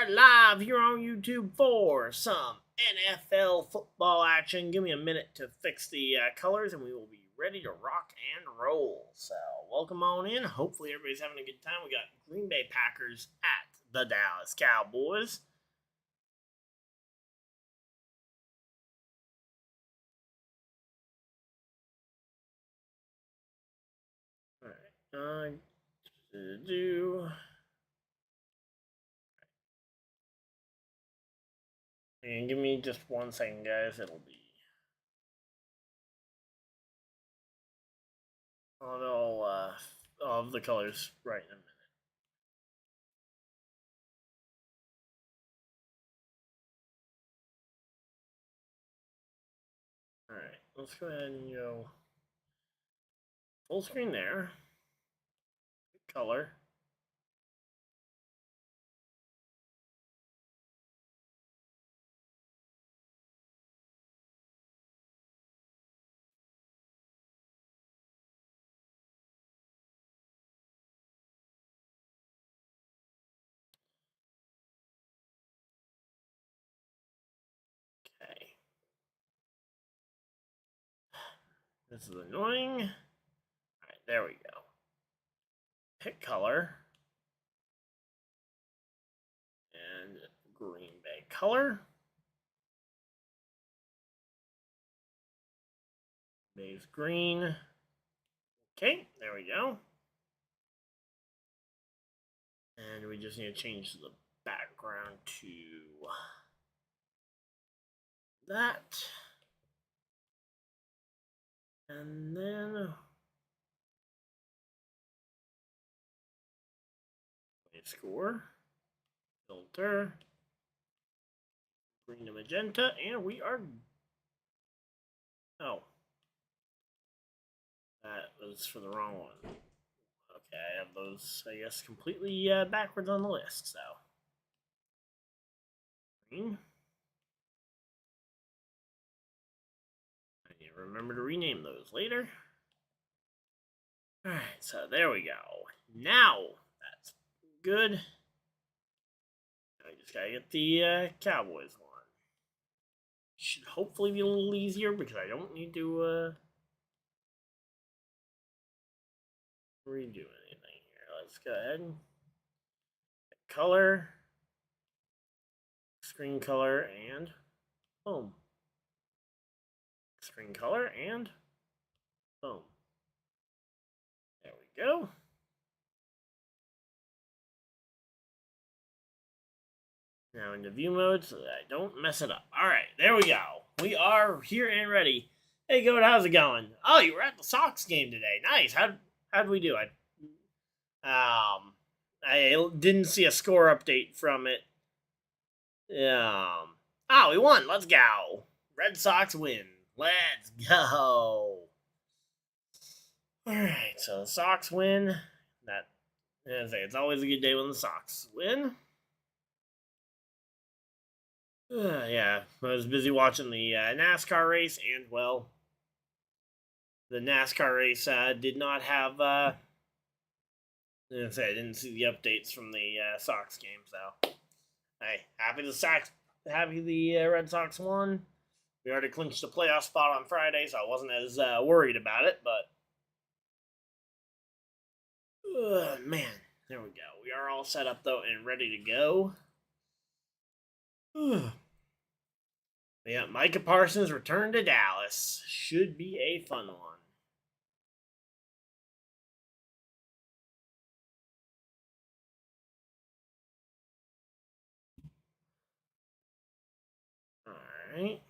are live here on YouTube for some NFL football action. Give me a minute to fix the colors and we will be ready to rock and roll. So, welcome on in. Hopefully, everybody's having a good time. We got Green Bay Packers at the Dallas Cowboys. Alright, and give me just 1 second, guys. It'll be all of the colors right in a minute. Alright, let's go ahead and go full screen there. Color. Okay. This is annoying. Alright, there we go. Pick color. And Green Bay color. Bay's green. Okay, there we go. And we just need to change the background to that. And then score, filter, green to magenta, and we are. Oh, that was for the wrong one. Okay, I have those, I guess, completely backwards on the list. So green. I need to remember to rename those later. All right, so there we go. Now that's good. I just gotta get the Cowboys one. Should hopefully be a little easier because I don't need to redo anything here. Let's go ahead and color, screen color, and boom. Screen color and boom. There we go. Now into view mode so that I don't mess it up. Alright, there we go. We are here and ready. Hey, Goat, how's it going? Oh, you were at the Sox game today. Nice. How'd we do? I didn't see a score update from it. We won. Let's go. Red Sox win. Let's go. Alright, so the Sox win. It's always a good day when the Sox win. Yeah, I was busy watching the NASCAR race, and, well, the NASCAR race did not have, I didn't see the updates from the Sox game, so, hey, happy the Red Sox won. We already clinched a playoff spot on Friday, so I wasn't as worried about it, but, man, there we go. We are all set up, though, and ready to go. Yeah, Micah Parsons returned to Dallas. Should be a fun one. Alright.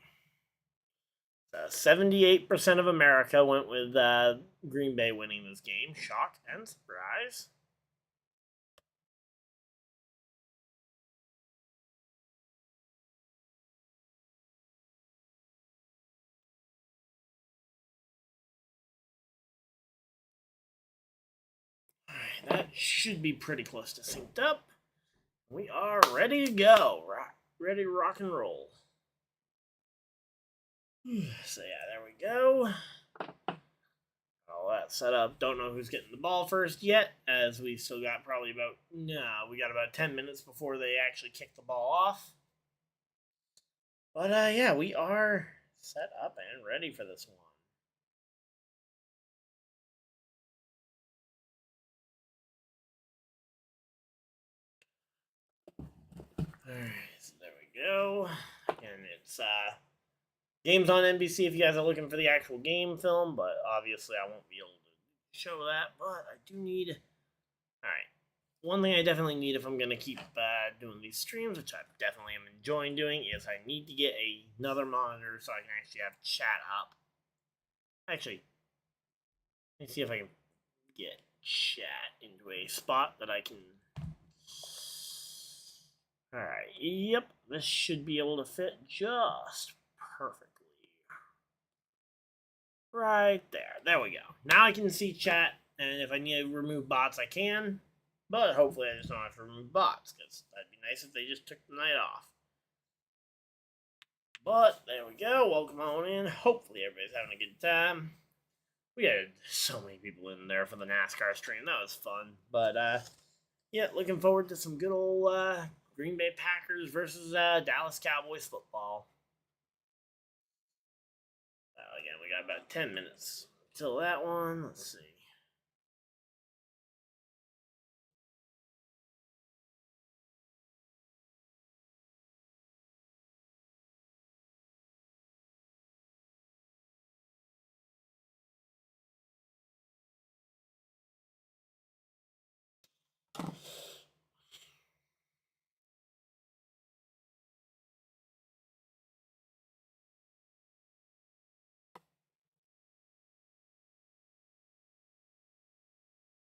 78% of America went with Green Bay winning this game. Shock and surprise. Alright, that should be pretty close to synced up. We are ready to go. Ready to rock and roll. So yeah, there we go. all that set up. Don't know who's getting the ball first yet, as we still got probably about, we got about 10 minutes before they actually kick the ball off. But yeah, we are set up and ready for this one. Alright, so there we go. And it's games on NBC if you guys are looking for the actual game film, but obviously I won't be able to show that. But I do need. Alright. One thing I definitely need if I'm going to keep doing these streams, which I definitely am enjoying doing, is I need to get another monitor so I can actually have chat up. Actually, let me see if I can get chat into a spot that I can. Alright, yep, this should be able to fit just perfectly. Right there. There we go. Now I can see chat, and if I need to remove bots, I can. But hopefully I just don't have to remove bots, because that'd be nice if they just took the night off. But there we go. Welcome on in. Hopefully everybody's having a good time. We had so many people in there for the NASCAR stream. That was fun. But yeah, looking forward to some good old Green Bay Packers versus Dallas Cowboys football. Again, we got about 10 minutes till that one. Let's see.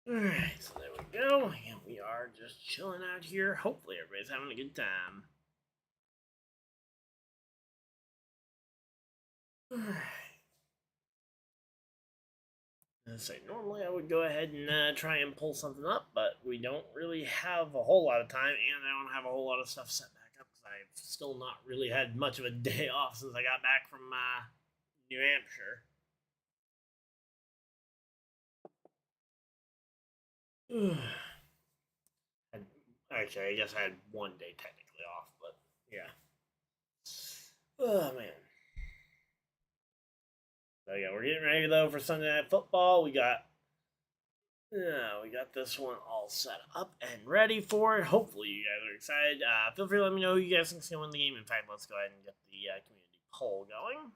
Alright, so there we go. And we are just chilling out here. Hopefully everybody's having a good time. Alright. Normally I would go ahead and try and pull something up, but we don't really have a whole lot of time, and I don't have a whole lot of stuff set back up because I've still not really had much of a day off since I got back from New Hampshire. Actually, I guess I had one day technically off, but yeah. Oh man. So yeah, we're getting ready though for Sunday Night Football. We got this one all set up and ready for it. Hopefully you guys are excited. Feel free to let me know who you guys think is going to win the game. In fact, let's go ahead and get the community poll going.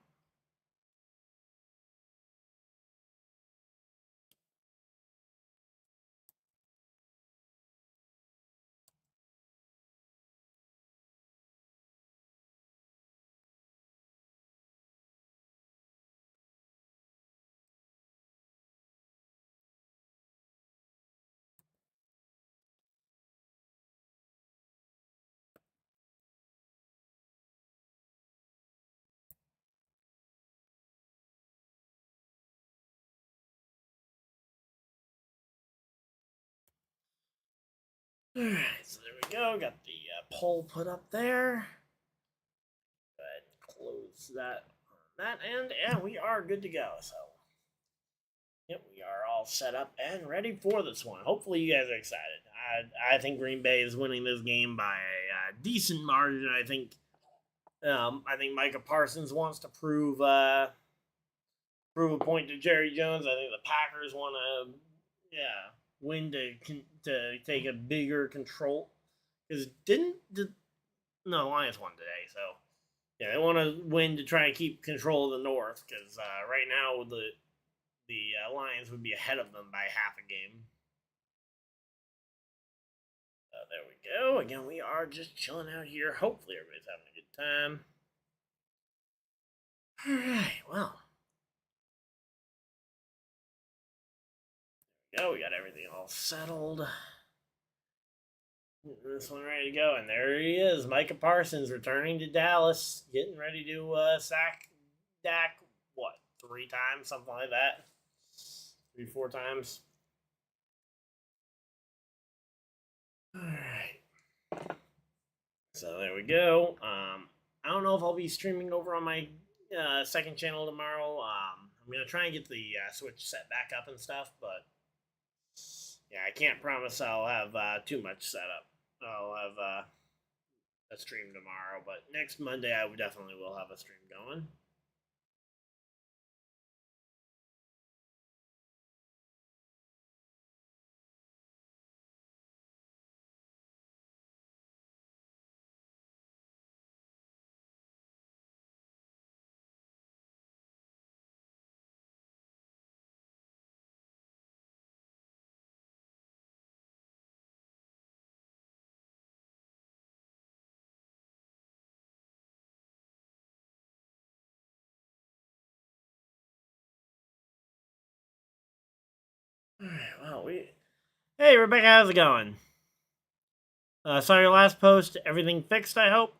Alright, so there we go. Got the poll put up there. Go ahead and close that on that end, and we are good to go. So, yep, we are all set up and ready for this one. Hopefully you guys are excited. I think Green Bay is winning this game by a decent margin. I think Micah Parsons wants to prove a point to Jerry Jones. I think the Packers want to win to take a bigger control, because the Lions won today, so yeah, they want to win to try and keep control of the North, because right now the Lions would be ahead of them by half a game. There we go. Again, we are just chilling out here. Hopefully everybody's having a good time. Alright, well. There we go. We got everything all settled. This one ready to go. And there he is. Micah Parsons returning to Dallas. Getting ready to sack Dak, 3 times? Something like that. 3-4 times. Alright. So there we go. I don't know if I'll be streaming over on my second channel tomorrow. I'm I'm gonna try and get the Switch set back up and stuff, but yeah, I can't promise I'll have too much set up. I'll have a stream tomorrow, but next Monday I definitely will have a stream going. All right, well, Hey, Rebecca, how's it going? Saw your last post. Everything fixed, I hope.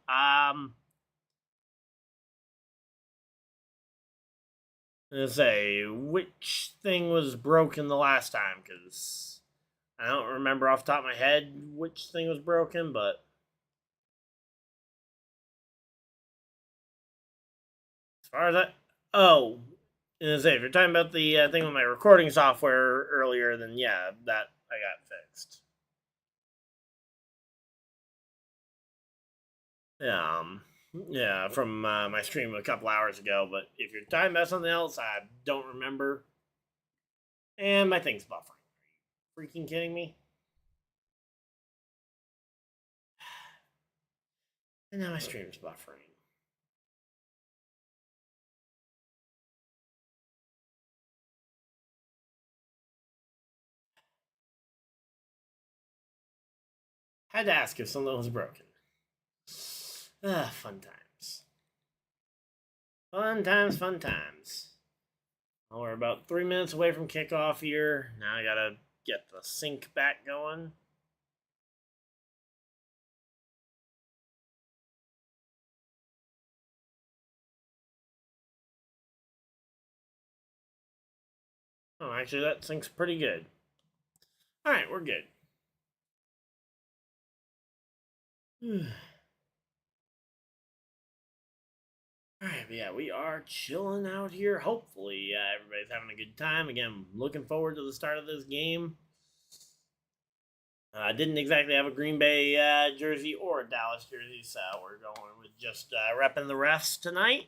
Let's say which thing was broken the last time, because I don't remember off the top of my head which thing was broken, but as far as if you're talking about the thing with my recording software earlier, then yeah, that I got fixed. Yeah, from my stream a couple hours ago. But if you're talking about something else, I don't remember. And my thing's buffering. Are you freaking kidding me? And now my stream's buffering. Had to ask if something was broken. Fun times. Fun times, fun times. Well, we're about 3 minutes away from kickoff here. Now I gotta get the sync back going. Oh, actually, that sync's pretty good. Alright, we're good. Alright, but yeah, we are chilling out here. Hopefully, everybody's having a good time. Again, looking forward to the start of this game. I didn't exactly have a Green Bay jersey or a Dallas jersey, so we're going with just repping the refs tonight.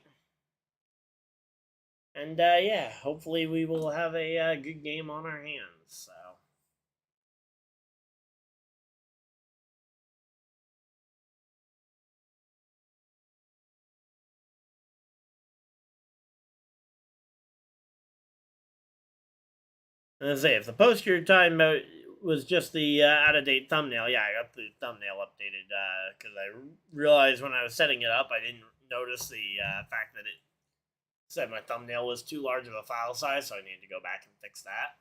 And yeah, hopefully we will have a good game on our hands. So. I was say, if the post you're talking about was just the out of date thumbnail, yeah, I got the thumbnail updated because I realized when I was setting it up, I didn't notice the fact that it said my thumbnail was too large of a file size, so I needed to go back and fix that.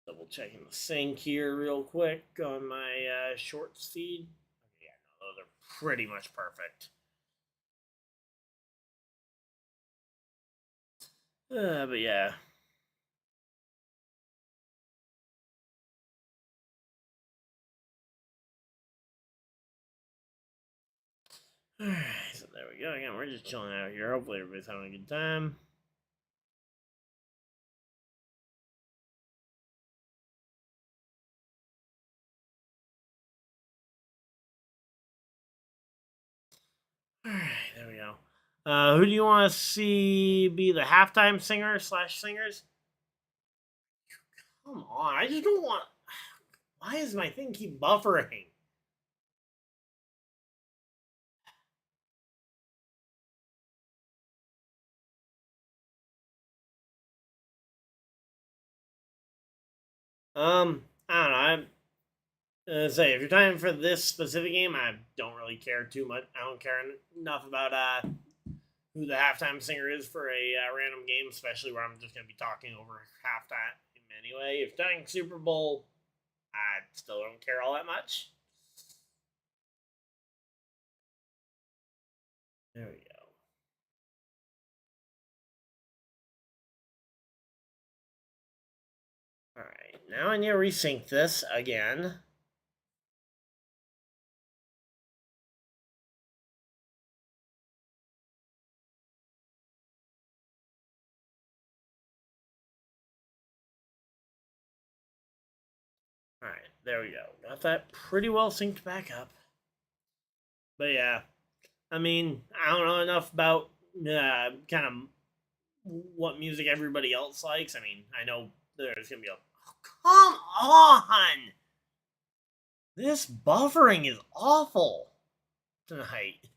Double checking the sync here real quick on my shorts feed. Okay, yeah, no, those are pretty much perfect. But yeah. Alright, so there we go. Again, we're just chilling out here. Hopefully everybody's having a good time. Alright, there we go. Who do you want to see be the halftime singer / singers? Come on, I just don't want. Why does my thing keep buffering? I don't know. I'm say if you're talking for this specific game, I don't really care too much. I don't care enough about who the halftime singer is for a random game, especially where I'm just going to be talking over halftime anyway. If you're talking Super Bowl, I still don't care all that much. There we go. Alright, now I need to resync this again. Alright, there we go. Got that pretty well synced back up. But yeah, I mean, I don't know enough about kind of what music everybody else likes. I mean, I know there's going to be a. Oh, come on! This buffering is awful tonight.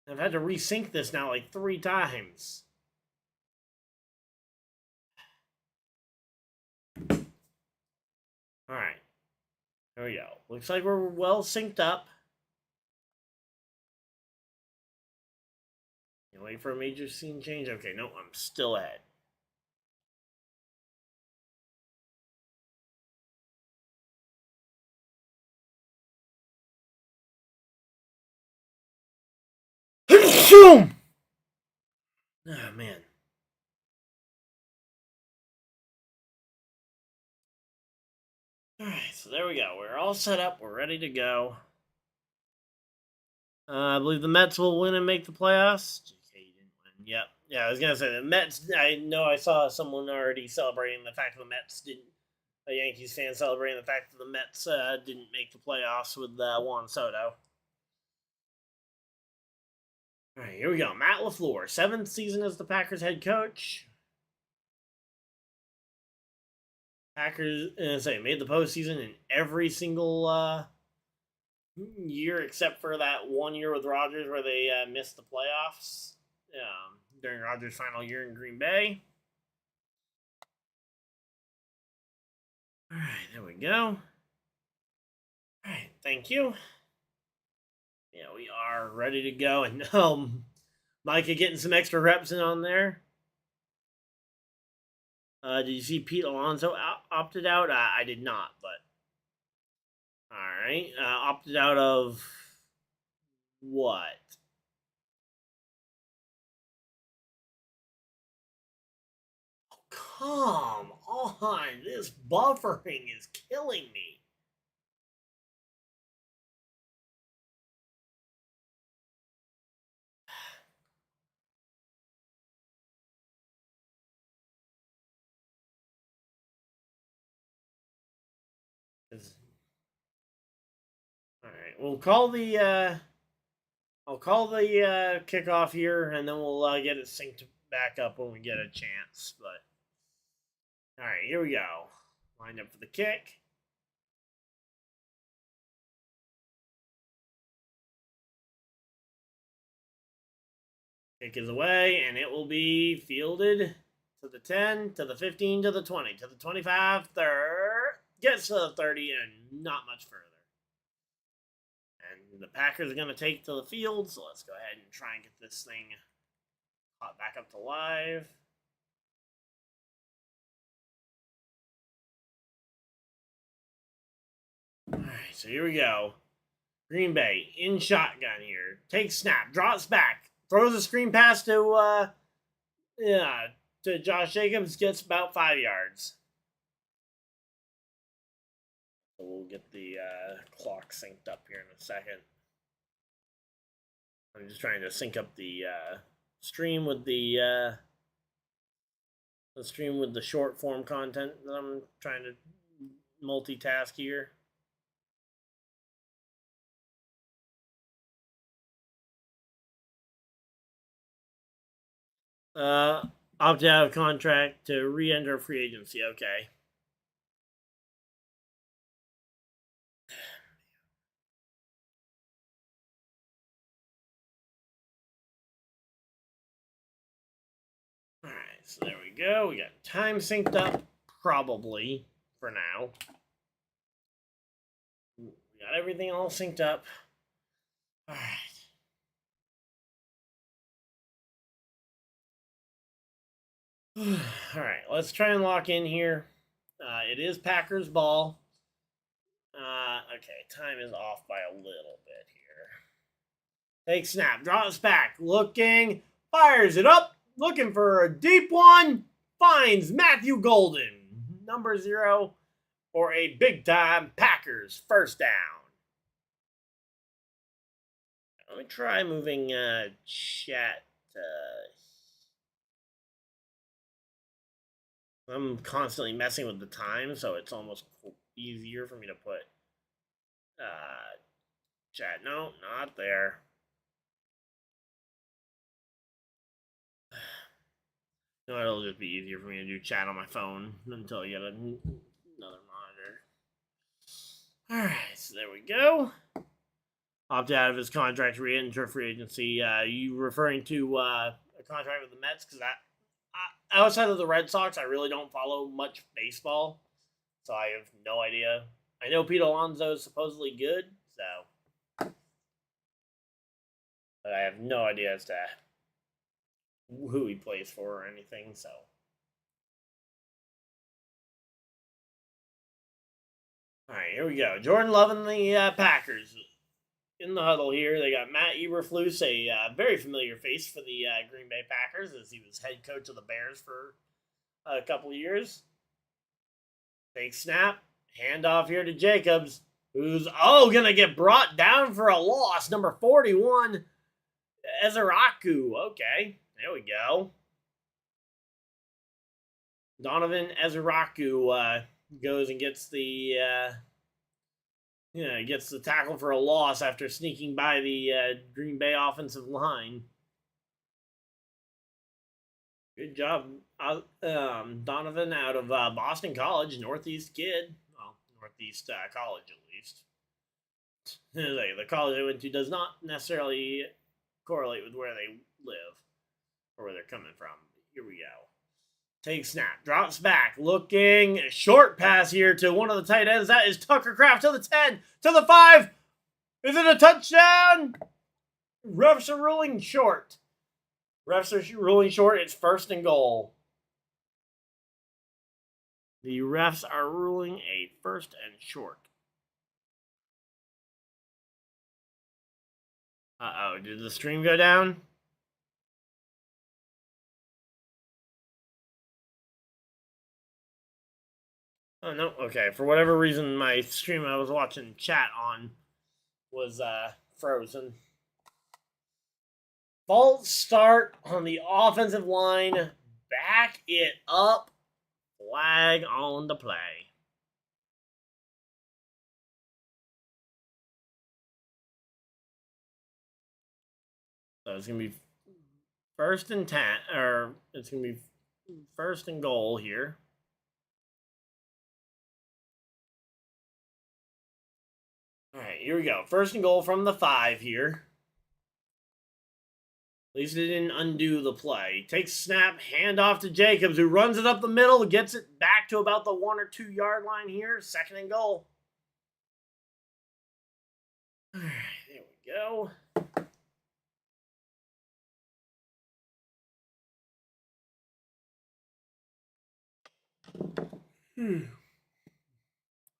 I've had to resync this now like 3 times. Alright. There we go. Looks like we're well synced up. You wait for a major scene change? Okay, no, I'm still ahead. Oh, man. Alright, so there we go. We're all set up. We're ready to go. I believe the Mets will win and make the playoffs. JK didn't win. Yep. Yeah, I was gonna say the Mets. I know I saw someone already celebrating the fact that the Mets didn't. A Yankees fan celebrating the fact that the Mets didn't make the playoffs with Juan Soto. All right, here we go. Matt LaFleur, 7th season as the Packers head coach. Packers, made the postseason in every single year except for that 1 year with Rodgers where they missed the playoffs during Rodgers' final year in Green Bay. All right, there we go. All right, thank you. Yeah, we are ready to go. And Micah getting some extra reps in on there. Did you see Pete Alonso opted out? I did not, but all right. Opted out of what? Come on, this buffering is killing me. All right, I'll call the kickoff here, and then we'll get it synced back up when we get a chance. But all right, here we go. Lined up for the kick. Kick is away, and it will be fielded to the 10, to the 15, to the 20, to the 25, gets to the 30, and not much further. And the Packers are going to take to the field, so let's go ahead and try and get this thing caught back up to live. All right, so here we go. Green Bay in shotgun here. Takes snap, drops back, throws a screen pass to Josh Jacobs, gets about 5 yards. So we'll get the clock synced up here in a second. I'm just trying to sync up the stream with the short form content that I'm trying to multitask here. Opt out of contract to re-enter free agency. Okay. All right, so there we go. We got time synced up, probably for now. We got everything all synced up. All right. All right, let's try and lock in here. It is Packers ball. Okay, time is off by a little bit here. Take snap, drops back, looking, fires it up, looking for a deep one, finds Matthew Golden, number 0, for a big-time Packers first down. Let me try moving chat I'm constantly messing with the time, so it's almost easier for me to put chat. No, not there. No, it'll just be easier for me to do chat on my phone until I get another monitor. Alright, so there we go. Opted out of his contract, re-enter free agency. You referring to a contract with the Mets? Because outside of the Red Sox, I really don't follow much baseball, so I have no idea. I know Pete Alonso is supposedly good, so, but I have no idea as to who he plays for or anything. So, all right, here we go. Jordan Love and the Packers in the huddle here. They got Matt Eberflus, a very familiar face for the Green Bay Packers, as he was head coach of the Bears for a couple of years. Fake snap, handoff here to Jacobs, who's gonna get brought down for a loss. Number 41, Ezeraku. Okay, there we go. Donovan Ezeraku goes and gets the gets the tackle for a loss after sneaking by the Green Bay offensive line. Good job, Donovan, out of Boston College, Northeast kid. Well, Northeast College at least. The college they went to does not necessarily correlate with where they live or where they're coming from. Here we go. Take snap, drops back, looking, short pass here to one of the tight ends. That is Tucker Kraft to the 10, to the 5. Is it a touchdown? Refs are ruling short. Refs are ruling short. It's 1st and goal. The refs are ruling a 1st and short. Uh-oh, did the stream go down? Oh, no. Okay, for whatever reason, my stream I was watching chat on was frozen. False start on the offensive line. Back it up. Flag on the play. So it's going to be 1st and 10, or it's going to be 1st and goal here. All right, here we go. 1st and goal from the 5 here. At least it didn't undo the play. Takes snap, handoff to Jacobs, who runs it up the middle, gets it back to about the 1 or 2 yard line here. 2nd and goal. All right, there we go.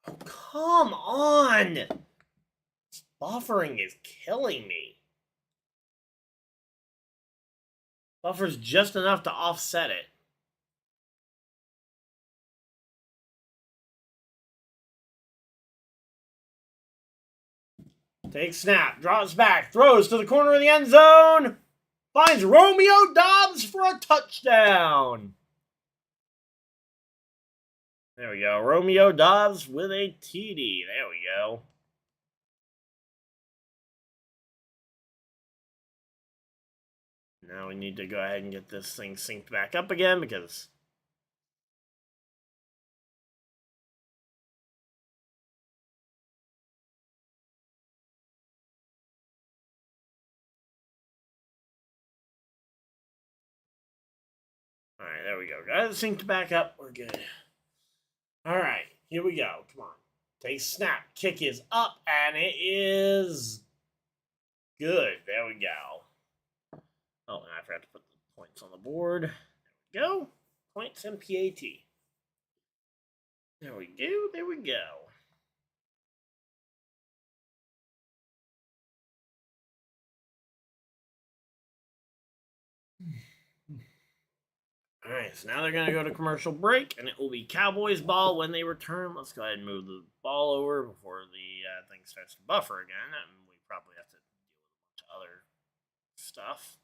Oh, come on! Buffering is killing me. Buffer's just enough to offset it. Takes snap, drops back, throws to the corner of the end zone. Finds Romeo Doubs for a touchdown. There we go. Romeo Doubs with a TD. There we go. Now we need to go ahead and get this thing synced back up again because all right, there we go. Got it synced back up. We're good. All right, here we go. Come on. Take snap. Kick is up, and it is good. There we go. Oh, and I forgot to put the points on the board. There we go. Points and PAT. There we go. There we go. All right, so now they're going to go to commercial break, and it will be Cowboys ball when they return. Let's go ahead and move the ball over before the thing starts to buffer again, and we probably have to deal with a bunch of other stuff.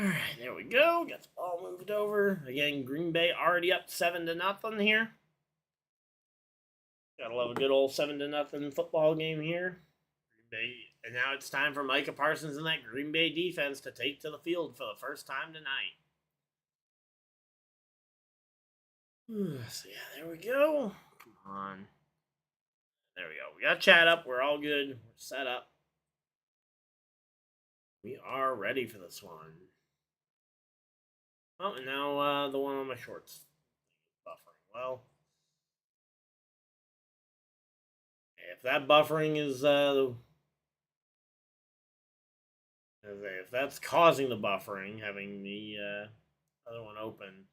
All right, there we go. Got the ball moved over. Again, Green Bay already up 7-0 here. Gotta love a good old 7-0 football game here. Green Bay, and now it's time for Micah Parsons and that Green Bay defense to take to the field for the first time tonight. So yeah, there we go. Come on. There we go. We got chat up. We're all good. We're set up. We are ready for this one. Oh, and now the one on my shorts buffering. Well, if that buffering is if that's causing the buffering, having the other one open.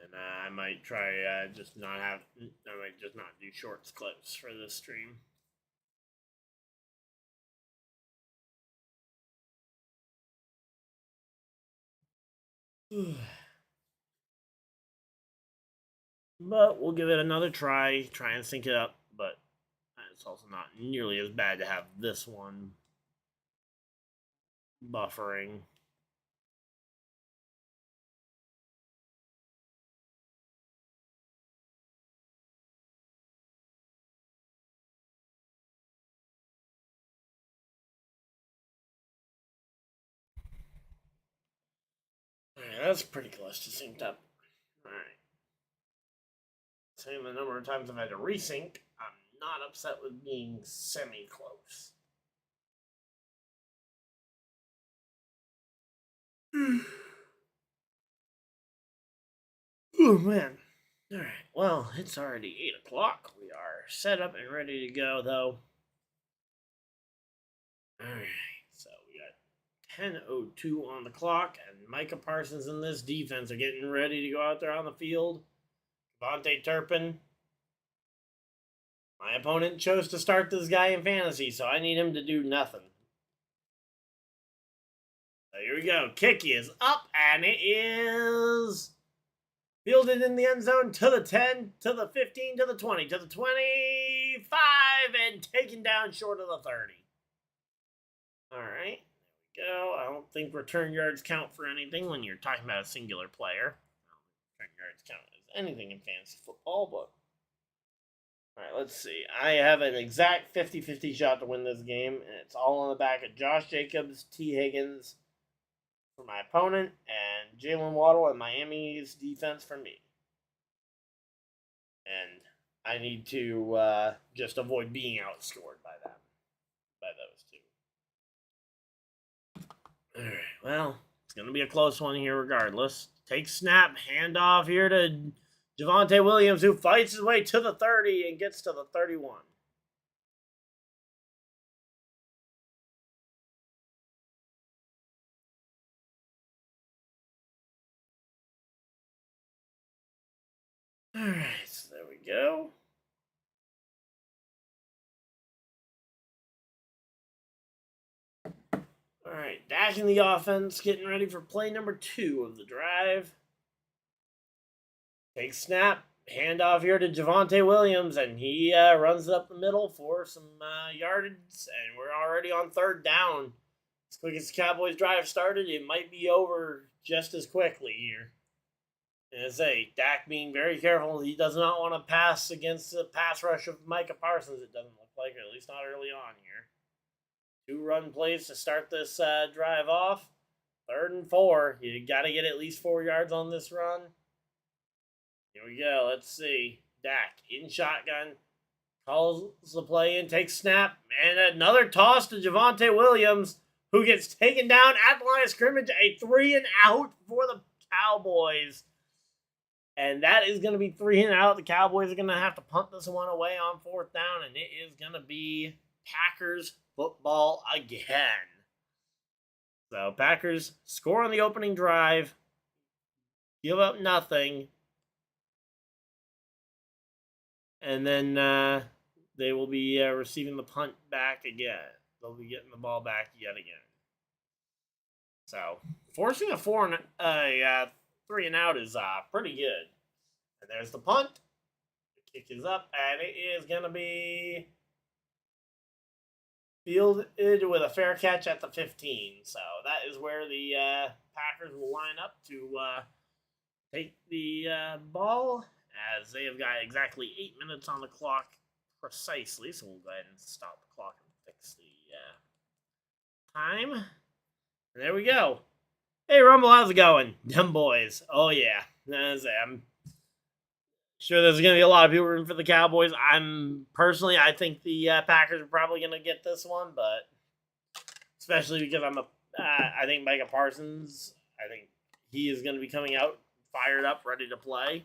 And I might try I might just not do shorts clips for this stream. But we'll give it another try and sync it up, but it's also not nearly as bad to have this one buffering. Alright, that's pretty close to synced up. Alright. Same the number of times I've had to resync, I'm not upset with being semi-close. Oh, man. Alright, well, it's already 8 o'clock. We are set up and ready to go, though. Alright, so we got 10:02 on the clock, and Micah Parsons and this defense are getting ready to go out there on the field. Vontae Turpin. My opponent chose to start this guy in fantasy, so I need him to do nothing. So here we go. Kick is up, and it is fielded in the end zone to the 10, to the 15, to the 20, to the 25, and taken down short of the 30. All right, there we go. I don't think return yards count for anything when you're talking about a singular player. Return yards count as anything in fantasy football, but all right, let's see. I have an exact 50-50 shot to win this game, and it's all on the back of Josh Jacobs, T. Higgins for my opponent, and Jalen Waddle and Miami's defense for me. And I need to just avoid being outscored by them, by those two. All right, well, it's going to be a close one here regardless. Take snap, handoff here to Javonte Williams, who fights his way to the 30 and gets to the 31. All right, so there we go. All right, dashing the offense, getting ready for play number 2 of the drive. Take snap, handoff here to Javonte Williams, and he runs it up the middle for some yardage, and we're already on 3rd down. As quick as the Cowboys drive started, it might be over just as quickly here. And I say, Dak being very careful, he does not want to pass against the pass rush of Micah Parsons, it doesn't look like, or at least not early on here. 2 run plays to start this drive off. 3rd and 4. You got to get at least 4 yards on this run. Here we go. Let's see. Dak in shotgun. Calls the play in, takes snap, and another toss to Javonte Williams, who gets taken down at the line of scrimmage. A 3-and-out for the Cowboys. And that is going to be 3-and-out. The Cowboys are going to have to punt this one away on 4th down, and it is going to be Packers football again. So Packers score on the opening drive, give up nothing, and then they will be receiving the punt back again. They'll be getting the ball back yet again. So forcing a 3-and-out is pretty good. And there's the punt. The kick is up, and it is going to be fielded with a fair catch at the 15. So that is where the Packers will line up to take the ball, as they have got exactly 8 minutes on the clock precisely. So we'll go ahead and stop the clock and fix the time. And there we go. Hey, Rumble, how's it going? Them boys. Oh, yeah. I'm sure there's going to be a lot of people rooting for the Cowboys. I think the Packers are probably going to get this one, but especially because I think Micah Parsons, I think he is going to be coming out fired up, ready to play.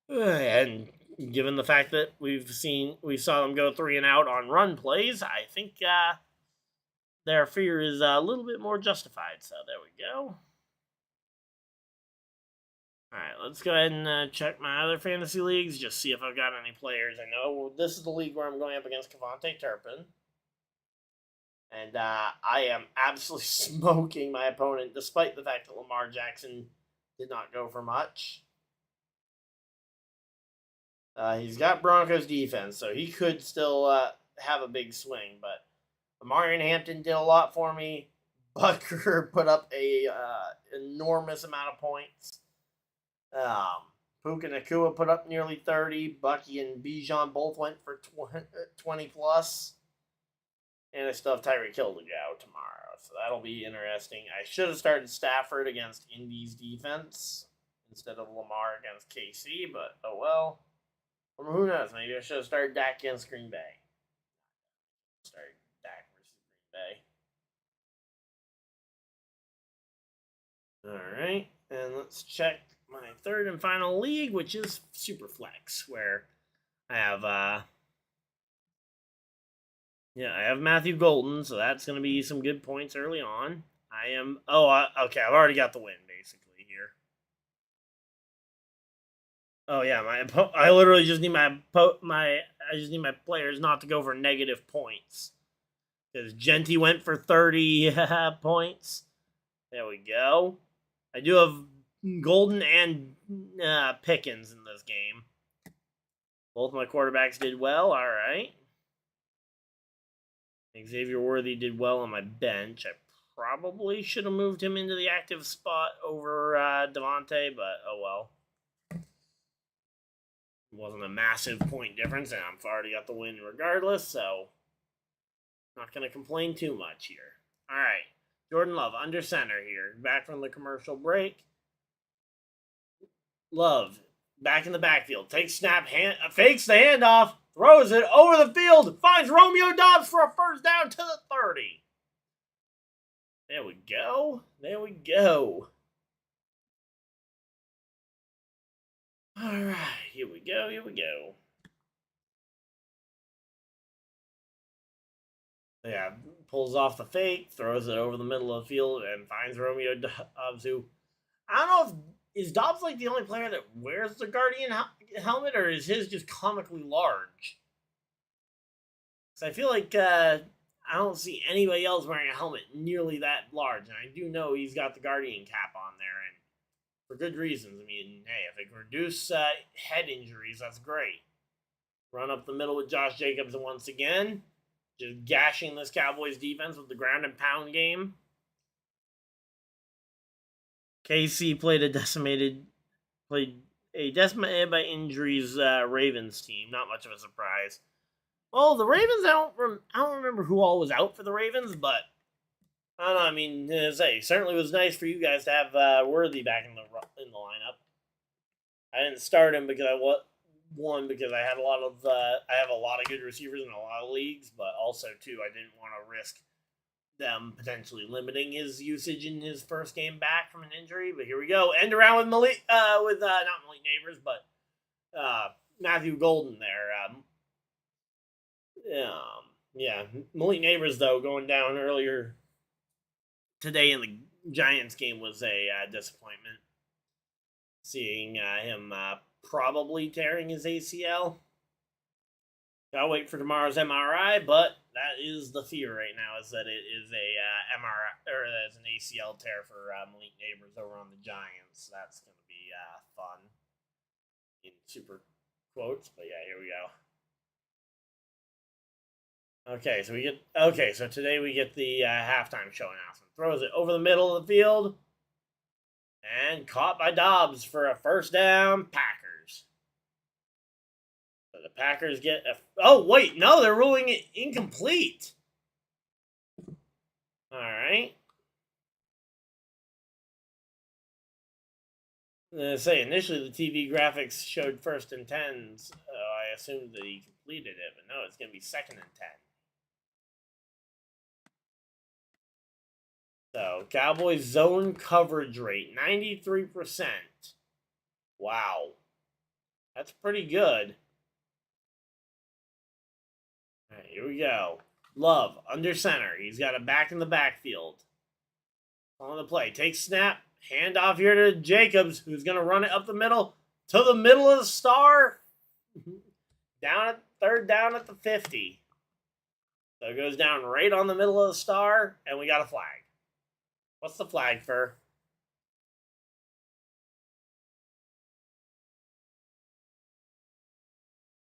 And given the fact that we saw them go 3 and out on run plays, I think their fear is a little bit more justified. So there we go. All right, let's go ahead and check my other fantasy leagues, just see if I've got any players. I know this is the league where I'm going up against Cavante Turpin. And I am absolutely smoking my opponent, despite the fact that Lamar Jackson did not go for much. He's got Broncos defense, so he could still have a big swing. But Amarian Hampton did a lot for me. Butker put up a enormous amount of points. Puka Nacua put up nearly 30. Bucky and Bijan both went for 20 plus. And I still have Tyreek Hill to go tomorrow, so that'll be interesting. I should have started Stafford against Indy's defense instead of Lamar against KC, but oh well. Or who knows? Maybe I should have started Dak against Green Bay. Start Dak versus Green Bay. All right, and let's check my third and final league, which is Superflex, where I have I have Matthew Golden, so that's going to be some good points early on. Okay, I've already got the win, basically, here. Oh, yeah, I literally just need my players not to go for negative points. Because Genty went for 30 points. There we go. I do have Golden and Pickens in this game. Both my quarterbacks did well, all right. Xavier Worthy did well on my bench. I probably should have moved him into the active spot over Devontae, but oh well. It wasn't a massive point difference, and I've already got the win regardless, so not going to complain too much here. All right, Jordan Love, under center here, back from the commercial break. Love, back in the backfield, takes snap, fakes the handoff, throws it over the field, finds Romeo Doubs for a first down to the 30. There we go. There we go. All right, here we go. Here we go. Yeah, pulls off the fake, throws it over the middle of the field, and finds Romeo Doubs, who, I don't know if, is Dobbs like the only player that wears the Guardian helmet, or is his just comically large? Because I feel like I don't see anybody else wearing a helmet nearly that large, and I do know he's got the Guardian cap on there, and for good reasons. I mean, hey, if it can reduce head injuries, that's great. Run up the middle with Josh Jacobs once again, just gashing this Cowboys defense with the ground and pound game. KC played a decimated by injuries Ravens team. Not much of a surprise. Well, the Ravens, I don't remember who all was out for the Ravens, but I don't know. I mean, it certainly was nice for you guys to have Worthy back in the lineup. I didn't start him because because I had I have a lot of good receivers in a lot of leagues, but also too I didn't want to risk them potentially limiting his usage in his first game back from an injury. But here we go, end around with not Malik Neighbors, but Matthew Golden there. Malik Neighbors though going down earlier today in the Giants game was a disappointment. Seeing him probably tearing his ACL. Gotta wait for tomorrow's MRI, but that is the fear right now, is that it is a MRI, or that it's an ACL tear for Malik Neighbors over on the Giants. That's gonna be fun. super quotes, but yeah, here we go. Okay, so today we get the halftime show announcement. Throws it over the middle of the field, and caught by Dobbs for a first down. Packers. So the Packers get a. Oh wait, no, they're ruling it incomplete. All right. Say initially the TV graphics showed 1st and 10s. I assumed that he completed it, but no, it's going to be 2nd and 10. So Cowboys zone coverage rate 93%. Wow, that's pretty good. All right, here we go. Love under center. He's got a back in the backfield. On the play, takes snap, hand off here to Jacobs, who's going to run it up the middle to the middle of the star. Down at third down at the 50. So it goes down right on the middle of the star, and we got a flag. What's the flag for?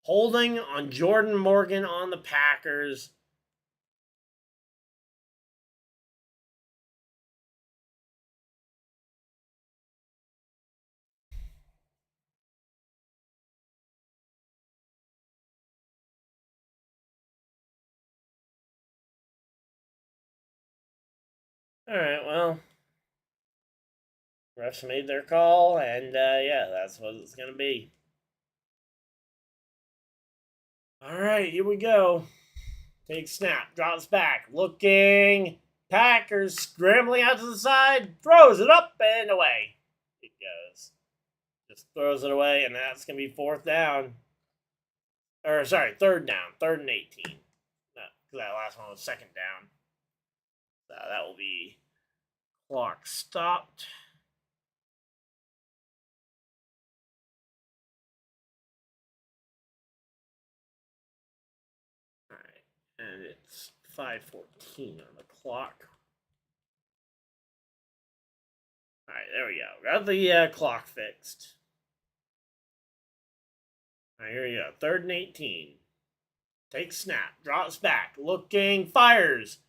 Holding on Jordan Morgan on the Packers. All right, well, refs made their call, and yeah, that's what it's going to be. All right, here we go. Takes snap, drops back, looking. Packers scrambling out to the side, throws it up and away. It goes. Just throws it away, and that's going to be 4th down. Or, sorry, 3rd down. 3rd and 18. Because that last one was 2nd down. So that will be clock stopped. All right, and it's 5:14 on the clock. All right, there we go. Got the clock fixed. All right, here we go. 3rd and 18. Takes snap, drops back, looking, fires.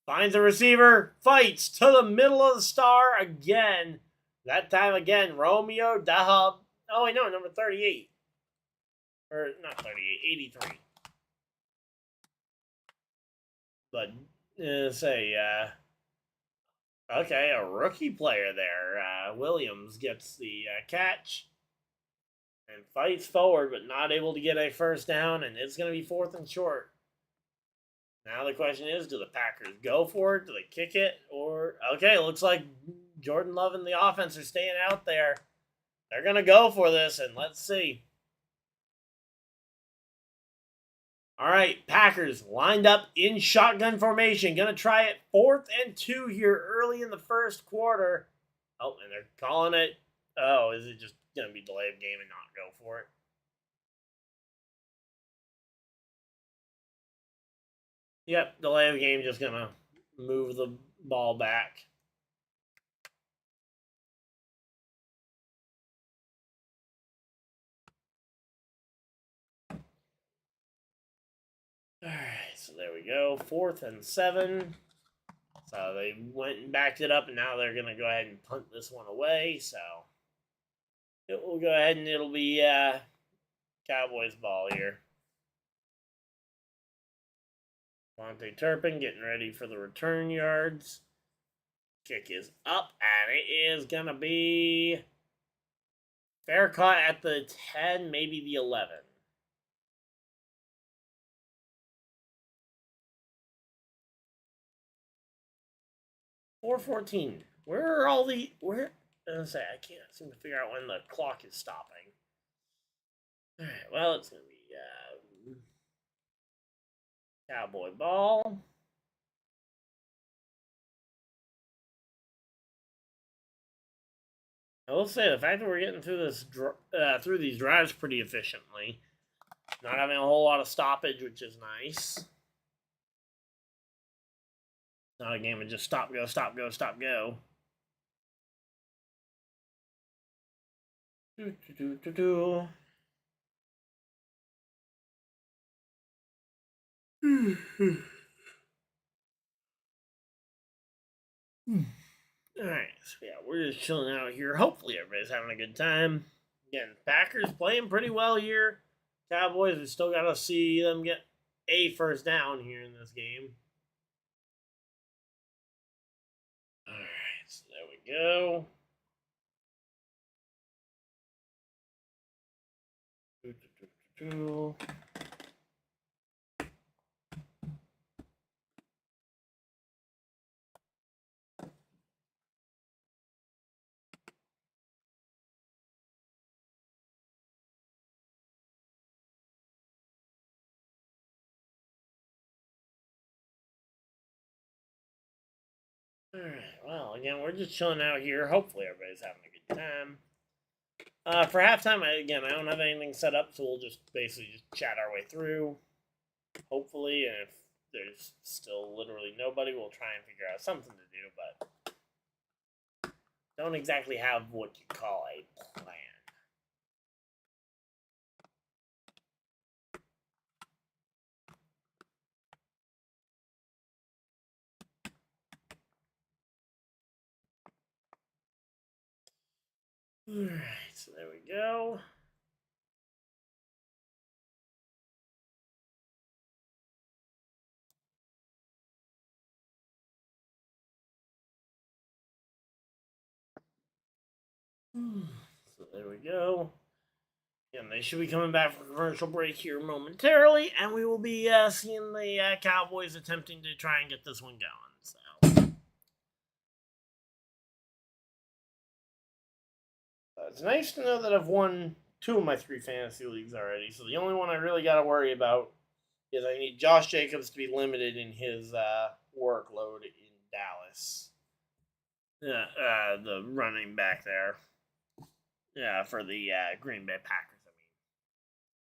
Finds a receiver, fights to the middle of the star again. That time again, Romeo Dahab. Oh, wait, no, number 38. Or not 38, 83. But, okay, a rookie player there. Williams gets the catch and fights forward, but not able to get a first down, and it's going to be 4th and short. Now the question is, do the Packers go for it? Do they kick it? Or, okay, looks like Jordan Love and the offense are staying out there. They're going to go for this, and let's see. All right, Packers lined up in shotgun formation. Going to try it 4th and 2 here early in the first quarter. Oh, and they're calling it. Oh, is it just going to be delay of game and not go for it? Yep, delay of game, just going to move the ball back. All right, so there we go. 4th and 7. So they went and backed it up, and now they're going to go ahead and punt this one away. So it will go ahead and it'll be Cowboys ball here. Vontae Turpin getting ready for the return yards. Kick is up, and it is going to be fair caught at the 10, maybe the 11. .414. Where are all the... Where... I can't seem to figure out when the clock is stopping. All right, well, it's going to be Cowboy ball. I will say the fact that we're getting through this through these drives pretty efficiently, not having a whole lot of stoppage, which is nice. Not a game of just stop, go, stop, go, stop, go. Alright, so yeah, we're just chilling out here. Hopefully everybody's having a good time. Again, Packers playing pretty well here. Cowboys, we still got to see them get a first down here in this game. Alright, so there we go. Alright, well, again, we're just chilling out here. Hopefully everybody's having a good time. For halftime, I don't have anything set up, so we'll just basically just chat our way through. Hopefully, and if there's still literally nobody, we'll try and figure out something to do, but don't exactly have what you call a plan. Alright, so there we go. So there we go. And they should be coming back from commercial break here momentarily, and we will be seeing the Cowboys attempting to try and get this one going. So it's nice to know that I've won 2 of my 3 fantasy leagues already. So the only one I really got to worry about is I need Josh Jacobs to be limited in his workload in Dallas. The running back there. Yeah, for the Green Bay Packers.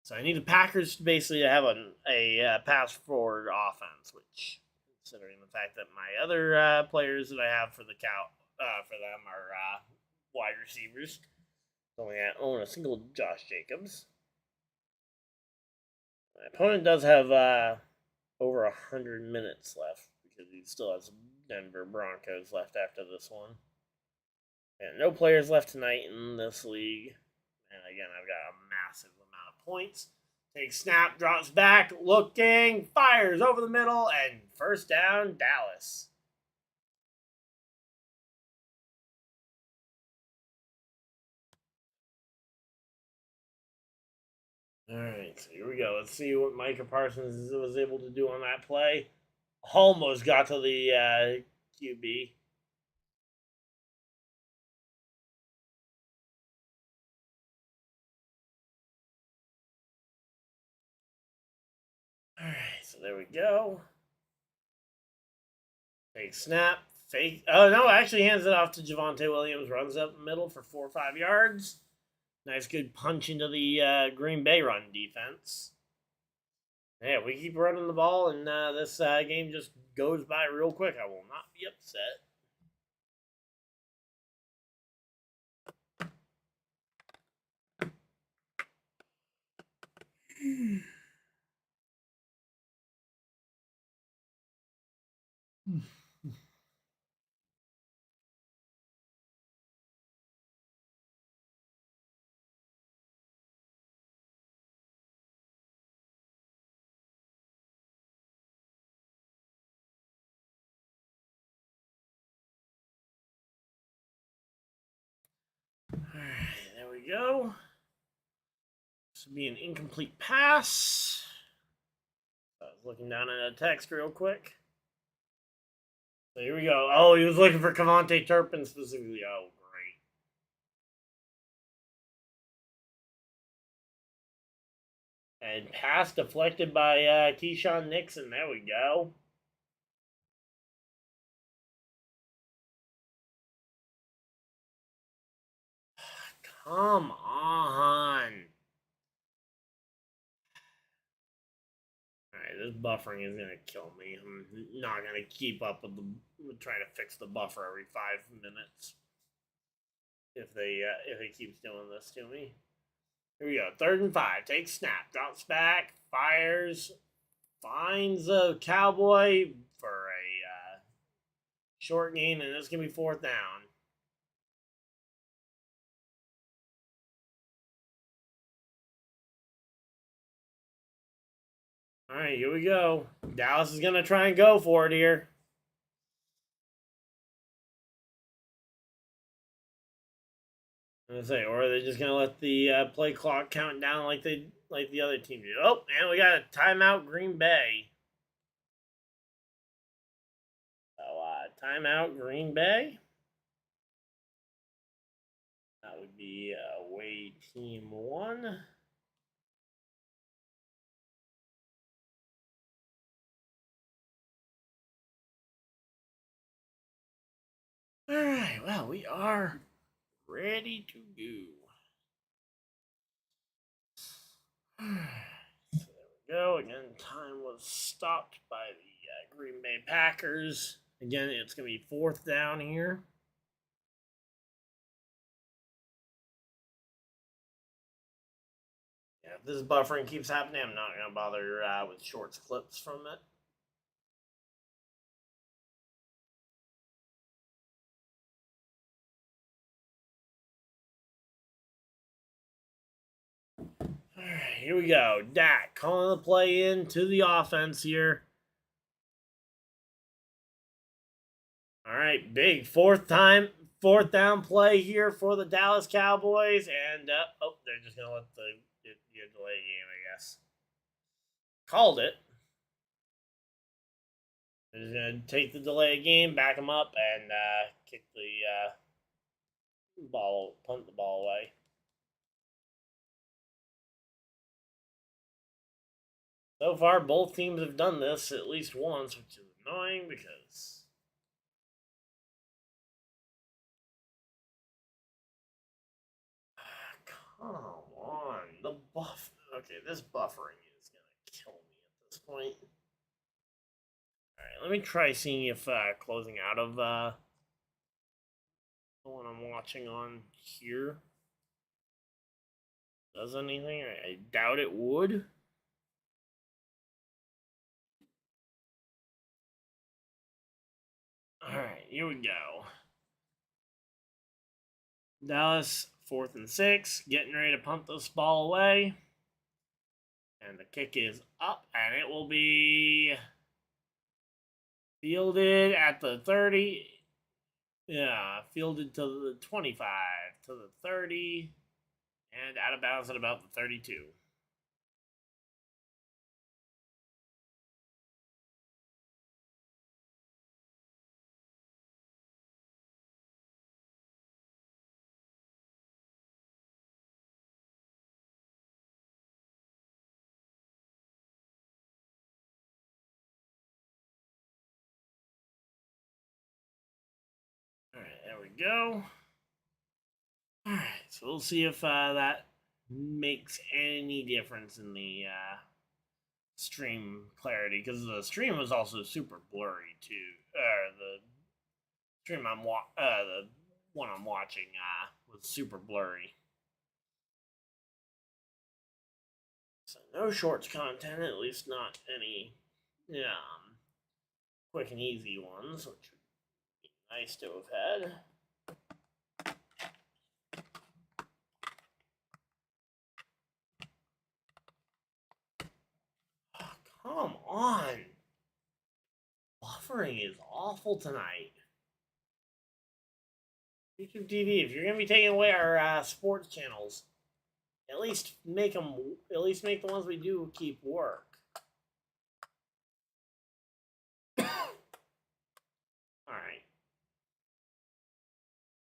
So I need the Packers to basically have a pass forward offense, which, considering the fact that my other players that I have for the for them are wide receivers. Only I own a single Josh Jacobs. My opponent does have over 100 minutes left because he still has Denver Broncos left after this one. And no players left tonight in this league. And again, I've got a massive amount of points. Takes snap, drops back, looking, fires over the middle, and first down, Dallas. All right, so here we go. Let's see what Micah Parsons was able to do on that play. Almost got to the QB. All right, so there we go. Fake snap, fake. Oh no, actually hands it off to Javonte Williams. Runs up the middle for 4 or 5 yards. Nice, good punch into the Green Bay run defense. Yeah, we keep running the ball, and this game just goes by real quick. I will not be upset. Alright, there we go. This would be an incomplete pass. I was looking down at a text real quick. So here we go. Oh, he was looking for Cavante Turpin specifically. Oh, great. And pass deflected by Keyshawn Nixon. There we go. Come on. Alright, this buffering is going to kill me. I'm not going to keep up with trying to fix the buffer every 5 minutes. if he keeps doing this to me. Here we go. 3rd and 5. Takes snap. Drops back. Fires. Finds a Cowboy for a short gain, and it's going to be 4th down. All right, here we go. Dallas is going to try and go for it here. I'm gonna say, or are they just gonna let the play clock count down like the other team did? Oh, and we got a timeout, Green Bay. So timeout, Green Bay. That would be away team 1. All right, well, we are ready to go. So there we go. Again, time was stopped by the Green Bay Packers. Again, it's going to be 4th down here. Yeah, if this buffering keeps happening, I'm not going to bother with shorts clips from it. All right, here we go. Dak calling the play into the offense here. All right, big 4th down play here for the Dallas Cowboys, and they're just gonna let the delay game, I guess. Called it. They're just gonna take the delay game, back them up, and kick the punt the ball away. So far, both teams have done this at least once, which is annoying because. Come on, the buff. Okay, this buffering is gonna kill me at this point. All right, let me try seeing if closing out of the one I'm watching on here does anything. I doubt it would. All right, here we go. Dallas 4th and 6, getting ready to punt this ball away. And the kick is up, and it will be fielded at the 30. Yeah, fielded to the 25, to the 30, and out of bounds at about the 32. All right, there we go. All right, so we'll see if that makes any difference in the stream clarity, because the stream was also super blurry too. The stream the one I'm watching was super blurry. So no shorts content, at least not any quick and easy ones, which would be nice to have had. Oh, come on. Buffering is awful tonight. YouTube TV, if you're gonna be taking away our sports channels, at least make the ones we do keep work. All right.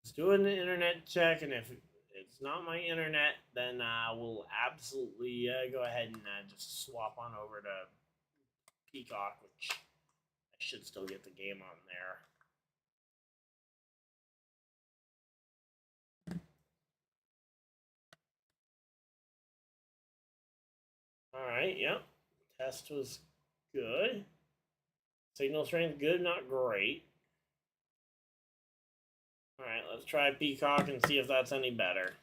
Let's do an internet check, and if it's not my internet, then we'll absolutely go ahead and just swap on over to Peacock, which I should still get the game on there. All right, yep. Test was good. Signal strength good, not great. Alright, let's try Peacock and see if that's any better.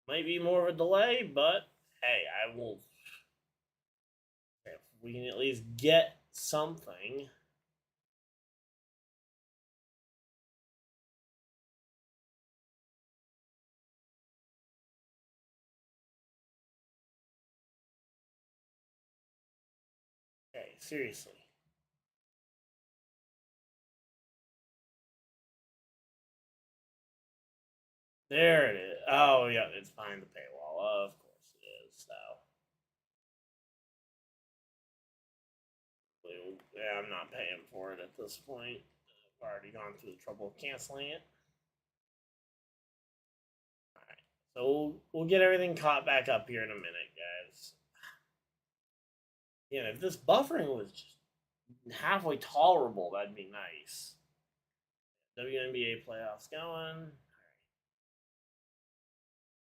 Might be more of a delay, but hey, I will. If we can at least get something. Okay, seriously. There it is. Oh, yeah, it's behind the paywall. Of course it is, so. Yeah, I'm not paying for it at this point. I've already gone through the trouble of canceling it. Alright, so we'll get everything caught back up here in a minute, guys. Yeah, if this buffering was just halfway tolerable, that'd be nice. WNBA playoffs going.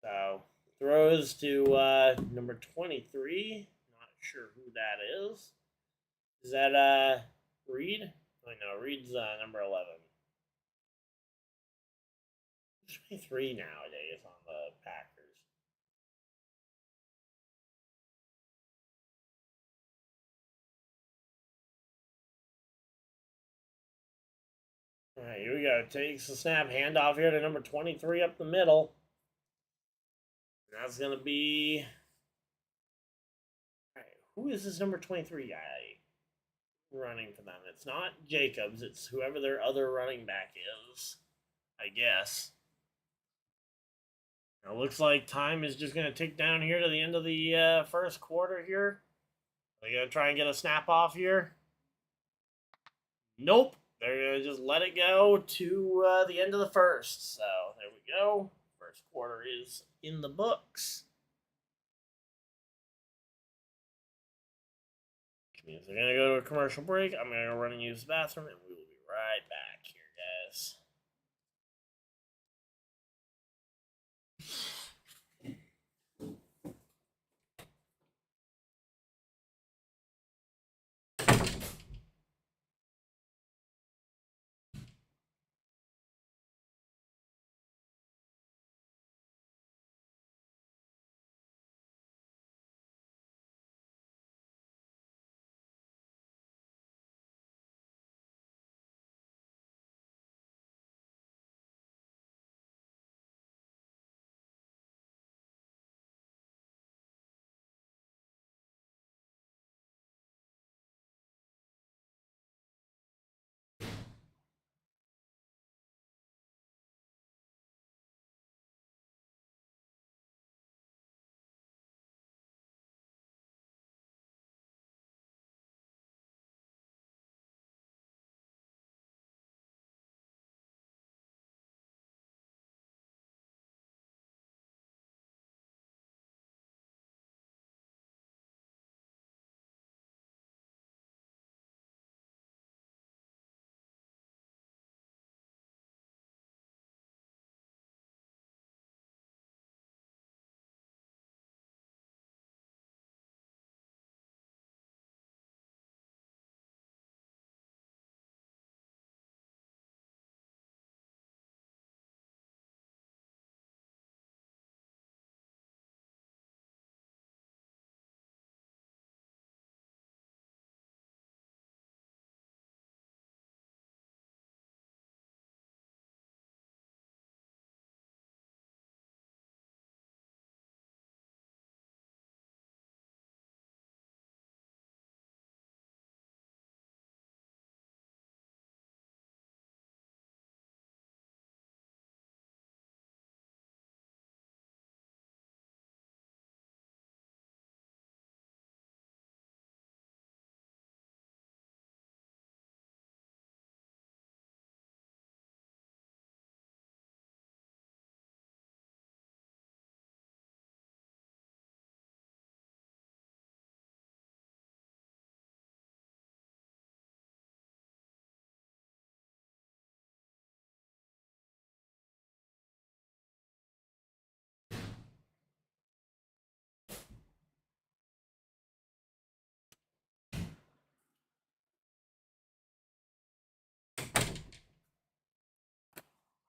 So throws to number 23. Not sure who that is. Is that Reed? I know Reed's number 11. 23 nowadays on the Packers. All right, here we go. Takes the snap, handoff here to number 23 up the middle. And that's gonna be. All right, who is this number 23 guy running for them? It's not Jacobs. It's whoever their other running back is, I guess. It looks like time is just going to tick down here to the end of the first quarter here. Are they going to try and get a snap off here? Nope. They're going to just let it go to the end of the first. So there we go. First quarter is in the books. Which means they're going to go to a commercial break. I'm going to go run and use the bathroom, and we will be right back here, guys.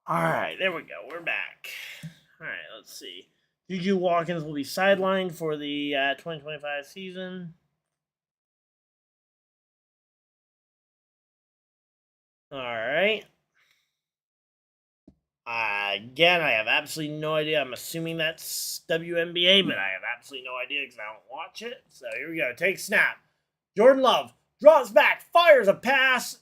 All right, there we go. We're back. All right, let's see. Juju Watkins will be sidelined for the 2025 season. All right. Again, I have absolutely no idea. I'm assuming that's WNBA, but I have absolutely no idea because I don't watch it. So here we go. Take snap. Jordan Love drops back, fires a pass.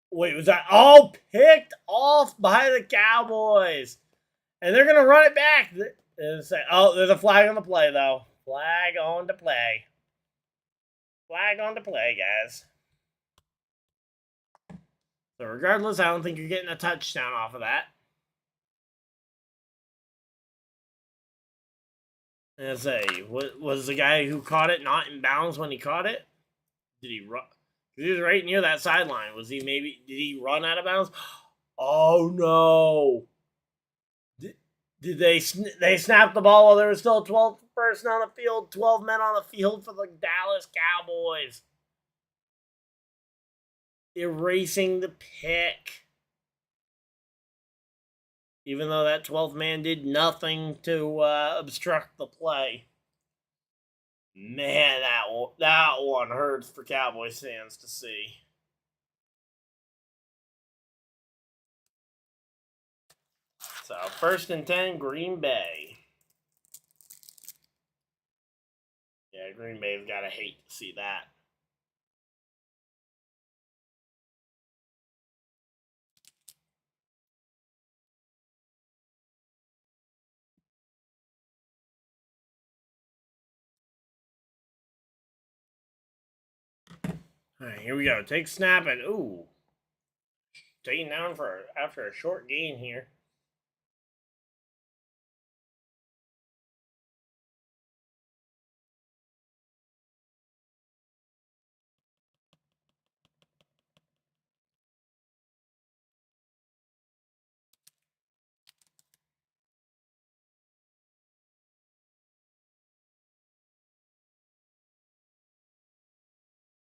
Wait, was that all picked off by the Cowboys? And they're going to run it back. And say, oh, there's a flag on the play, though. Flag on the play. Flag on the play, guys. So regardless, I don't think you're getting a touchdown off of that. And I say, was the guy who caught it not in bounds when he caught it? Did he run? He was right near that sideline. Was he maybe? Did he run out of bounds? Oh no! Did they snap the ball while there was still 12 person on the field, 12 men on the field for the Dallas Cowboys, erasing the pick? Even though that 12th man did nothing to obstruct the play. Man, that one hurts for Cowboys fans to see. So, 1st and 10, Green Bay. Yeah, Green Bay's got to hate to see that. All right, here we go. Take snap and ooh, taken down for after a short gain here.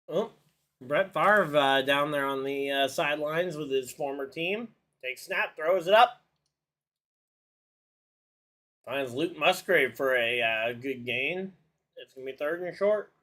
Oh, Brett Favre down there on the sidelines with his former team. Takes snap, throws it up. Finds Luke Musgrave for a good gain. It's going to be 3rd and short.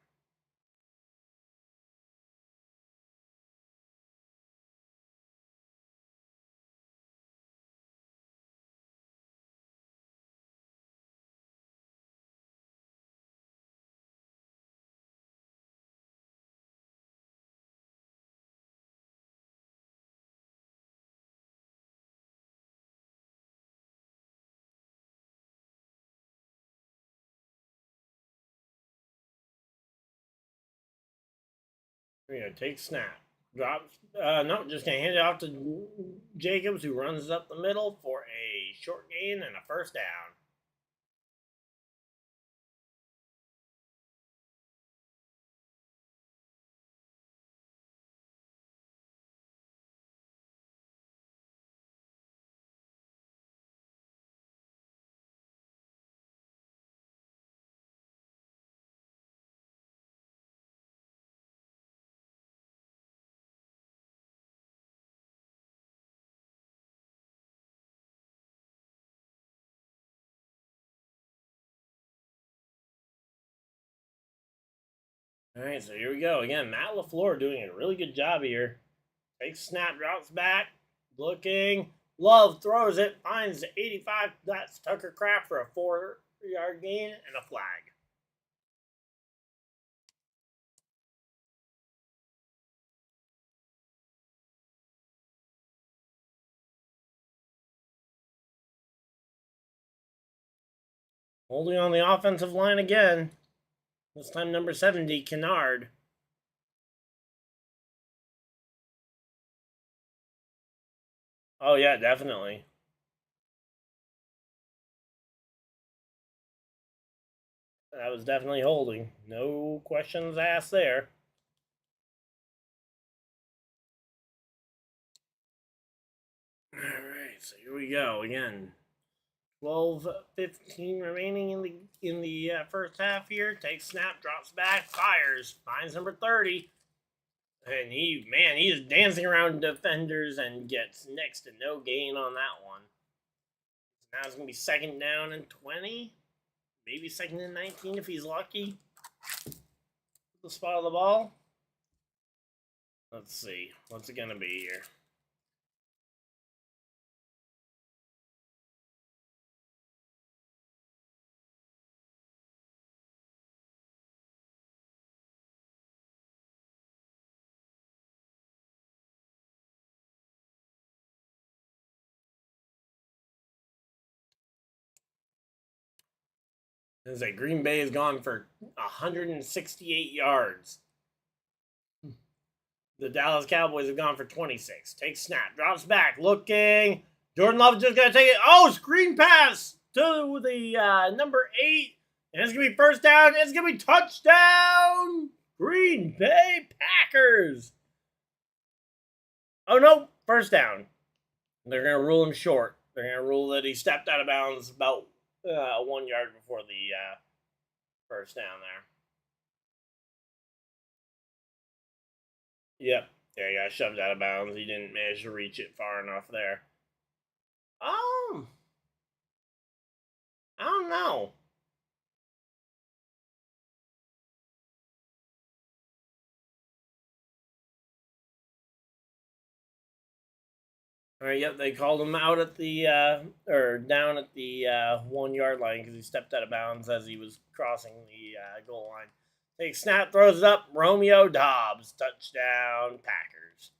We're going to take snap. Drops. No, just going to hand it off to Jacobs, who runs up the middle for a short gain and a 1st down. All right, so here we go. Again, Matt LaFleur doing a really good job here. Takes snap, drops back, looking. Love throws it, finds the 85. That's Tucker Kraft for a 4-yard gain and a flag. Holding on the offensive line again. This time number 70, Kennard. Oh, yeah, definitely. That was definitely holding. No questions asked there. All right, so here we go again. 12:15 remaining in the first half here. Takes snap, drops back, fires, finds number 30. And he's dancing around defenders and gets next to no gain on that one. So now it's going to be second down and 20. Maybe second and 19 if he's lucky. The spot of the ball. Let's see. What's it going to be here? As a Green Bay has gone for 168 yards. The Dallas Cowboys have gone for 26. Takes snap, drops back, looking. Jordan Love just going to take it. Oh, screen pass to the number 8. And it's going to be first down. It's going to be touchdown. Green Bay Packers. Oh, no. First down. They're going to rule him short. They're going to rule that he stepped out of bounds about 1 yard before the first down there. Yep. There, he got shoved out of bounds. He didn't manage to reach it far enough there. I don't know. All right, yep, they called him out at the, or down at the 1 yard line because he stepped out of bounds as he was crossing the goal line. Takes snap, throws it up. Romeo Doubs, touchdown, Packers.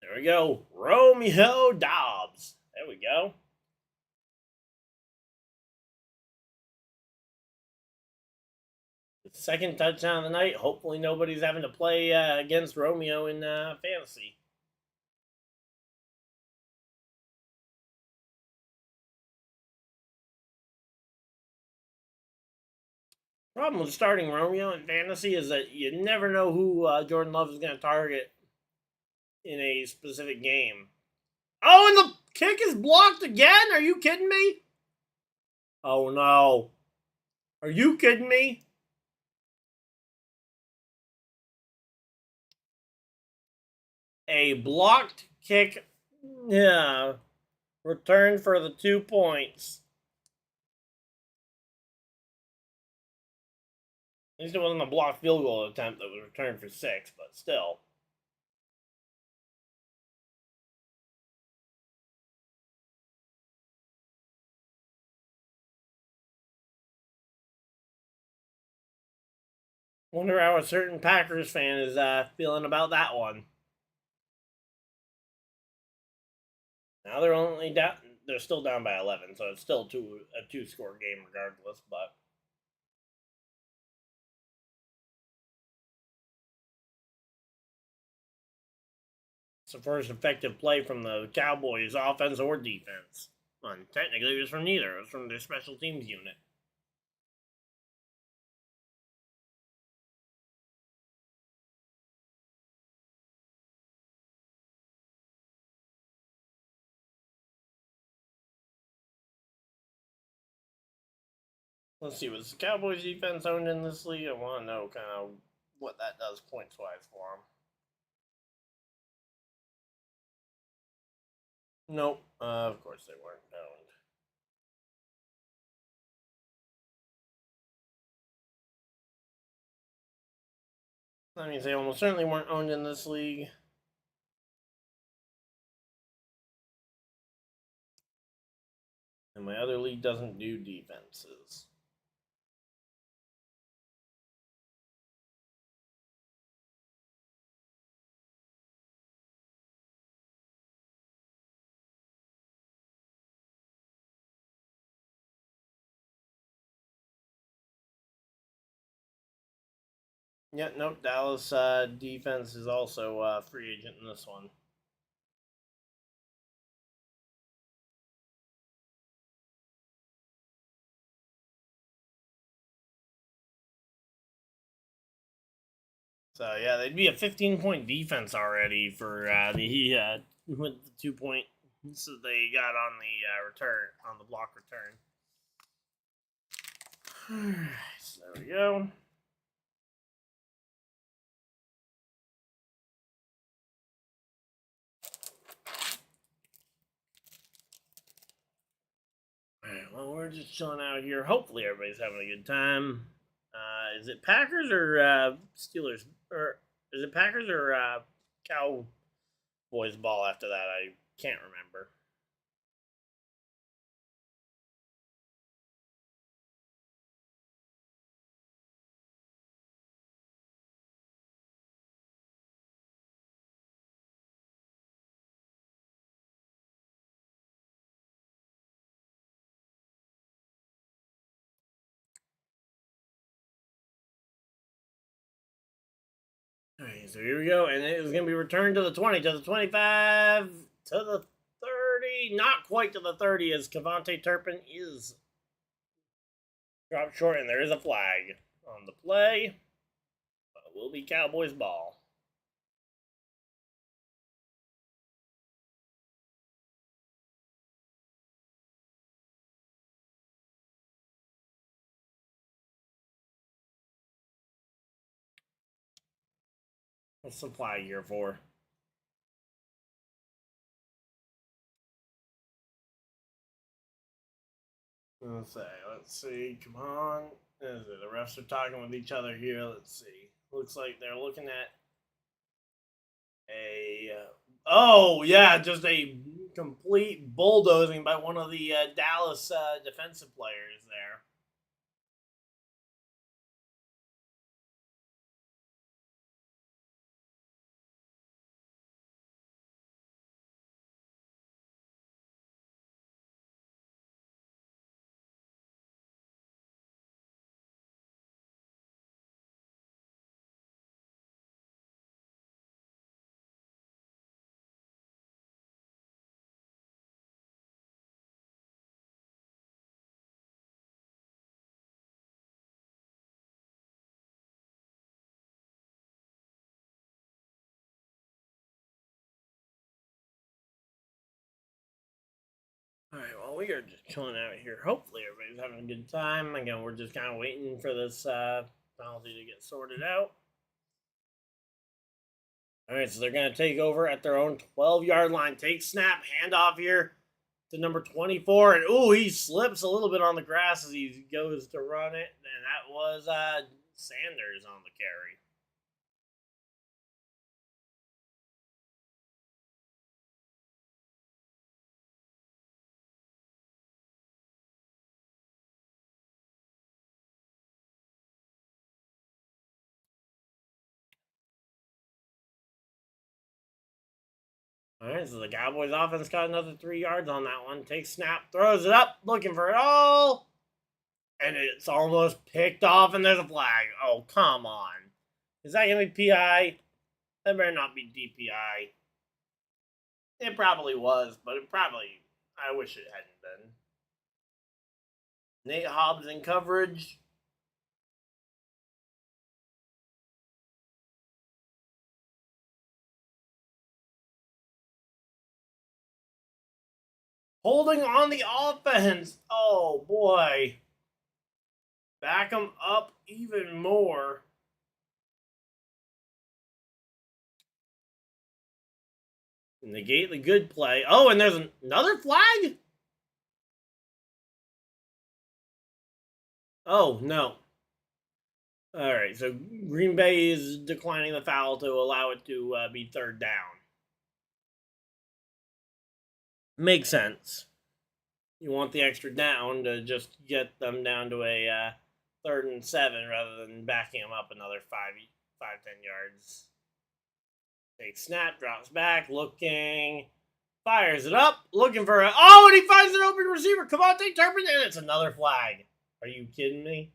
There we go. Romeo Doubs. There we go. The second touchdown of the night. Hopefully nobody's having to play against Romeo in fantasy. Problem with starting Romeo in fantasy is that you never know who Jordan Love is going to target in a specific game. Oh, and the kick is blocked again? Are you kidding me? Oh, no. Are you kidding me? A blocked kick. Yeah. Return for the 2 points. At least it wasn't a blocked field goal attempt that was returned for 6, but still. Wonder how a certain Packers fan is feeling about that one. Now they're only down. They're still down by 11, so it's still a two-score game regardless. But it's the first effective play from the Cowboys, offense or defense. Well, technically, it was from neither. It was from their special teams unit. Let's see, was the Cowboys defense owned in this league? I want to know kind of what that does points-wise for them. Nope, of course they weren't owned. That means they almost certainly weren't owned in this league. And my other league doesn't do defenses. Yeah, nope, Dallas defense is also free agent in this one. So yeah, they'd be a 15-point defense already for the with the 2 points they got on the return, on the block return. Alright, There we go. Alright, well, we're just chilling out here. Hopefully, everybody's having a good time. Is it Packers or Steelers? Or is it Packers or Cowboys ball after that? I can't remember. Alright, so here we go. And it was going to be returned to the 20, to the 25, to the 30. Not quite to the 30, as Cavante Turpin is dropped short, and there is a flag on the play. But it will be Cowboys ball. What's the flag here for? Let's see. Come on. The refs are talking with each other here. Let's see. Looks like they're looking at a. Oh, yeah, just a complete bulldozing by one of the Dallas defensive players there. Alright, well, we are just chilling out here. Hopefully, everybody's having a good time. Again, we're just kind of waiting for this penalty to get sorted out. Alright, so they're going to take over at their own 12-yard line. Take snap, handoff here to number 24. And, ooh, he slips a little bit on the grass as he goes to run it. And that was Sanders on the carry. All right, so the Cowboys offense got another 3 yards on that one. Takes snap, throws it up, looking for it all. And it's almost picked off, and there's a flag. Oh, come on. Is that going to be PI? That better not be DPI. It probably was, but I wish it hadn't been. Nate Hobbs in coverage. Holding on the offense. Oh, boy. Back them up even more. Negate the good play. Oh, and there's another flag? Oh, no. All right, so Green Bay is declining the foul to allow it to be third down. Makes sense. You want the extra down to just get them down to a 3rd and 7 rather than backing them up another 10 yards. Takes snap, drops back, looking, fires it up, looking for a. Oh, and he finds an open receiver. Come on, take Turpin, and it's another flag. Are you kidding me?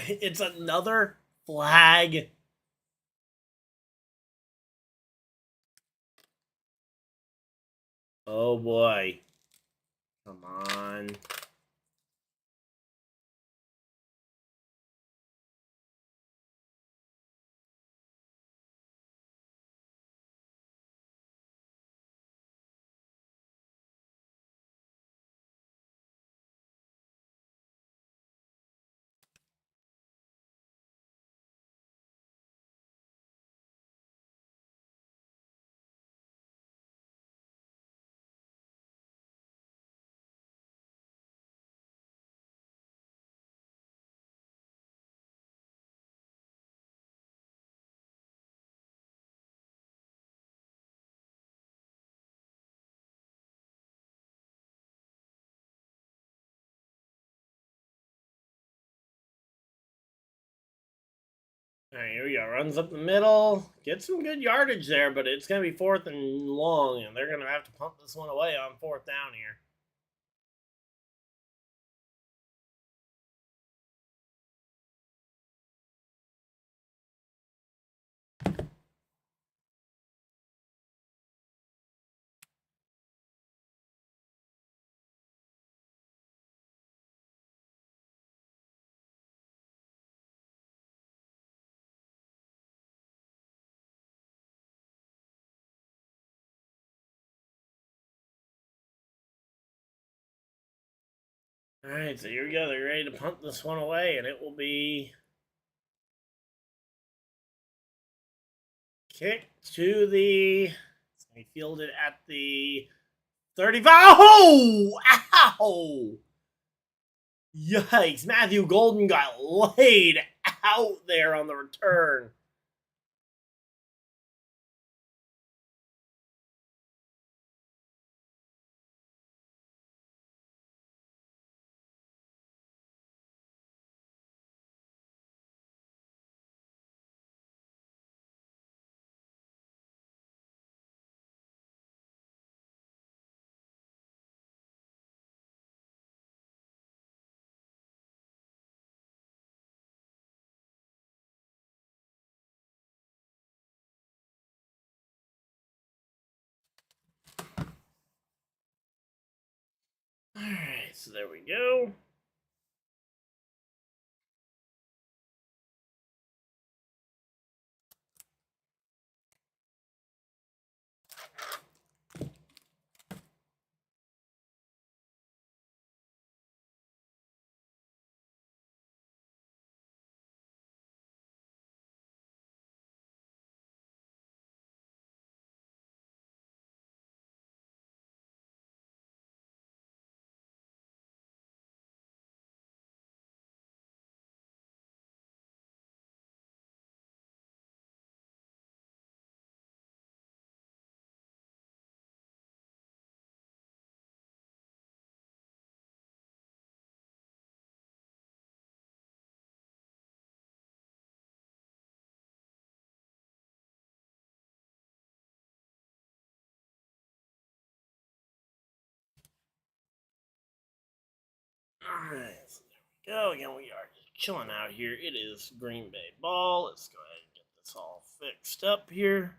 It's another flag. Oh boy. Come on. All right, here we go. Runs up the middle. Gets some good yardage there, but it's going to be 4th and long, and they're going to have to punt this one away on 4th down here. All right, so here we go. They're ready to punt this one away, and it will be kicked to the. It's going to be fielded at the 35. Oh! Ow! Yikes. Matthew Golden got laid out there on the return. Alright, so there we go. Alright, so there we go. Again, we are just chilling out here. It is Green Bay ball. Let's go ahead and get this all fixed up here.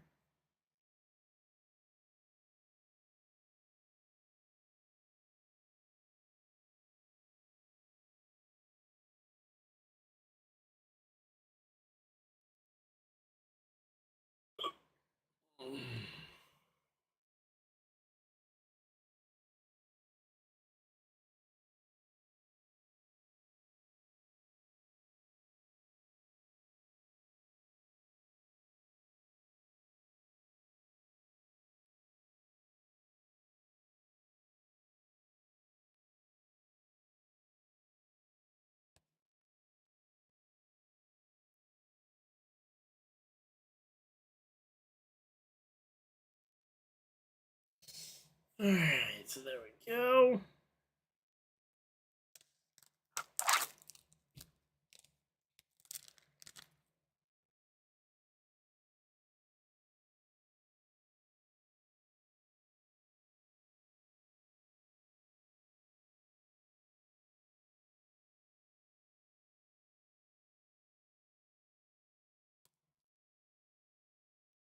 Alright, so there we go.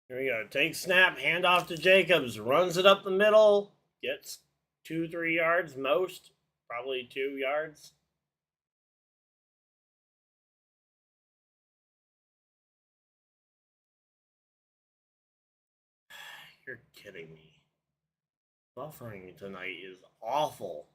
Here we go. Take snap, hand off to Jacobs, runs it up the middle, gets 2-3 yards most, probably 2 yards. You're kidding me. Buffering tonight is awful.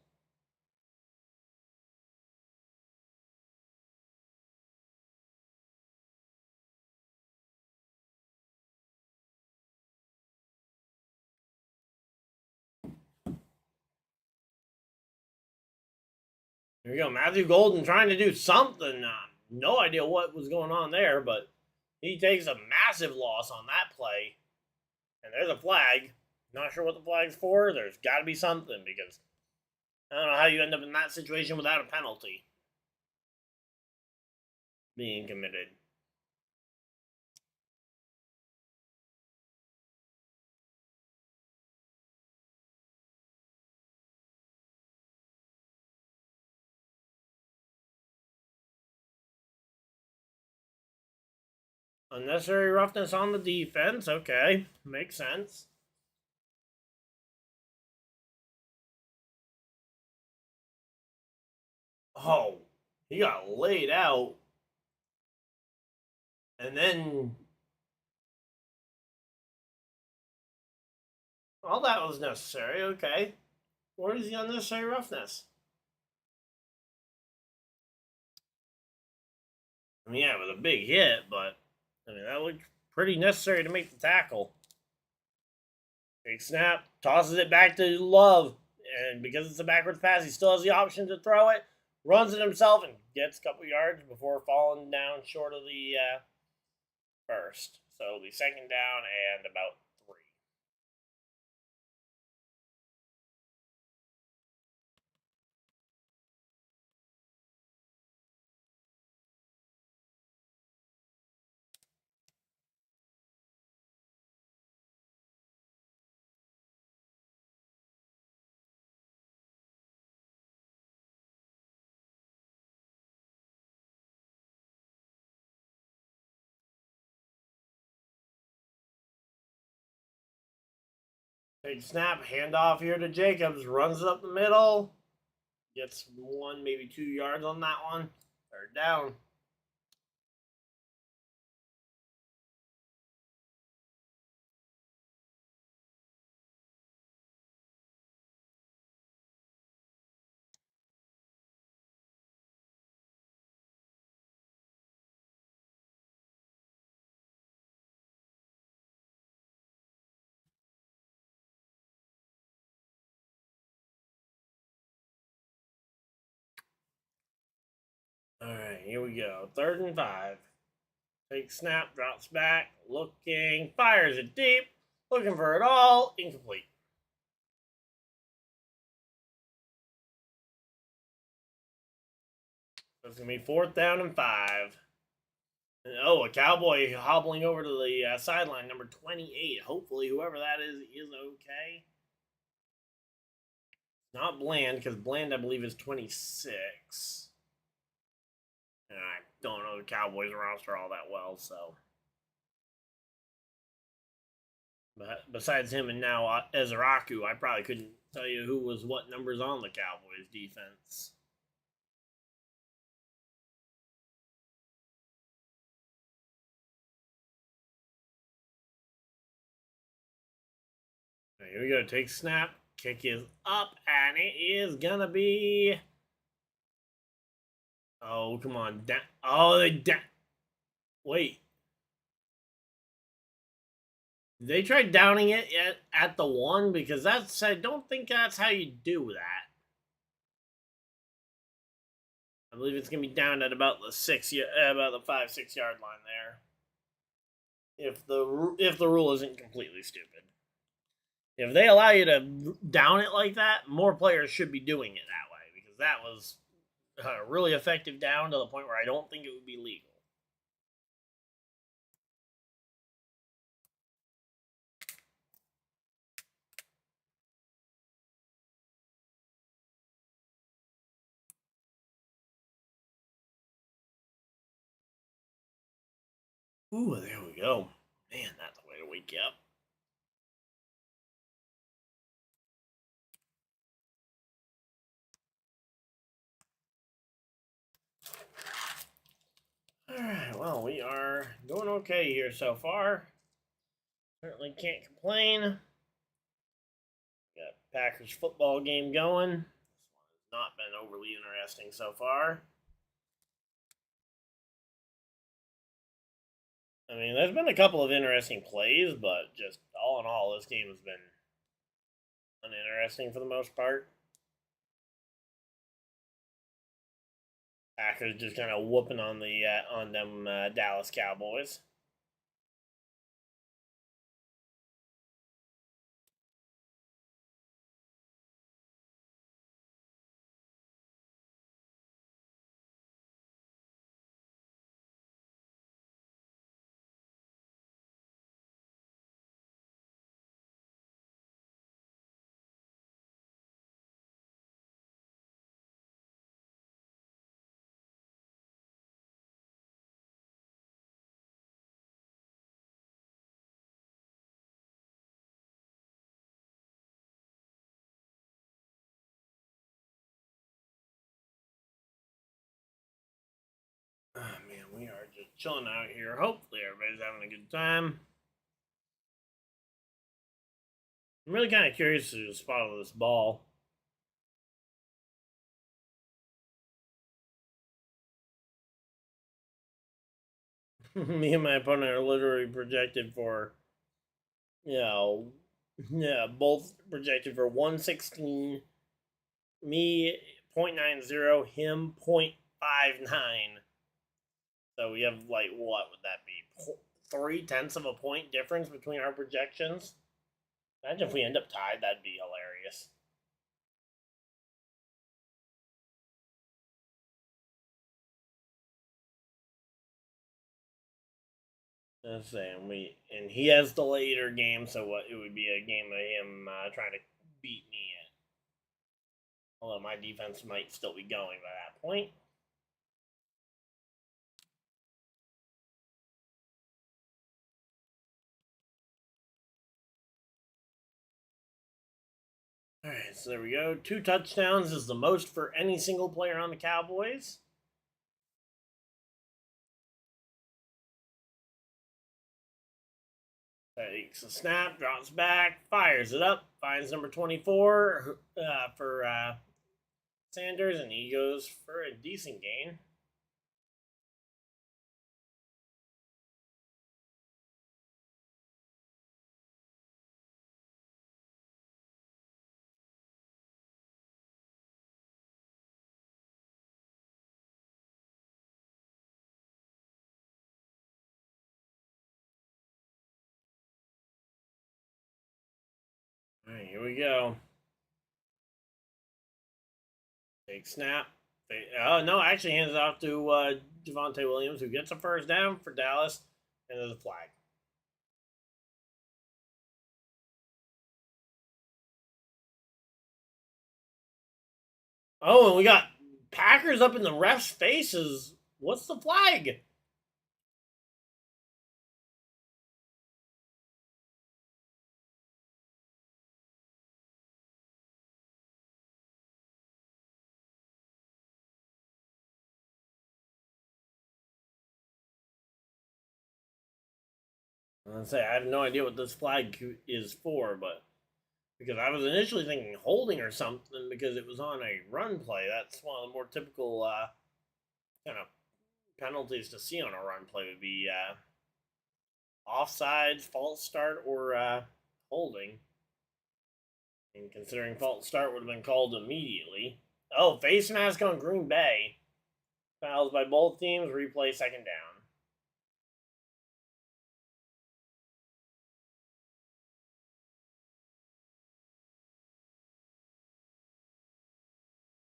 There you go. Matthew Golden trying to do something. No idea what was going on there, but he takes a massive loss on that play. And there's a flag. Not sure what the flag's for. There's got to be something because I don't know how you end up in that situation without a penalty being committed. Unnecessary roughness on the defense. Okay, makes sense. Oh, he got laid out. And then all that was necessary. Okay. Where is the unnecessary roughness? I mean, yeah, it was a big hit, but I mean, that looked pretty necessary to make the tackle. Big snap, tosses it back to Love, and because it's a backwards pass, he still has the option to throw it. Runs it himself and gets a couple yards before falling down short of the first. So it'll be second down and about 3. Big snap, handoff here to Jacobs, runs it up the middle, gets 1, maybe 2 yards on that one. Third down. All right, here we go. 3rd and 5. Big snap, drops back, looking, fires it deep, looking for it all, incomplete. So it's going to be 4th down and 5. And, a Cowboy hobbling over to the sideline, number 28. Hopefully, whoever that is okay. Not Bland, because Bland, I believe, is 26. And I don't know the Cowboys roster all that well, so. But besides him and now Ezraku, I probably couldn't tell you who was what numbers on the Cowboys defense. Here we go. Take snap. Kick is up, and it is gonna be. Oh, come on. Wait. They tried downing it at the 1 because I don't think that's how you do that. I believe it's gonna be down at about the 5-6 yard line there. If the rule isn't completely stupid. If they allow you to down it like that, more players should be doing it that way because that was a really effective down to the point where I don't think it would be legal. Ooh, there we go. Man, that's a way to wake you up. Alright, well, we are doing okay here so far. Certainly can't complain. Got Packers football game going. This one has not been overly interesting so far. I mean, there's been a couple of interesting plays, but just all in all, this game has been uninteresting for the most part. Packers just kind of whooping on them Dallas Cowboys. We are just chilling out here. Hopefully everybody's having a good time. I'm really kind of curious to spot this ball. Me and my opponent are literally projected for, both projected for 116. Me 0.90, him 0.59. So we have, like, what would that be? 0.3 of a point difference between our projections? Imagine if we end up tied, that'd be hilarious. That's saying and he has the later game, so what it would be a game of him trying to beat me in. Although my defense might still be going by that point. Alright, so there we go. 2 touchdowns is the most for any single player on the Cowboys. Takes a snap, drops back, fires it up, finds number 24 for Sanders, and he goes for a decent gain. Alright, here we go. Take snap. No, actually hands it off to Javonte Williams, who gets a first down for Dallas, and there's a flag. Oh, and we got Packers up in the refs' faces. What's the flag? I'm gonna say I have no idea what this flag is for, but because I was initially thinking holding or something because it was on a run play. That's one of the more typical kind of penalties to see on a run play would be offsides, false start, or holding. And considering false start would have been called immediately. Oh, face mask on Green Bay. Fouls by both teams. Replay second down.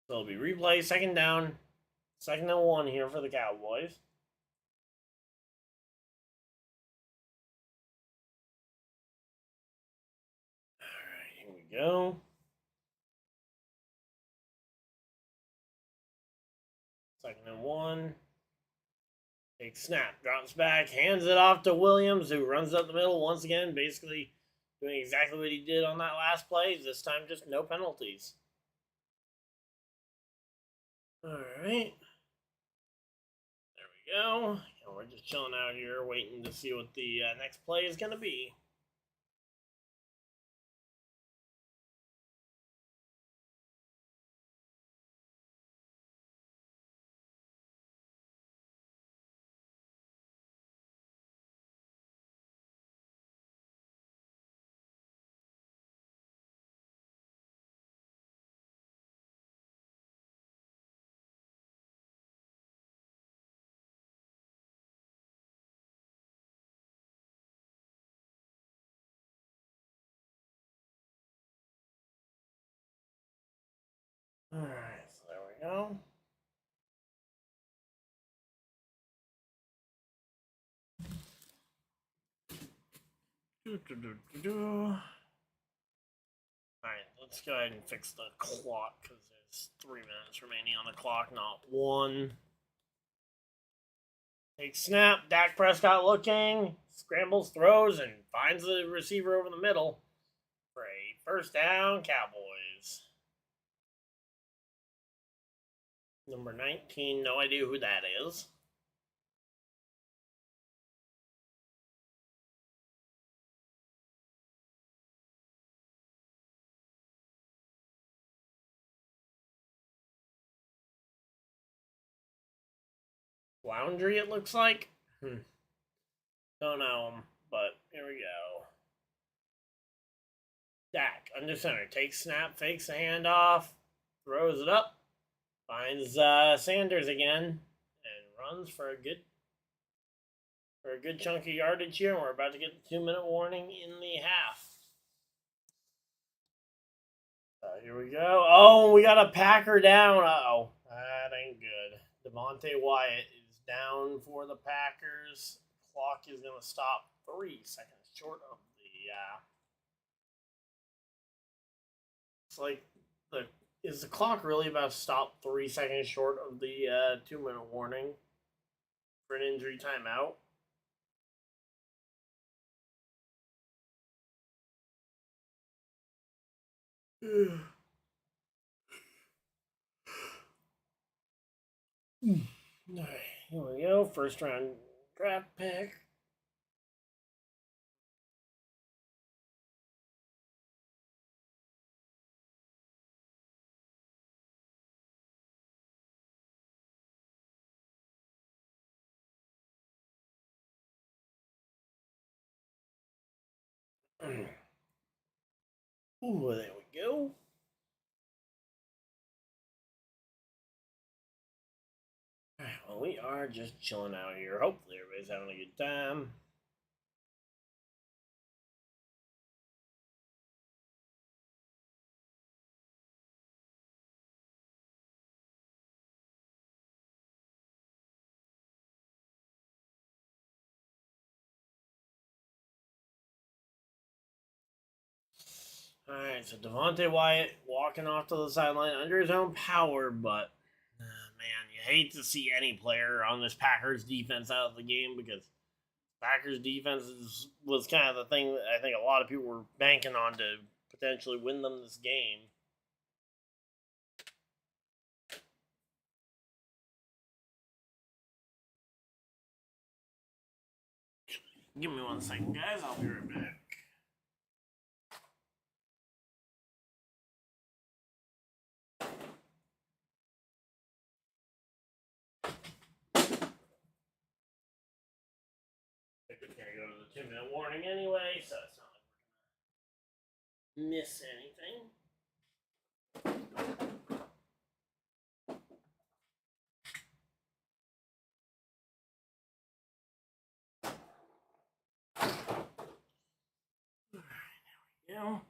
So it'll be replay second down. 2nd and 1 here for the Cowboys. Alright, here we go. 2nd and 1. Takes snap, drops back, hands it off to Williams, who runs up the middle once again, basically doing exactly what he did on that last play. This time, just no penalties. Alright. There we go. And we're just chilling out here, waiting to see what the next play is going to be. Alright, so there we go. Alright, let's go ahead and fix the clock because there's 3 minutes remaining on the clock, not 1. Take snap, Dak Prescott looking, scrambles, throws, and finds the receiver over the middle for a first down, Cowboys. Number 19, no idea who that is. Laundry, it looks like. Don't know him, but here we go. Dak, under center, takes snap, fakes the handoff, throws it up, finds Sanders again, and runs for a good chunk of yardage here. And we're about to get the 2-minute warning in the half. Here we go. Oh, we got a Packer down. Uh-oh. That ain't good. Devontae Wyatt is down for the Packers. Clock is going to stop 3 seconds short of the... It's like, is the clock really about to stop 3 seconds short of the 2-minute warning for an injury timeout? Alright, here we go. First round draft pick. Ooh, there we go. Alright, well, we are just chilling out here. Hopefully, everybody's having a good time. Alright, so Devontae Wyatt walking off to the sideline under his own power, but man, you hate to see any player on this Packers defense out of the game because Packers defense was kind of the thing that I think a lot of people were banking on to potentially win them this game. Give me 1 second, guys. I'll be right back. I think we're going to go to the 2-minute warning anyway, so it's not like we're going to miss anything. Alright, there we go.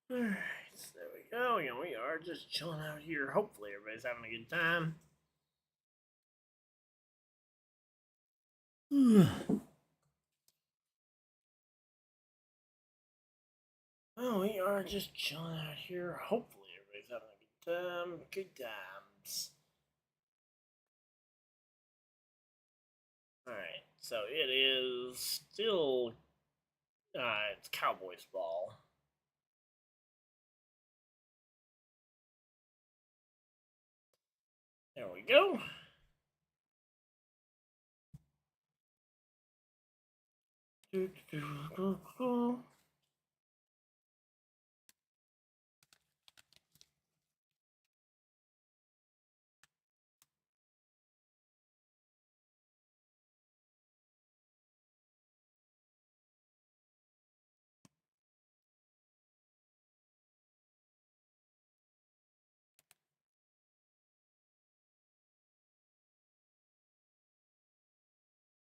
Alright, so there we go. You know, we are just chilling out here. Hopefully, everybody's having a good time. Well, we are just chilling out here. Hopefully, everybody's having a good time. Good times. Alright, so it is still. It's Cowboys ball. There we go.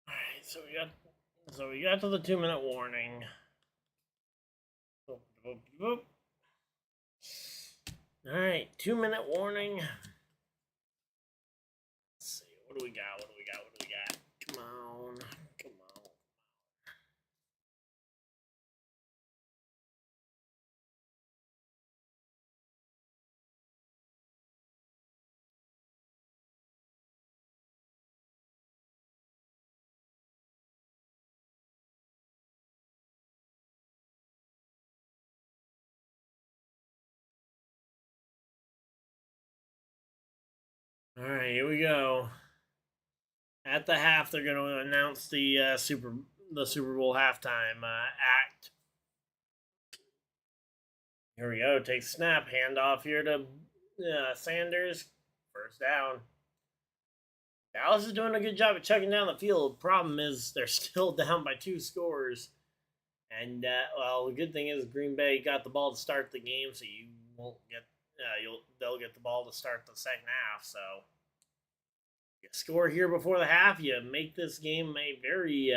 Alright, so we got to the 2-minute warning. Alright, 2-minute warning. Let's see, what do we got? What do we got? What do we got? Come on. Come on. All right, here we go. At the half, they're going to announce the Super Bowl halftime act. Here we go. Take snap. Handoff here to Sanders. First down. Dallas is doing a good job of chugging down the field. Problem is they're still down by 2 scores. And well, the good thing is Green Bay got the ball to start the game, so you won't get they'll get the ball to start the second half. So you score here before the half, you make this game a very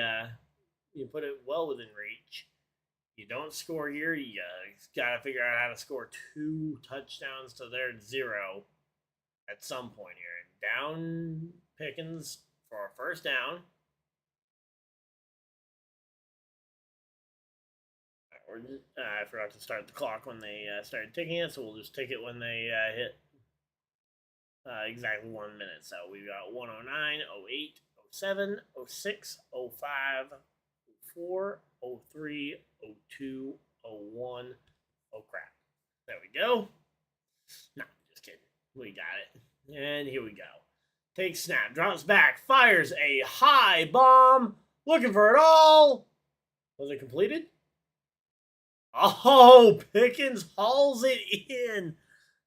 you put it well within reach. You don't score here, you got to figure out how to score 2 touchdowns to their 0 at some point here. Down Pickens for a first down. I forgot to start the clock when they started ticking it, so we'll just tick it when they hit exactly 1 minute. So we've got 109, 08, 07, 06, 05, 04, 03, 02, 01. Oh crap. There we go. No, just kidding. We got it. And here we go. Takes snap, drops back, fires a high bomb. Looking for it all. Was it completed? Oh, Pickens hauls it in.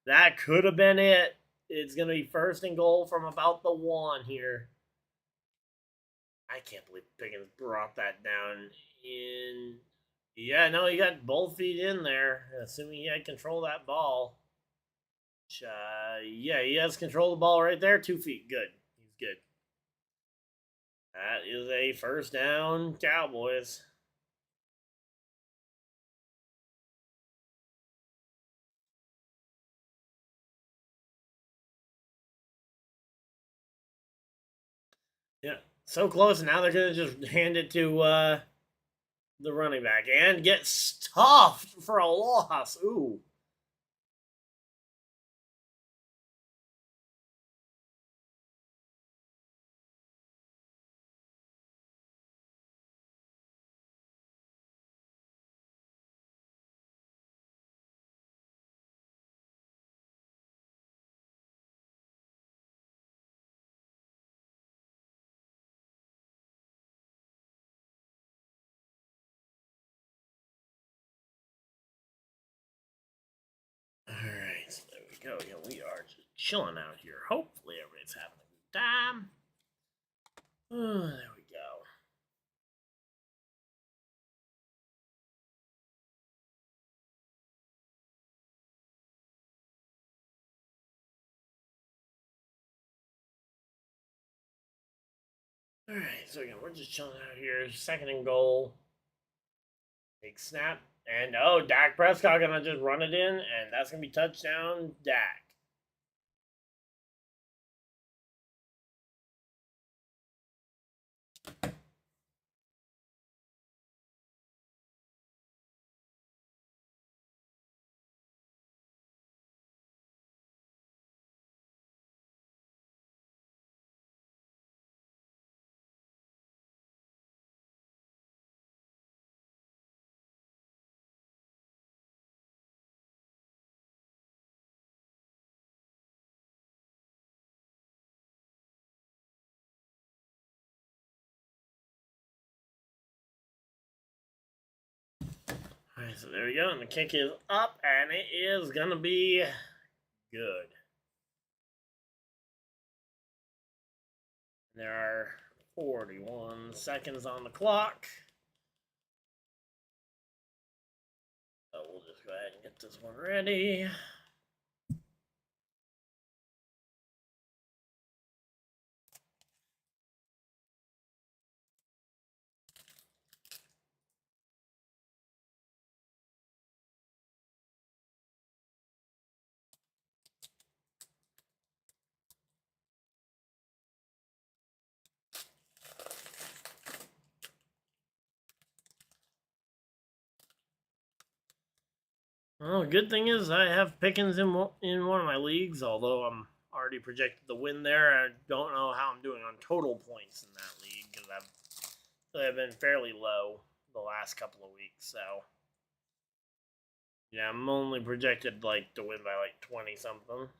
That could have been it. It's going to be first and goal from about the 1 here. I can't believe Pickens brought that down in. Yeah, no, he got both feet in there, assuming he had control of that ball. Yeah, he has control of the ball right there. 2 feet. Good. He's good. That is a first down, Cowboys. Yeah, so close. Now they're going to just hand it to the running back and get stuffed for a loss. Ooh. All right, so there we go. Yeah, we are just chilling out here. Hopefully, everybody's having a good time. Oh, there we go. All right, so again, we're just chilling out here. Second and goal. Big snap. And oh, Dak Prescott gonna just run it in, and that's gonna be touchdown, Dak. All right, so there we go, and the kick is up, and it is gonna be good. There are 41 seconds on the clock. So we'll just go ahead and get this one ready. Well, the good thing is I have Pickens in one of my leagues, although I'm already projected to win there. I don't know how I'm doing on total points in that league because I've been fairly low the last couple of weeks. So yeah, I'm only projected like to win by like 20 something.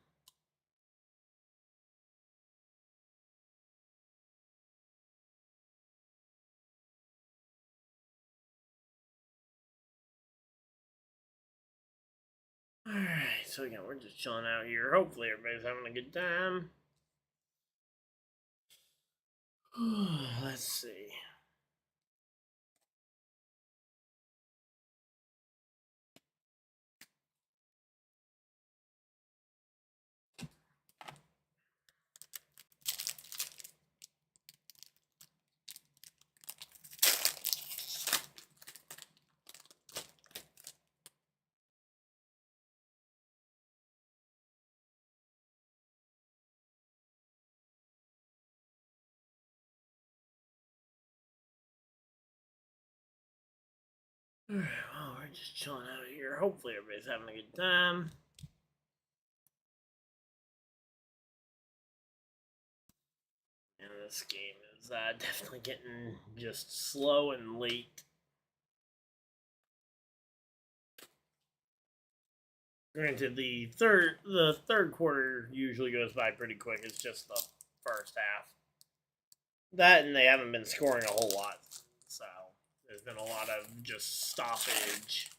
so again, we're just chilling out here. Hopefully, everybody's having a good time. Let's see. Alright, well, we're just chilling out here. Hopefully, everybody's having a good time. And this game is definitely getting just slow and late. Granted, the third quarter usually goes by pretty quick. It's just the first half. That and they haven't been scoring a whole lot, so there's been a lot of just stoppage.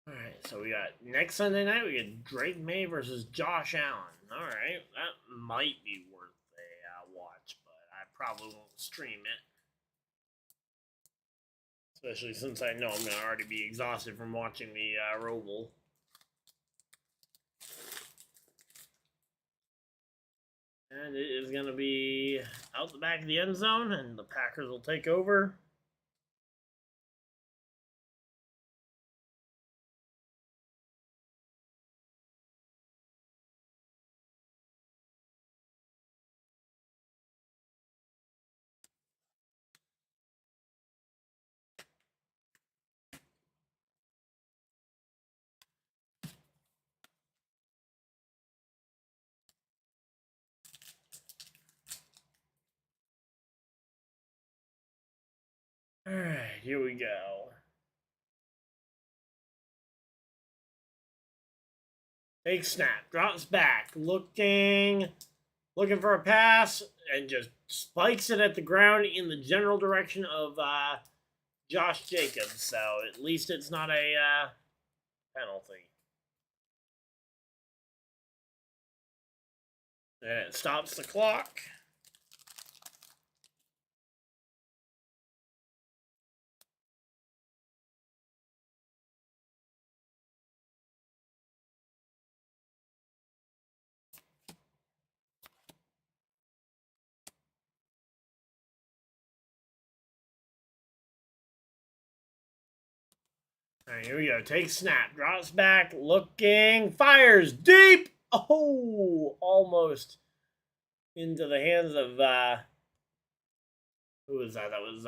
Alright, so we got next Sunday night, we got Drake May versus Josh Allen. Alright, that might be worth a watch, but I probably won't stream it. Especially since I know I'm going to already be exhausted from watching the Roval. And it is going to be out the back of the end zone, and the Packers will take over. Alright, here we go. Big snap, drops back, looking for a pass, and just spikes it at the ground in the general direction of Josh Jacobs. So at least it's not a penalty. And it stops the clock. All right, here we go. Take snap. Drops back. Looking. Fires. Deep. Oh, almost into the hands of, who was that? That was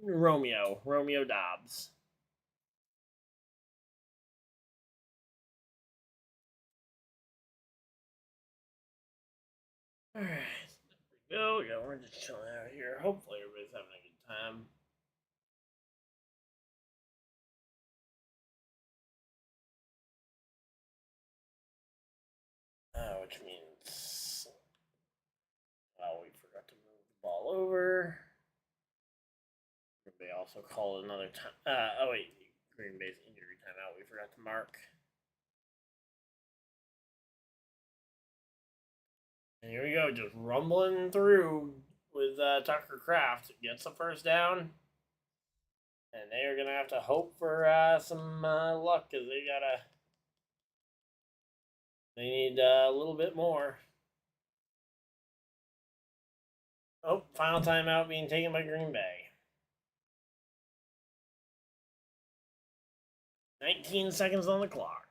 Romeo Dobbs. All right. There we go. We're just chilling out here. Hopefully everybody's having a good time. Which means, well, we forgot to move the ball over. They also called another time. Oh wait, Green Bay's injury timeout. We forgot to mark. And here we go, just rumbling through with Tucker Kraft. Gets the first down. And they are going to have to hope for some luck because they need a little bit more. Oh, final timeout being taken by Green Bay. 19 seconds on the clock.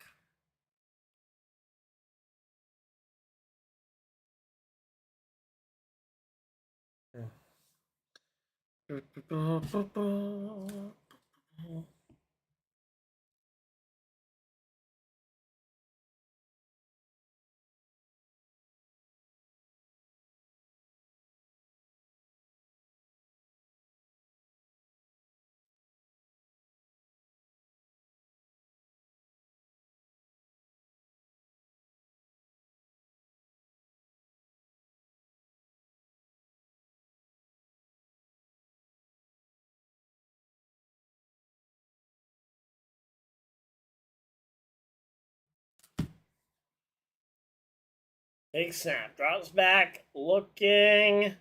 Big snap. Drops back. Looking. And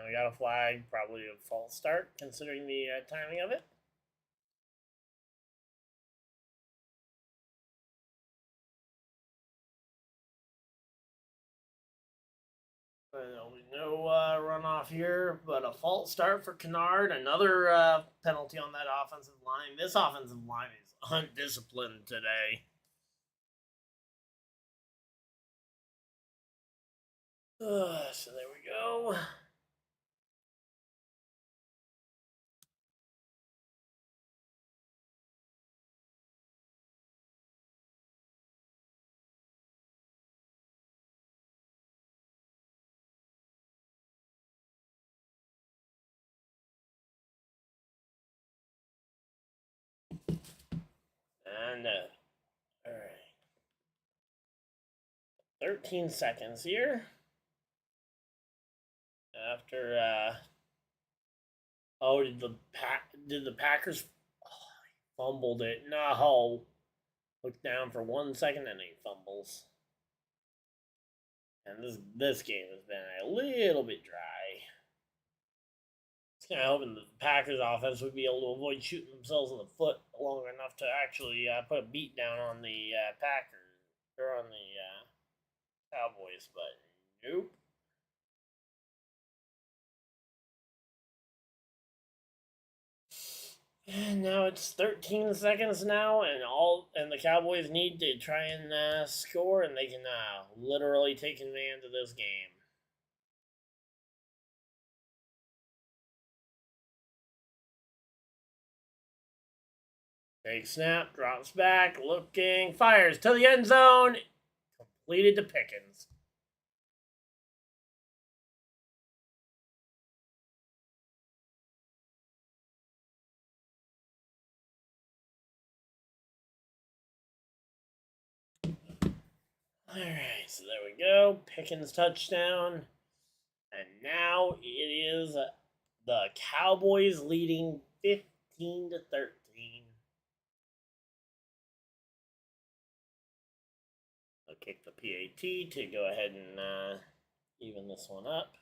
we got a flag. Probably a false start, considering the timing of it. There'll be no runoff here, but a false start for Kennard. Another penalty on that offensive line. This offensive line is undisciplined today. So there we go. And, all right. 13 seconds here. After, oh, did the Packers fumbled it? No. Look down for 1 second and he fumbles. And this game has been a little bit dry. It's kind of hoping the Packers offense would be able to avoid shooting themselves in the foot long enough to actually put a beat down on the Packers or on the Cowboys, but nope. And now it's 13 seconds now, and the Cowboys need to try and score, and they can literally take command of this game. Big snap, drops back, looking, fires to the end zone, completed to Pickens. Alright, so there we go. Pickens touchdown. And now it is the Cowboys leading 15 to 13. I'll kick the PAT to go ahead and even this one up.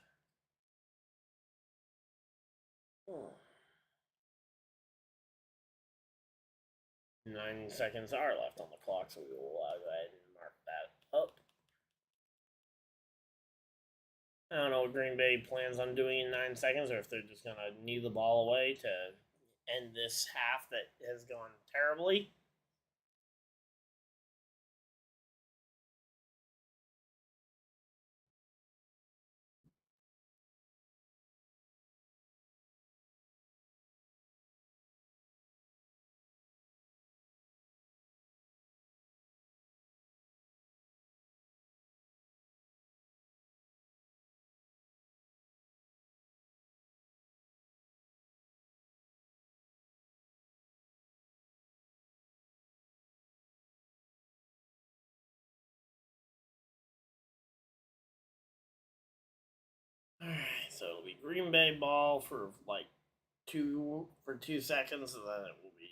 9 seconds are left on the clock, so we will go ahead and mark that up. I don't know what Green Bay plans on doing in 9 seconds, or if they're just going to knee the ball away to end this half that has gone terribly. Alright, so it'll be Green Bay ball for like 2 seconds, and then it will be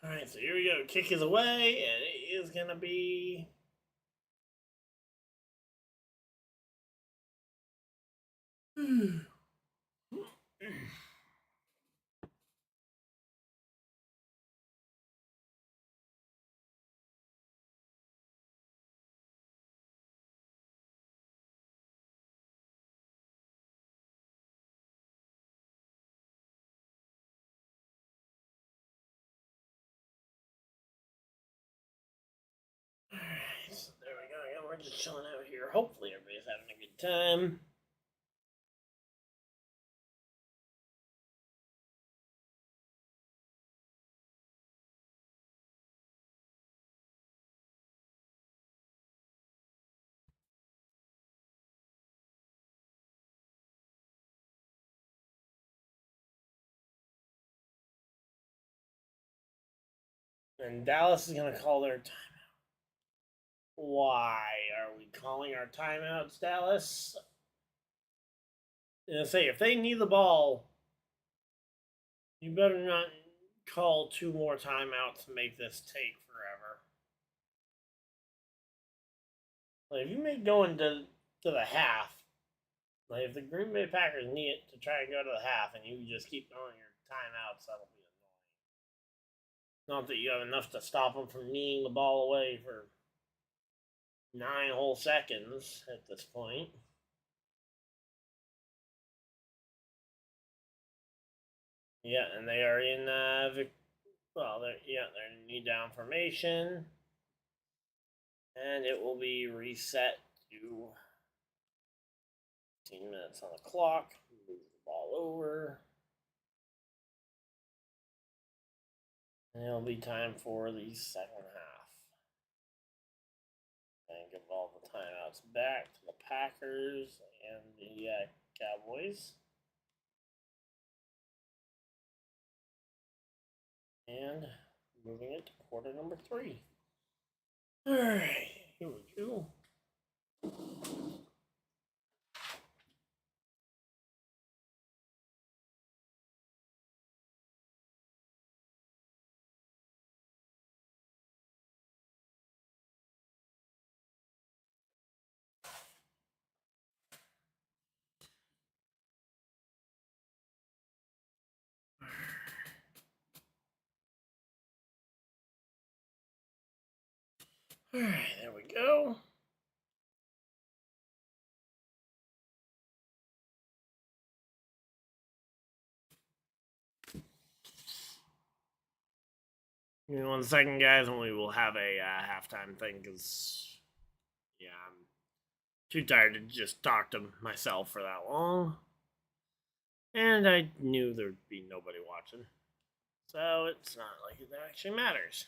Alright, so here we go. Kick is away, and it is going to be. Alright, so there we go. Yeah, we're just chilling out here. Hopefully, everybody's having a good time. And Dallas is going to call their timeout. Why are we calling our timeouts, Dallas? And say if they need the ball, you better not call 2 more timeouts to make this take forever. Like if you make going to the half, like if the Green Bay Packers need it to try and go to the half, and you just keep throwing your timeouts, that'll be annoying. Not that you have enough to stop them from kneeing the ball away for 9 whole seconds at this point. Yeah, and they are in they're in knee down formation, and it will be reset to 15 minutes on the clock. Move the ball over, and it'll be time for the second half. And give all the timeouts back to the Packers and the Cowboys. And moving it to quarter number 3. All right, here we go. All right, there we go. Give me 1 second, guys, and we will have a halftime thing because, yeah, I'm too tired to just talk to myself for that long. And I knew there'd be nobody watching. So it's not like it actually matters.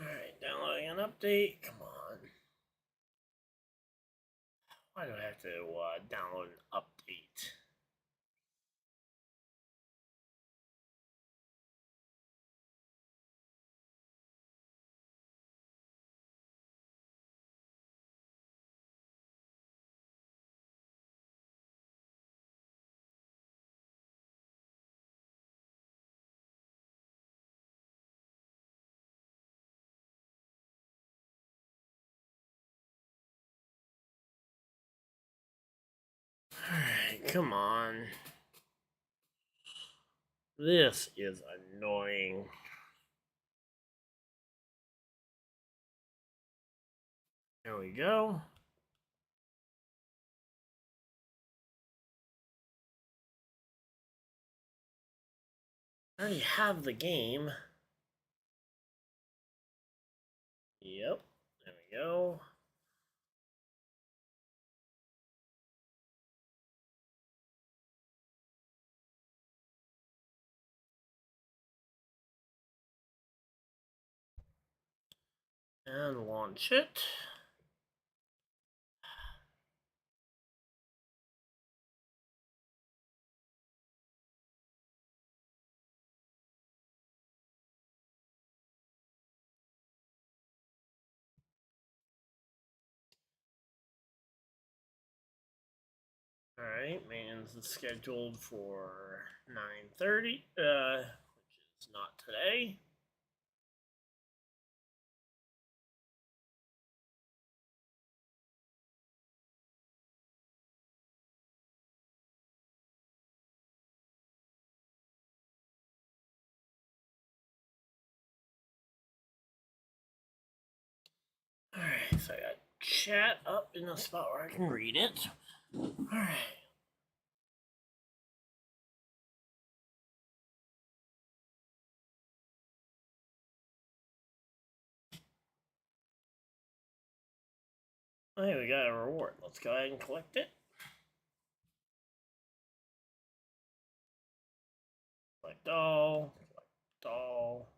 Alright, downloading an update. Come on. Why do I have to download an update? Alright, come on. This is annoying. There we go. I already have the game. Yep, there we go. And launch it. Alright, maintenance is scheduled for 9:30, which is not today. Alright, so I got chat up in a spot where I can read it. Alright. Hey, we got a reward. Let's go ahead and collect it. Collect all. Collect all.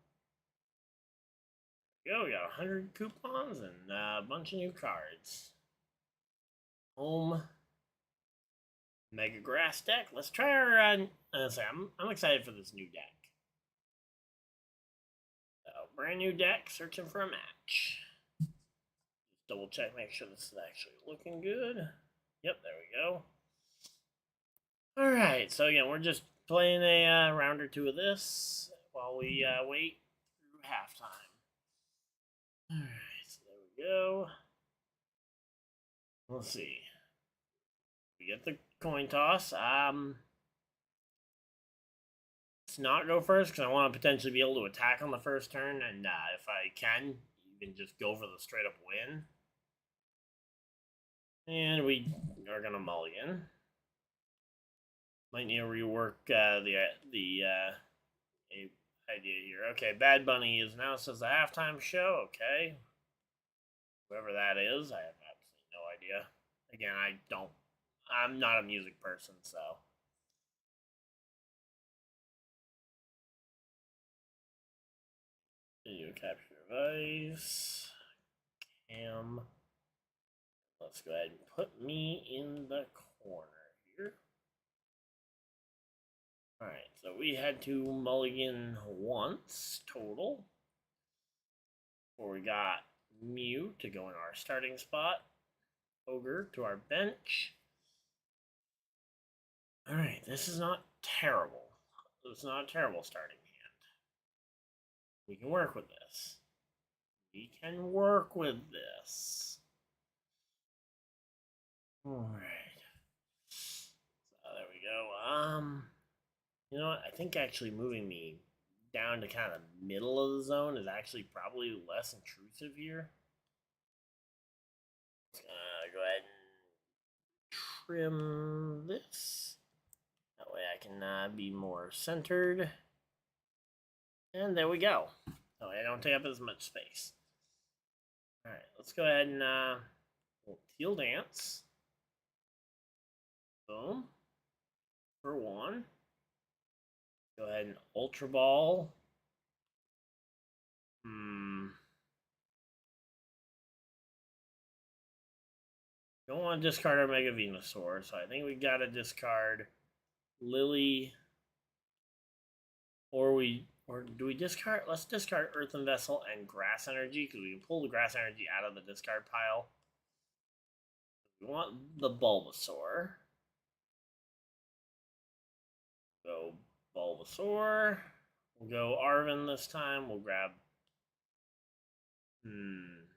There we go. We got 100 coupons and a bunch of new cards. Home. Mega Grass deck. Let's try our. I'm excited for this new deck. So, brand new deck. Searching for a match. Just double check, make sure this is actually looking good. Yep, there we go. Alright, so again, we're just playing a round or two of this while we wait through halftime. Alright, so there we go. Let's see. We get the coin toss. Let's not go first because I want to potentially be able to attack on the first turn, and if I can, even just go for the straight up win. And we are gonna mulligan. Might need to rework the idea here. Okay, Bad Bunny is announced as the halftime show. Okay, whoever that is, I have absolutely no idea. Again, I'm not a music person, so. Video capture device. Cam. Let's go ahead and put me in the corner here. Alright, so we had to mulligan once total. Before we got Mew to go in our starting spot. Ogre to our bench. Alright, this is not terrible. It's not a terrible starting hand. We can work with this. We can work with this. Alright. So there we go. You know what? I think actually moving me down to kind of middle of the zone is actually probably less intrusive here. Go ahead and trim this. That way I can be more centered. And there we go. That way I don't take up as much space. Alright, let's go ahead and teal dance. Boom. For one. Go ahead and Ultra Ball. Don't want to discard our Mega Venusaur, so I think we gotta discard Lily. Or do we discard? Let's discard Earthen Vessel and Grass Energy, because we can pull the Grass Energy out of the discard pile. We want the Bulbasaur. Go Bulbasaur. We'll go Arven this time. We'll grab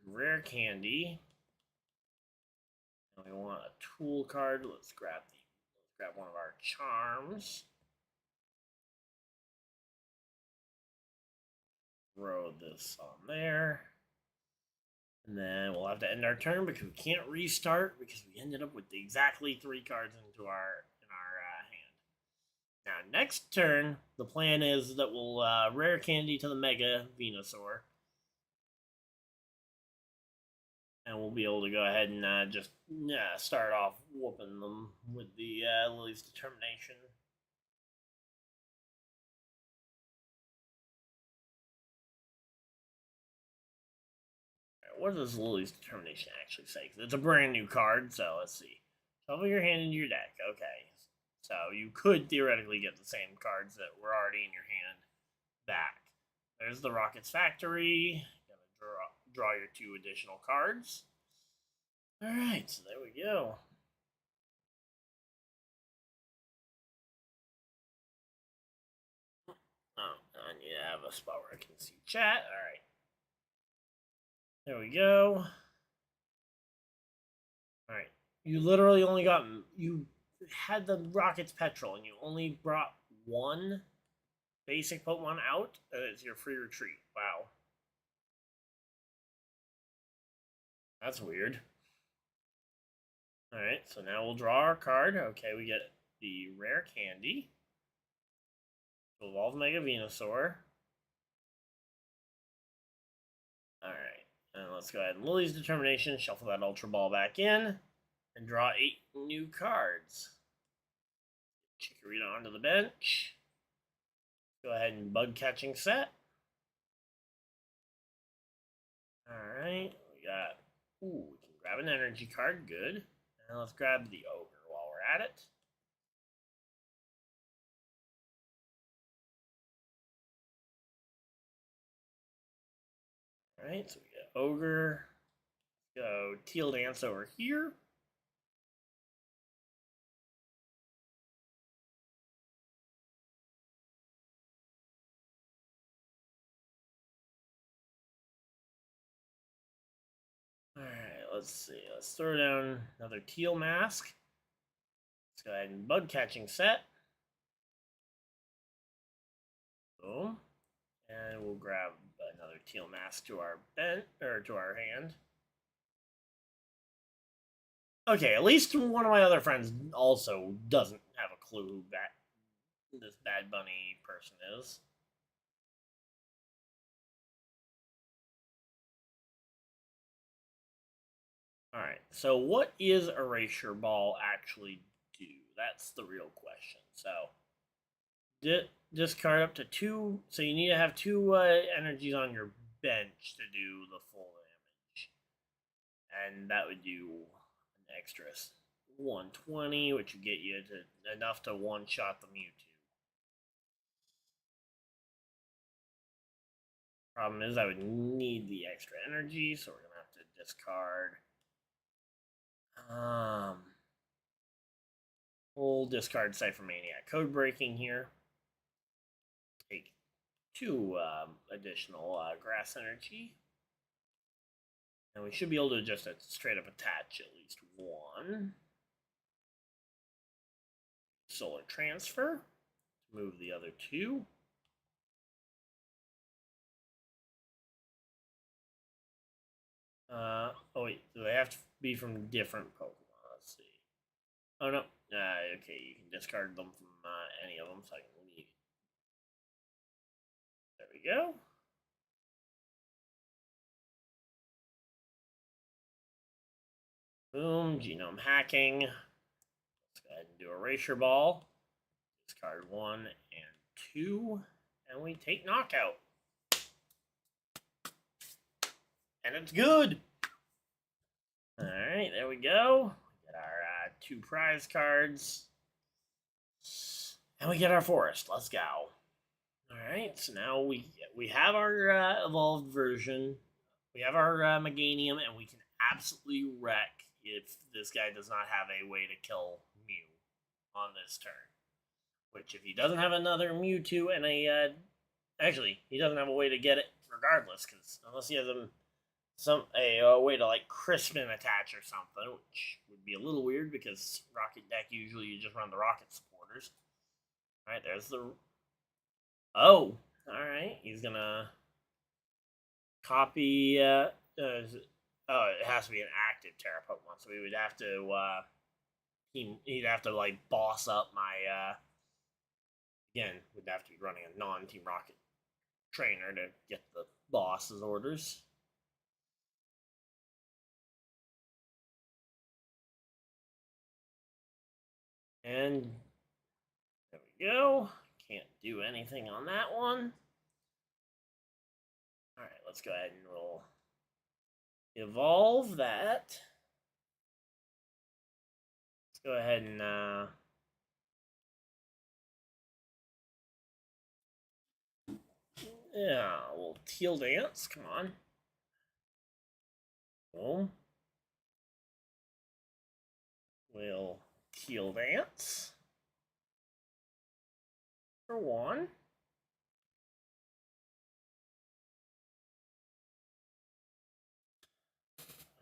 Rare Candy. And we want a tool card. Let's grab one of our charms. Throw this on there. And then we'll have to end our turn because we can't restart because we ended up with exactly 3 cards into our hand. Now, next turn, the plan is that we'll Rare Candy to the Mega Venusaur. And we'll be able to go ahead and just start off whooping them with the Lily's Determination. What does Lily's Determination actually say? It's a brand new card, so let's see. Shuffle your hand into your deck. Okay. So you could theoretically get the same cards that were already in your hand back. There's the Rockets Factory. Gonna draw your 2 additional cards. Alright, so there we go. Oh, I need to have a spot where I can see chat. Alright. There we go. Alright. You literally only got... You had the Rockets Petrol, and you only brought 1 basic Pokemon out. It's your free retreat. Wow. That's weird. Alright, so now we'll draw our card. Okay, we get the Rare Candy. Evolve Mega Venusaur. Alright, And let's go ahead and Lily's Determination, shuffle that Ultra Ball back in, and draw 8 new cards. Chikorita onto the bench. Go ahead and Bug Catching set. Alright, we got, we can grab an energy card, good. And let's grab the Ogre while we're at it. Alright, so we got Ogre. Go Teal Dance over here. Alright, let's see. Let's throw down another Teal Mask. Let's go ahead and Bug Catching set. Boom. And we'll grab another Teal Mask to our to our hand. Okay, at least one of my other friends also doesn't have a clue who this Bad Bunny person is. Alright, so what is Erasure Ball actually do? That's the real question. So, discard up to 2. So you need to have 2 energies on your bench to do the full damage. And that would do an extra 120, which would get you to enough to one-shot the Mewtwo. Problem is, I would need the extra energy, so we're gonna have to discard. We'll discard Cypher Maniac Code Breaking here. Take 2 additional grass energy. And we should be able to just straight up attach at least 1. Solar Transfer to move the other 2. Oh wait, do they have to be from different Pokemon? Let's see. Oh no. Okay, you can discard them from any of them, so I can leave. There we go. Boom, genome hacking. Let's go ahead and do Erasure Ball. Discard 1 and 2, and we take Knockout. And it's good. Alright, there we go. We get our 2 prize cards. And we get our forest. Let's go. Alright, so now we have our evolved version. We have our Meganium, and we can absolutely wreck if this guy does not have a way to kill Mew on this turn. Which, if he doesn't have another Mewtwo and a... actually, he doesn't have a way to get it regardless, because unless he has a way to, like, Crispin attach or something, which would be a little weird, because Rocket Deck, usually you just run the Rocket supporters. Alright, there's the... Oh! Alright, he's gonna... copy... oh, it has to be an active Terra Pokemon, so we would have to, he'd have to, like, boss up my, again, would have to be running a non-Team Rocket trainer to get the boss's orders. And there we go. Can't do anything on that one. Alright, let's go ahead and we'll evolve that. Let's go ahead and yeah, we'll Teal Dance, come on. Boom. We'll Teal Dance for 1.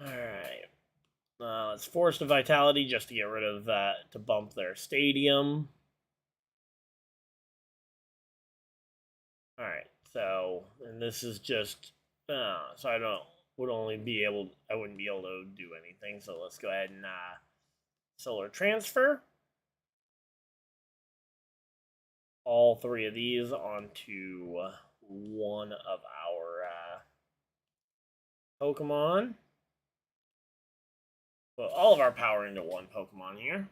Alright. Let's Force of Vitality just to get rid of that, to bump their stadium. Alright, so, and this is just, so I wouldn't be able to do anything, so let's go ahead and, Solar Transfer. All 3 of these onto one of our Pokemon. Put all of our power into one Pokemon here.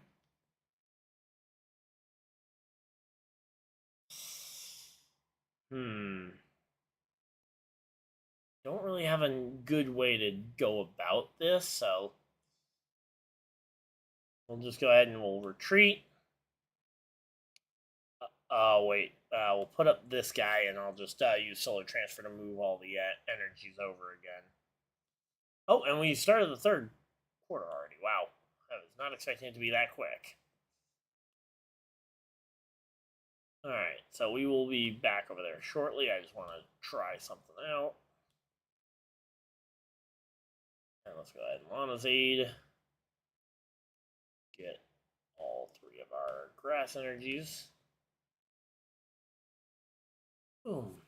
Don't really have a good way to go about this, so we'll just go ahead and we'll retreat. Oh, wait. We'll put up this guy, and I'll just use Solar Transfer to move all the energies over again. Oh, and we started the third quarter already. Wow. I was not expecting it to be that quick. Alright, so we will be back over there shortly. I just want to try something out. And let's go ahead and Lana's get all three of our grass energies. Boom.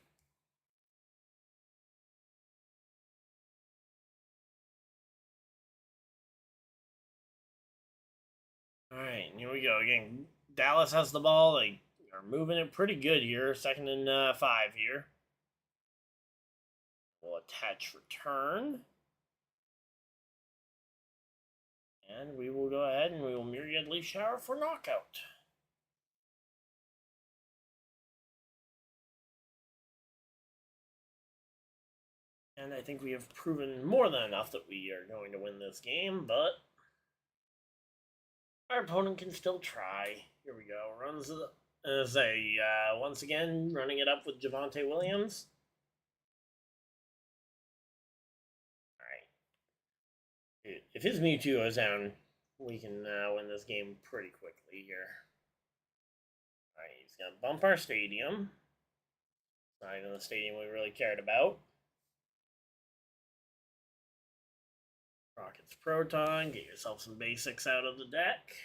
Alright, here we go. Again, Dallas has the ball. They are moving it pretty good here. 2nd and 5 here. We'll attach return. And we will go ahead and we will Myriad Leaf Shower for knockout. And I think we have proven more than enough that we are going to win this game, but our opponent can still try. Here we go. Runs once again, running it up with Javonte Williams. Alright. If his Mewtwo goes down, we can win this game pretty quickly here. Alright, he's going to bump our stadium. Not even the stadium we really cared about. Rocket's Proton, get yourself some basics out of the deck.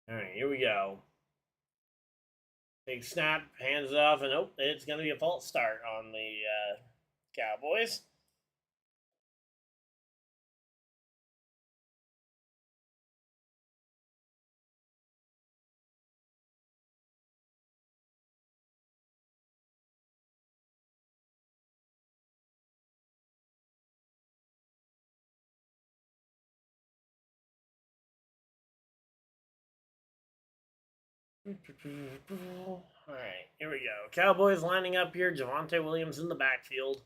Alright, here we go. Big snap, hands it off, and it's going to be a false start on the Cowboys. Alright, here we go. Cowboys lining up here. Javonte Williams in the backfield.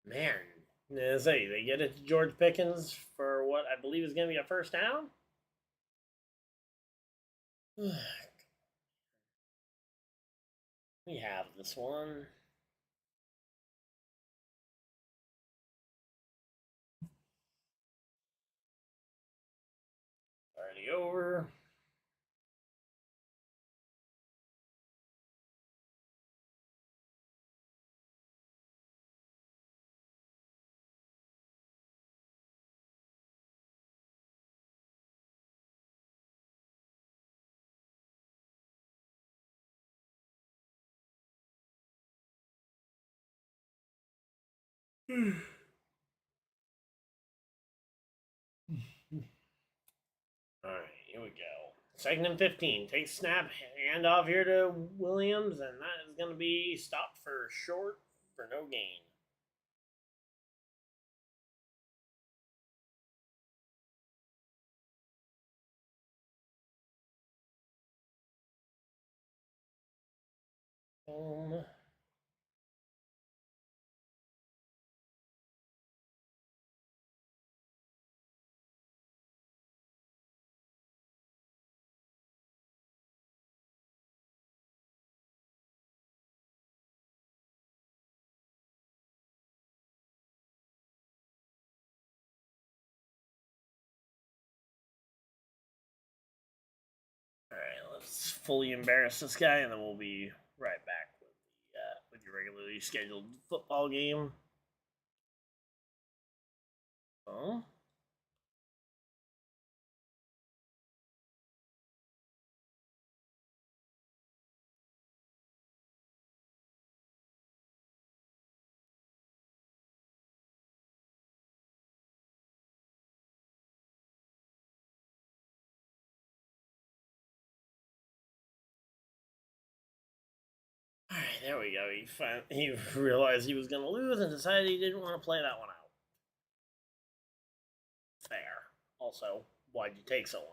Man, they get it to George Pickens for what I believe is going to be a first down. We have this one. Already over. Alright, here we go. 2nd and 15. Take snap, hand off here to Williams, and that is going to be stopped for short for no gain. Home. Alright, let's fully embarrass this guy, and then we'll be right back with your regularly scheduled football game. Oh. there we go. He realized he was going to lose and decided he didn't want to play that one out. Fair. Also, why'd you take so long?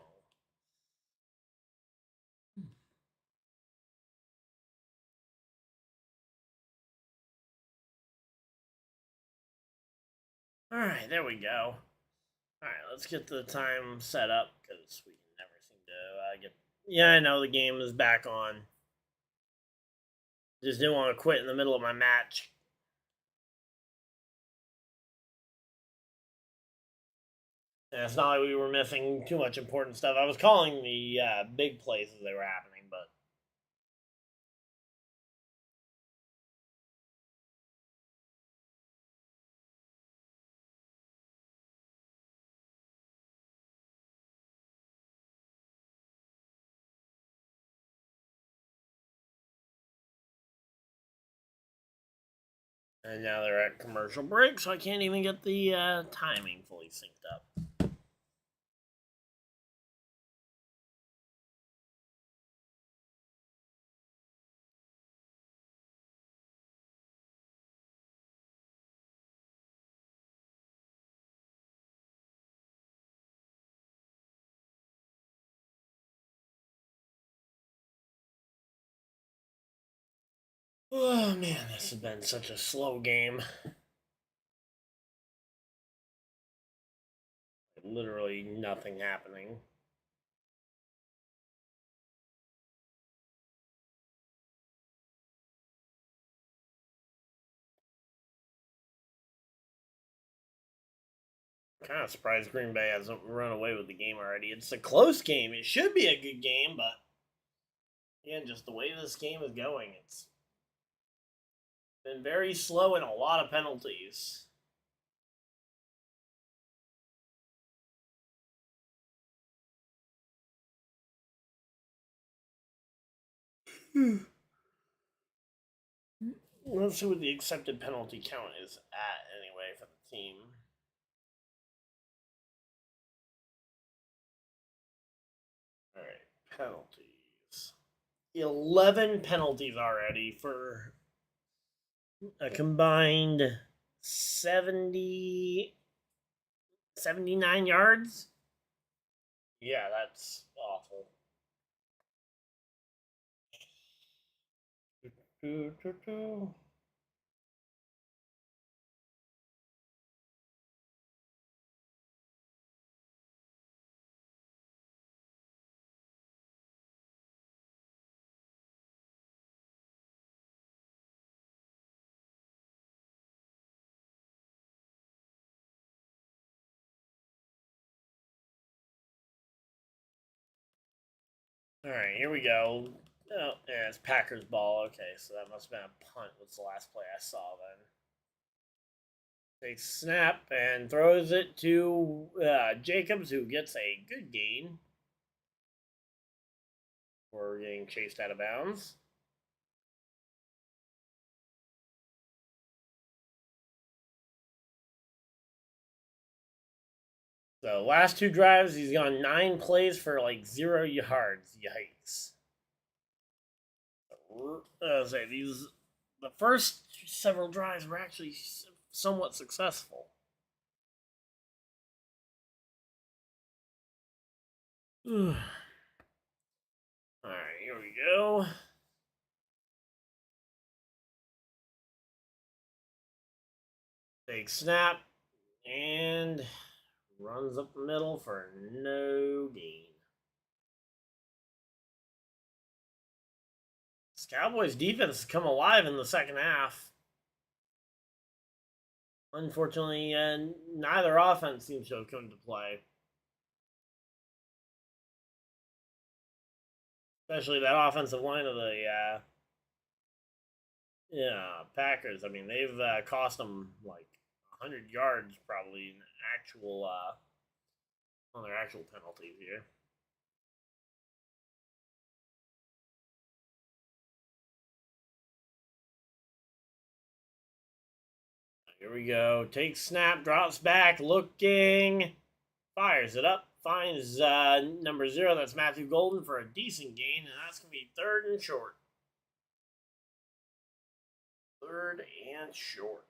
Alright, there we go. Alright, let's get the time set up, because we can never seem to get... Yeah, I know the game is back on. Just didn't want to quit in the middle of my match. And it's not like we were missing too much important stuff. I was calling the big plays as they were happening, but... And now they're at commercial break, so I can't even get the timing fully synced up. Oh man, this has been such a slow game. Literally nothing happening. Kind of surprised Green Bay hasn't run away with the game already. It's a close game. It should be a good game, but again, just the way this game is going, it's been very slow and a lot of penalties. Let's see what the accepted penalty count is at anyway for the team. All right, penalties. 11 penalties already for a combined 79 yards. Yeah, that's awful. All right, here we go. Oh, yeah, it's Packers ball. Okay, so that must have been a punt. Was the last play I saw then? Takes snap and throws it to Jacobs, who gets a good gain. We're getting chased out of bounds. So last two drives, he's gone 9 plays for like 0 yards. Yikes. Say the first several drives were actually somewhat successful. All right, here we go. Big snap and runs up the middle for no gain. This Cowboys defense has come alive in the second half. Unfortunately, neither offense seems to have come to play. Especially that offensive line of the Packers. I mean, they've cost them like 100 yards probably in actual on their actual penalties here. Here we go. Takes snap, drops back, looking, fires it up, finds number 0. That's Matthew Golden for a decent gain, and that's going to be 3rd and short. 3rd and short.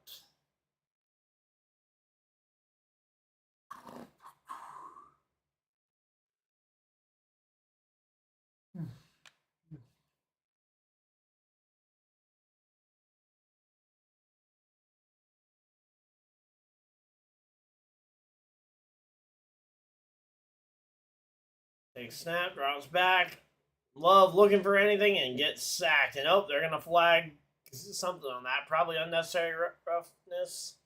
Big snap, drops back. Love looking for anything and gets sacked. And oh, they're going to flag something on that. Probably unnecessary roughness.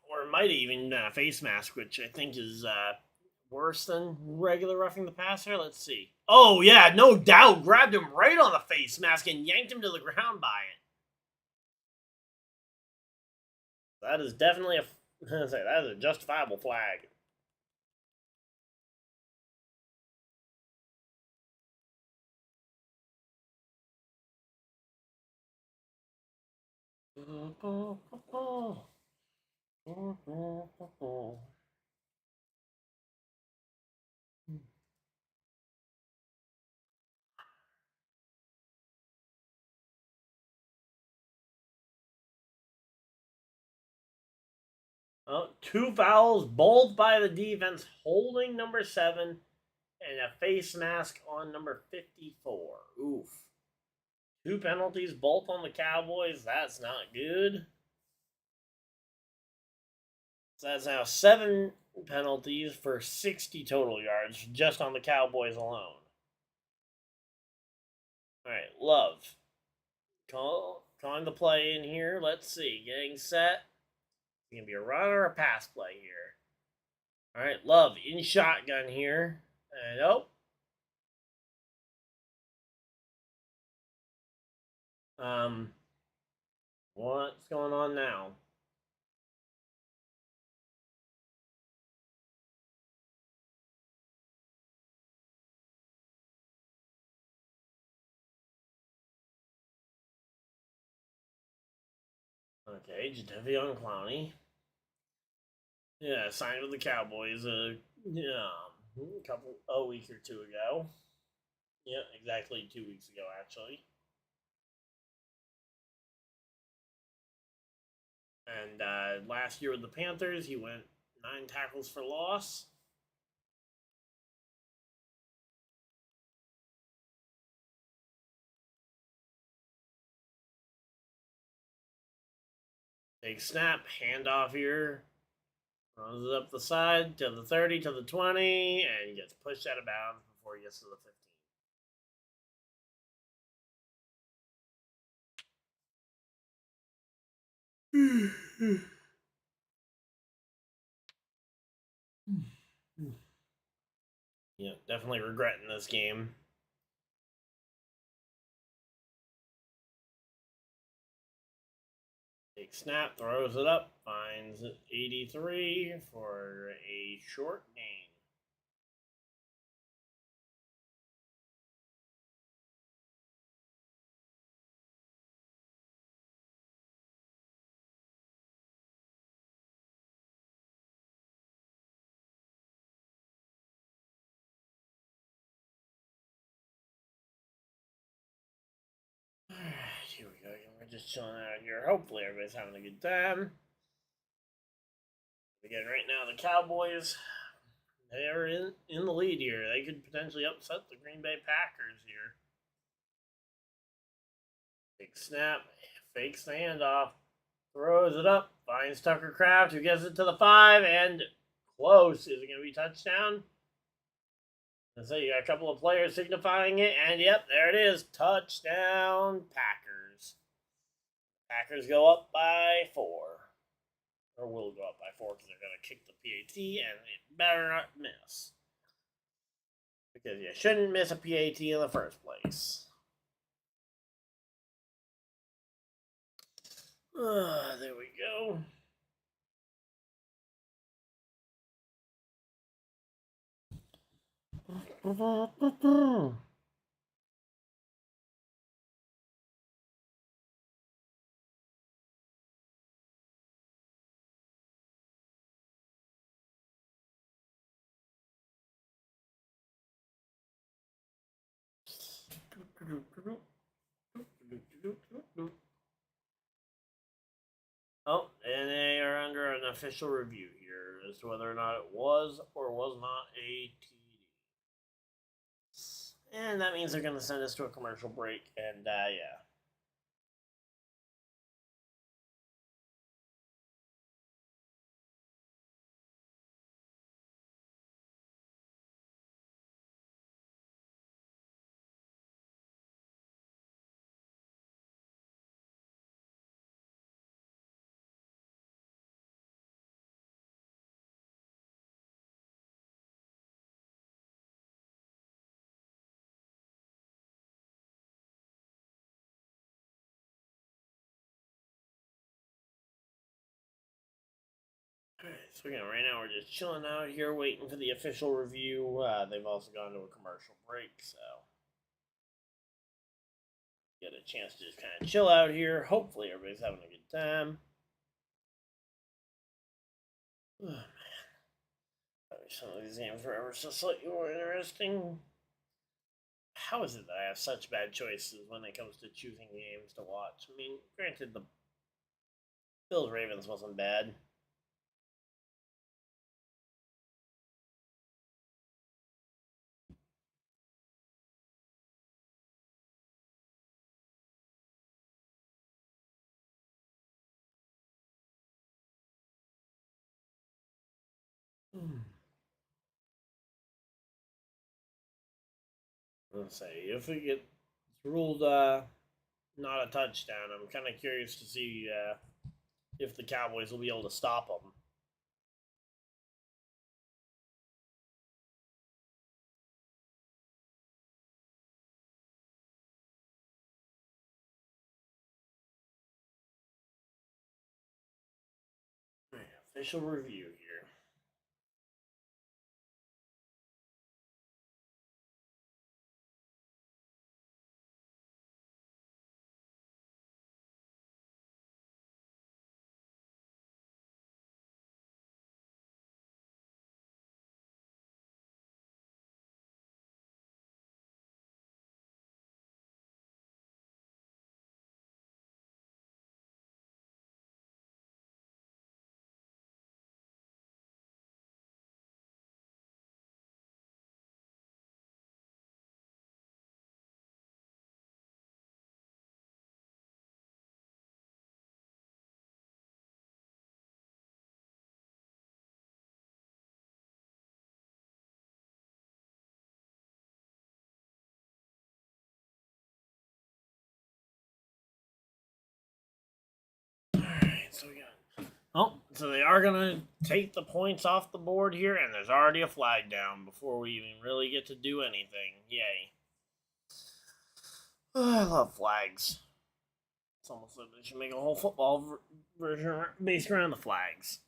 Or it might even face mask, which I think is worse than regular roughing the passer. Let's see. Oh, yeah, no doubt. Grabbed him right on the face mask and yanked him to the ground by it. That is definitely that is a justifiable flag. Oh, 2 fouls, both by the defense, holding number 7, and a face mask on number 54. Oof. 2 penalties, both on the Cowboys. That's not good. So that's now 7 penalties for 60 total yards just on the Cowboys alone. All right, Love. Calling the play in here. Let's see. Getting set. It's going to be a run or a pass play here. All right, Love in shotgun here. And oh. What's going on now? Okay, Jadeveon Clowney. Yeah, signed with the Cowboys a week or two ago. Yeah, exactly 2 weeks ago, actually. And last year with the Panthers, he went 9 tackles for loss. Big snap, handoff here. Runs it up the side to the 30, to the 20, and he gets pushed out of bounds before he gets to the 15. Yeah, definitely regretting this game. Big snap, throws it up, finds 83 for a short gain. Alright, here we go. We're just chilling out here. Hopefully everybody's having a good time. Again, right now the Cowboys, they're in the lead here. They could potentially upset the Green Bay Packers here. Big snap, fakes the handoff, throws it up, finds Tucker Kraft, who gets it to the 5, and close. Is it going to be touchdown? And so you got a couple of players signifying it, and yep, there it is. Touchdown, Packers. Packers go up by 4. Or will go up by 4 because they're going to kick the PAT, and it better not miss. Because you shouldn't miss a PAT in the first place. There we go. official review here as to whether or not it was or was not a TD. And that means they're going to send us to a commercial break, and yeah. Alright, so again, right now we're just chilling out here waiting for the official review. They've also gone to a commercial break, so get a chance to just kind of chill out here. Hopefully everybody's having a good time. Oh, man. Some of these games were ever so slightly more interesting. How is it that I have such bad choices when it comes to choosing games to watch? I mean, granted, the Bills-Ravens wasn't bad. Let's say if it gets ruled not a touchdown, I'm kind of curious to see if the Cowboys will be able to stop them. Right, official review here. Alright, so we got. Oh, so they are going to take the points off the board here, and there's already a flag down before we even really get to do anything. Yay. I love flags. It's almost like they should make a whole football version based around the flags.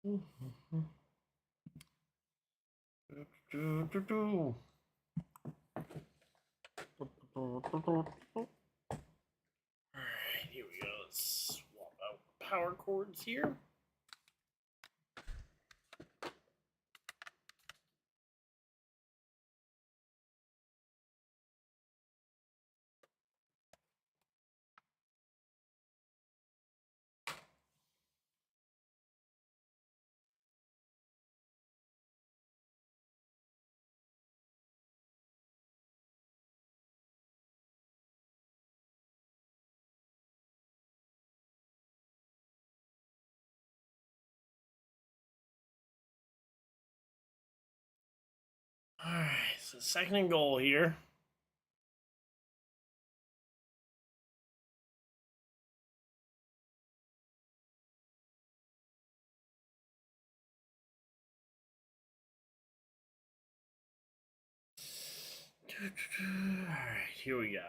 Alright, here we go. Let's swap out power cords here. Alright, so second and goal here. Alright, here we go.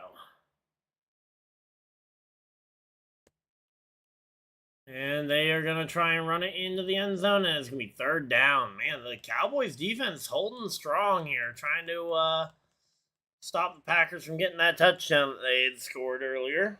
And they are going to try and run it into the end zone, and it's going to be third down. Man, the Cowboys defense holding strong here, trying to stop the Packers from getting that touchdown that they had scored earlier.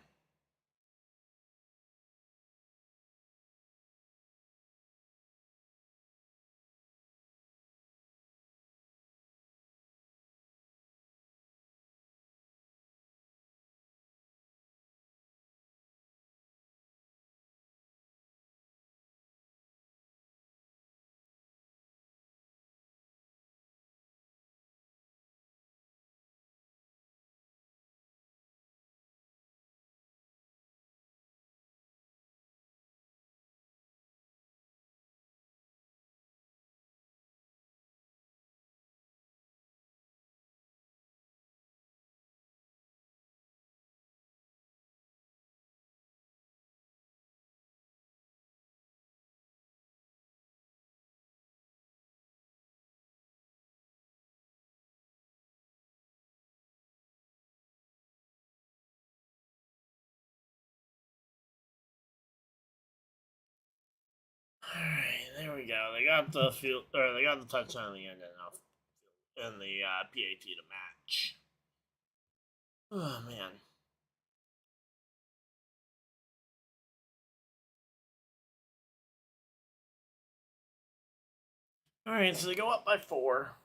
Alright, there we go. They got the field, or they got the touchdown at the end enough in the PAT to match. Oh man. Alright, so they go up by 4.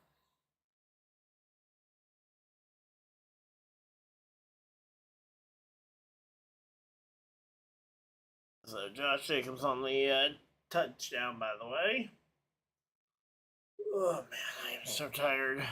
So Josh Jacobs on the touchdown, by the way. Oh man, I am so tired.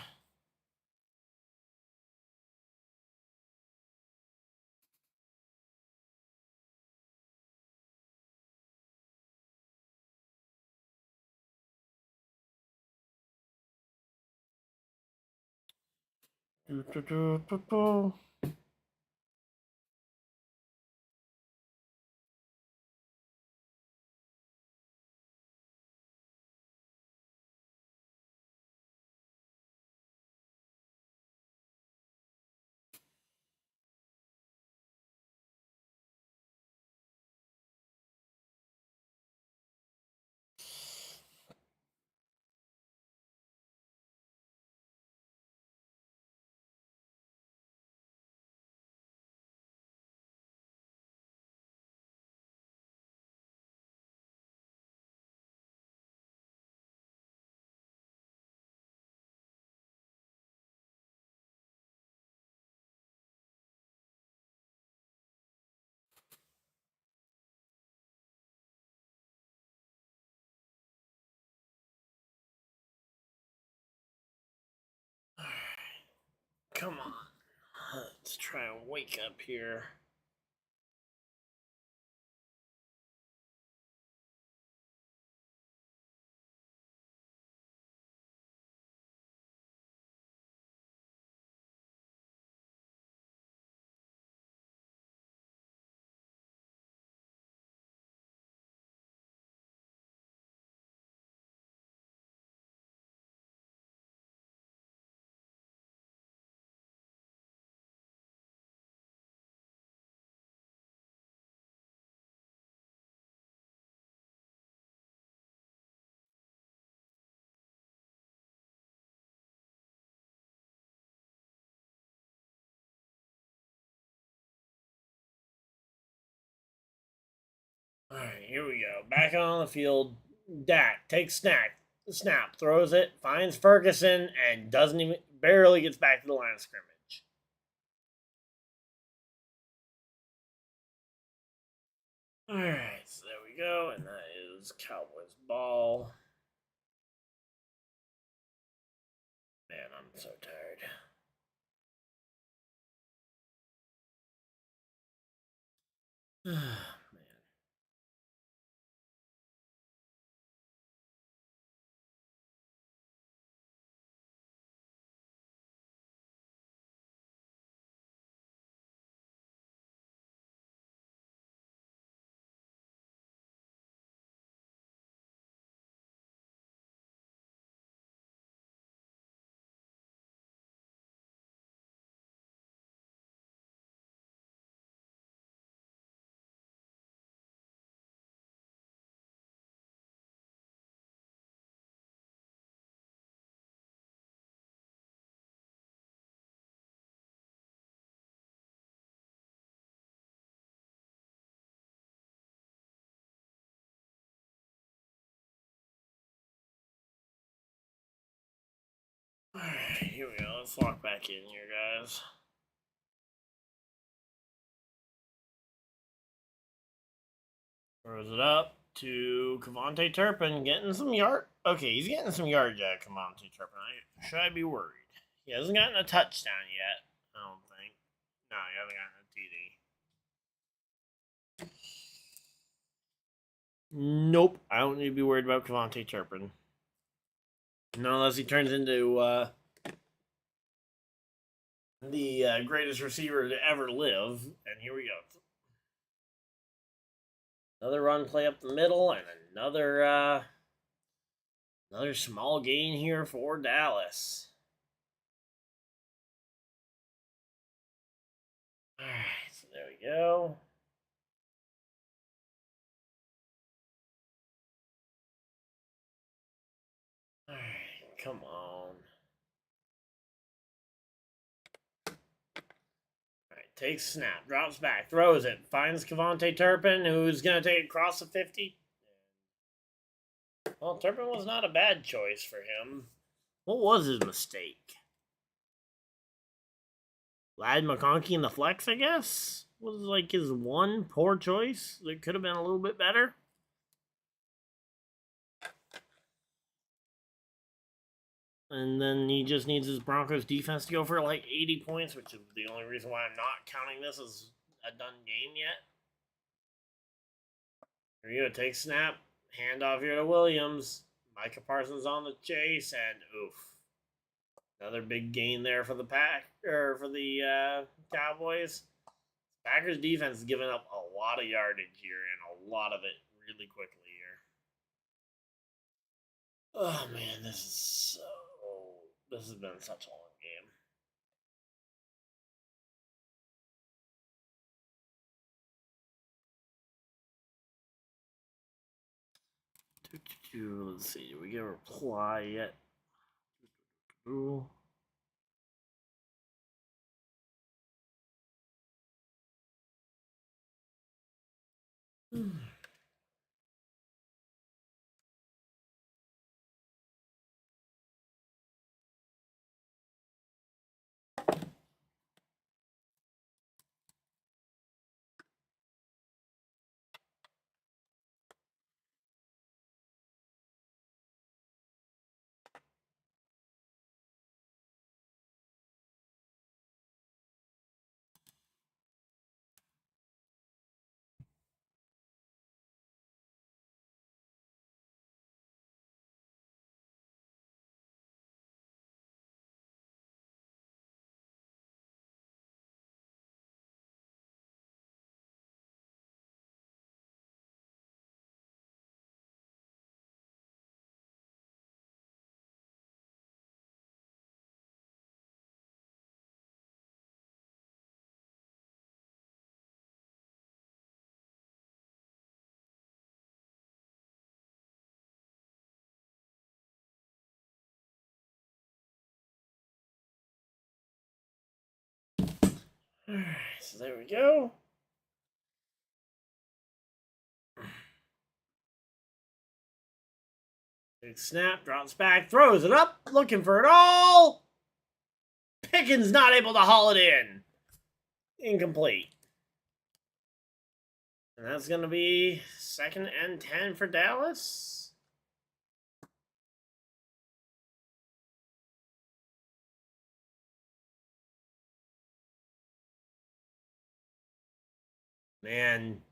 Come on. Let's try and wake up here. Alright, here we go. Back on the field. Dak takes snap, throws it, finds Ferguson, and doesn't even barely gets back to the line of scrimmage. Alright, so there we go, and that is Cowboys ball. Man, I'm so tired. Man. Alright, here we go. Let's walk back in here, guys. Throws it up to Cavante Turpin, getting some yard. Okay, he's getting some yards at Cavante Turpin. Should I be worried? He hasn't gotten a touchdown yet, I don't think. No, he hasn't gotten a TD. Nope, I don't need to be worried about Cavante Turpin. No, unless he turns into the greatest receiver to ever live. And here we go. Another run play up the middle, and another small gain here for Dallas. All right, so there we go. come on. Alright, takes snap, drops back, throws it, finds Cavante Turpin, who's going to take it across the 50. Well, Turpin was not a bad choice for him. What was his mistake? Lad McConkey in the flex, I guess? Was like his one poor choice that could have been a little bit better. And then he just needs his Broncos defense to go for like 80 points, which is the only reason why I'm not counting this as a done game yet. Here you go, take snap, handoff here to Williams. Micah Parsons on the chase, and oof. Another big gain there for the Cowboys. Packers defense is giving up a lot of yardage here, and a lot of it really quickly here. Oh man, this has been such a long game. Let's see, do we get a reply yet? Ooh. Alright, so there we go. Big snap, drops back, throws it up, looking for it all. Pickens not able to haul it in. Incomplete. And that's going to be 2nd and 10 for Dallas. Man,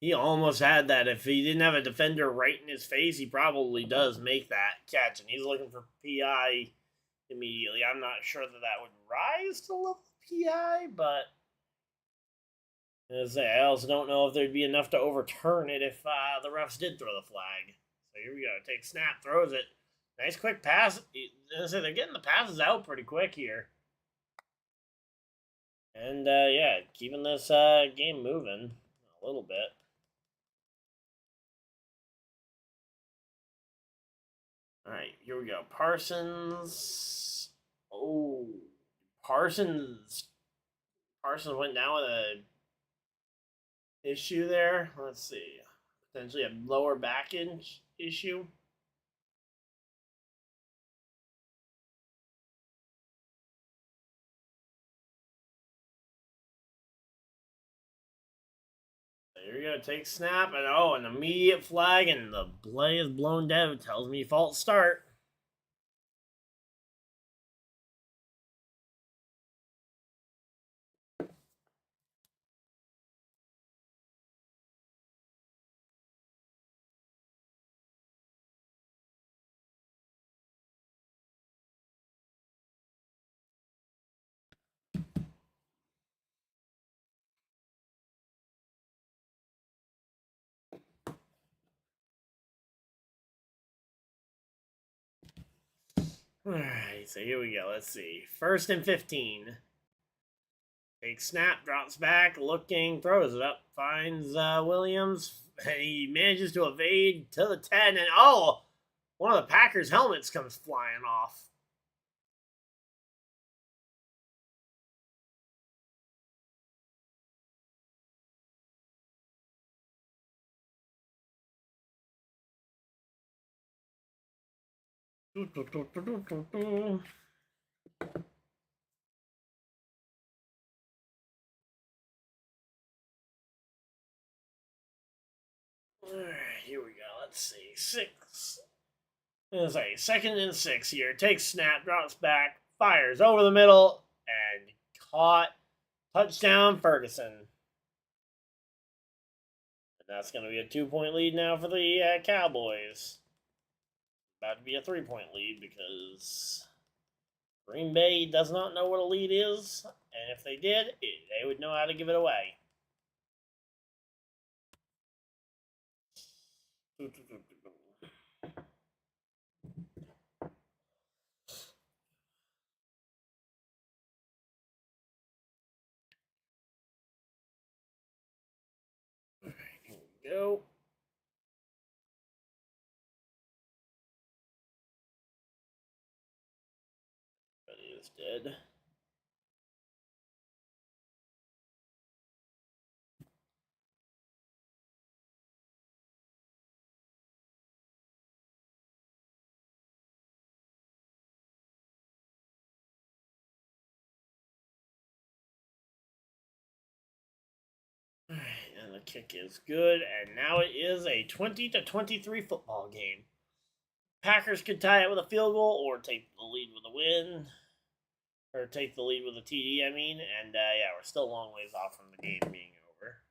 he almost had that. If he didn't have a defender right in his face, he probably does make that catch. And he's looking for PI immediately. I'm not sure that would rise to level PI, but I also don't know if there'd be enough to overturn it if the refs did throw the flag. So here we go. Take snap, throws it. Nice quick pass. They're getting the passes out pretty quick here. And, yeah, keeping this game moving a little bit. All right, here we go. Parsons. Oh, Parsons went down with a issue there. Let's see. Potentially a lower back issue. Here we go, take snap, and an immediate flag, and the play is blown dead. It tells me false start. Alright, so here we go. Let's see. 1st and 15. Big snap, drops back, looking, throws it up, finds Williams. He manages to evade to the 10, and One of the Packers' helmets comes flying off. Alright, here we go. Let's see. 6. It's like 2nd and 6 here. Takes snap, drops back, fires over the middle, and caught. Touchdown, Ferguson. And that's going to be a 2-point lead now for the Cowboys. About to be a 3-point lead because Green Bay does not know what a lead is. And if they did, they would know how to give it away. Alright, here we go. Everybody is dead. Alright, and the kick is good, and now it is a 20-23 football game. Packers could tie it with a field goal or take the lead with a win. Or take the lead with a TD, I mean. And, yeah, we're still a long ways off from the game being over.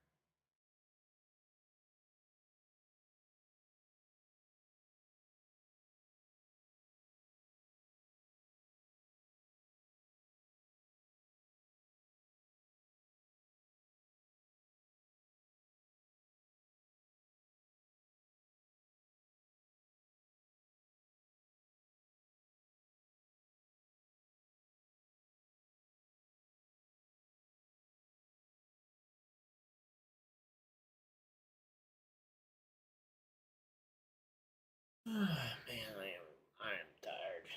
Man, I am tired.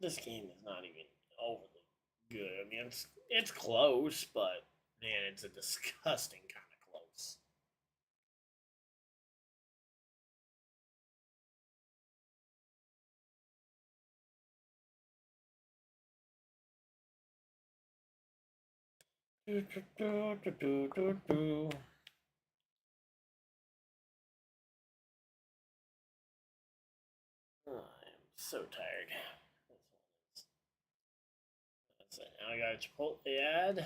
This game is not even overly good. I mean, it's close, but man, it's a disgusting kind of close. Oh, I am so tired. That's it. Now I got a Chipotle ad.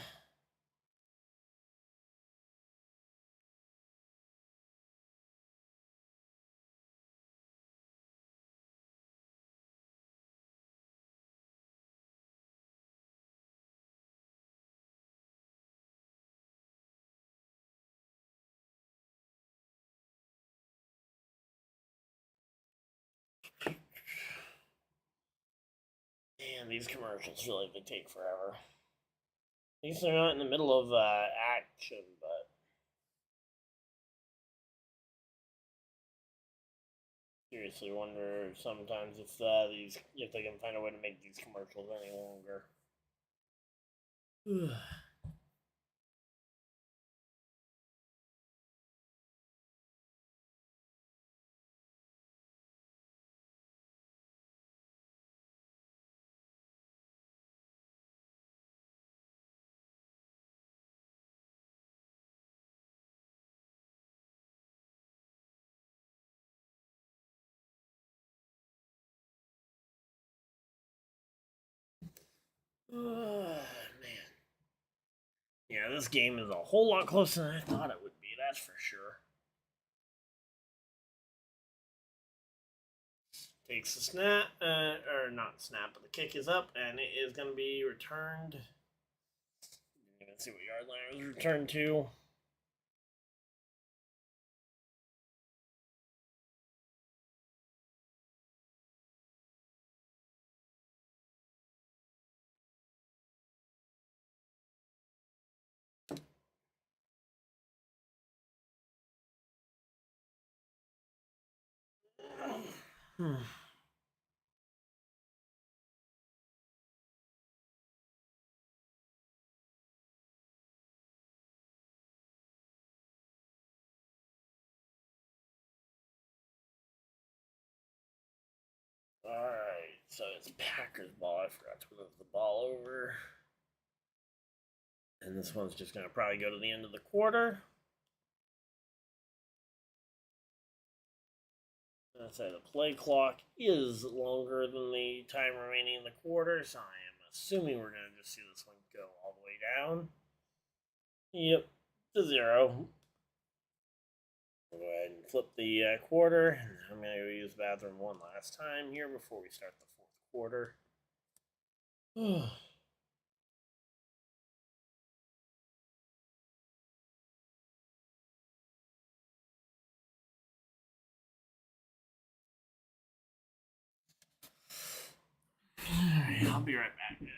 Man, these commercials feel like they take forever. At least they're not in the middle of action, but seriously wonder sometimes if if they can find a way to make these commercials any longer. Man. Yeah, this game is a whole lot closer than I thought it would be, that's for sure. Takes the snap, or not snap, but the kick is up, and it is going to be returned. Let's see what yard line it was returned to. Alright, so it's Packers ball. I forgot to move the ball over. And this one's just going to probably go to the end of the quarter. I'd say the play clock is longer than the time remaining in the quarter, so I am assuming we're going to just see this one go all the way down. Yep, to 0. We'll go ahead and flip the quarter. I'm going to go use the bathroom one last time here before we start the fourth quarter. Alright, I'll be right back, guys.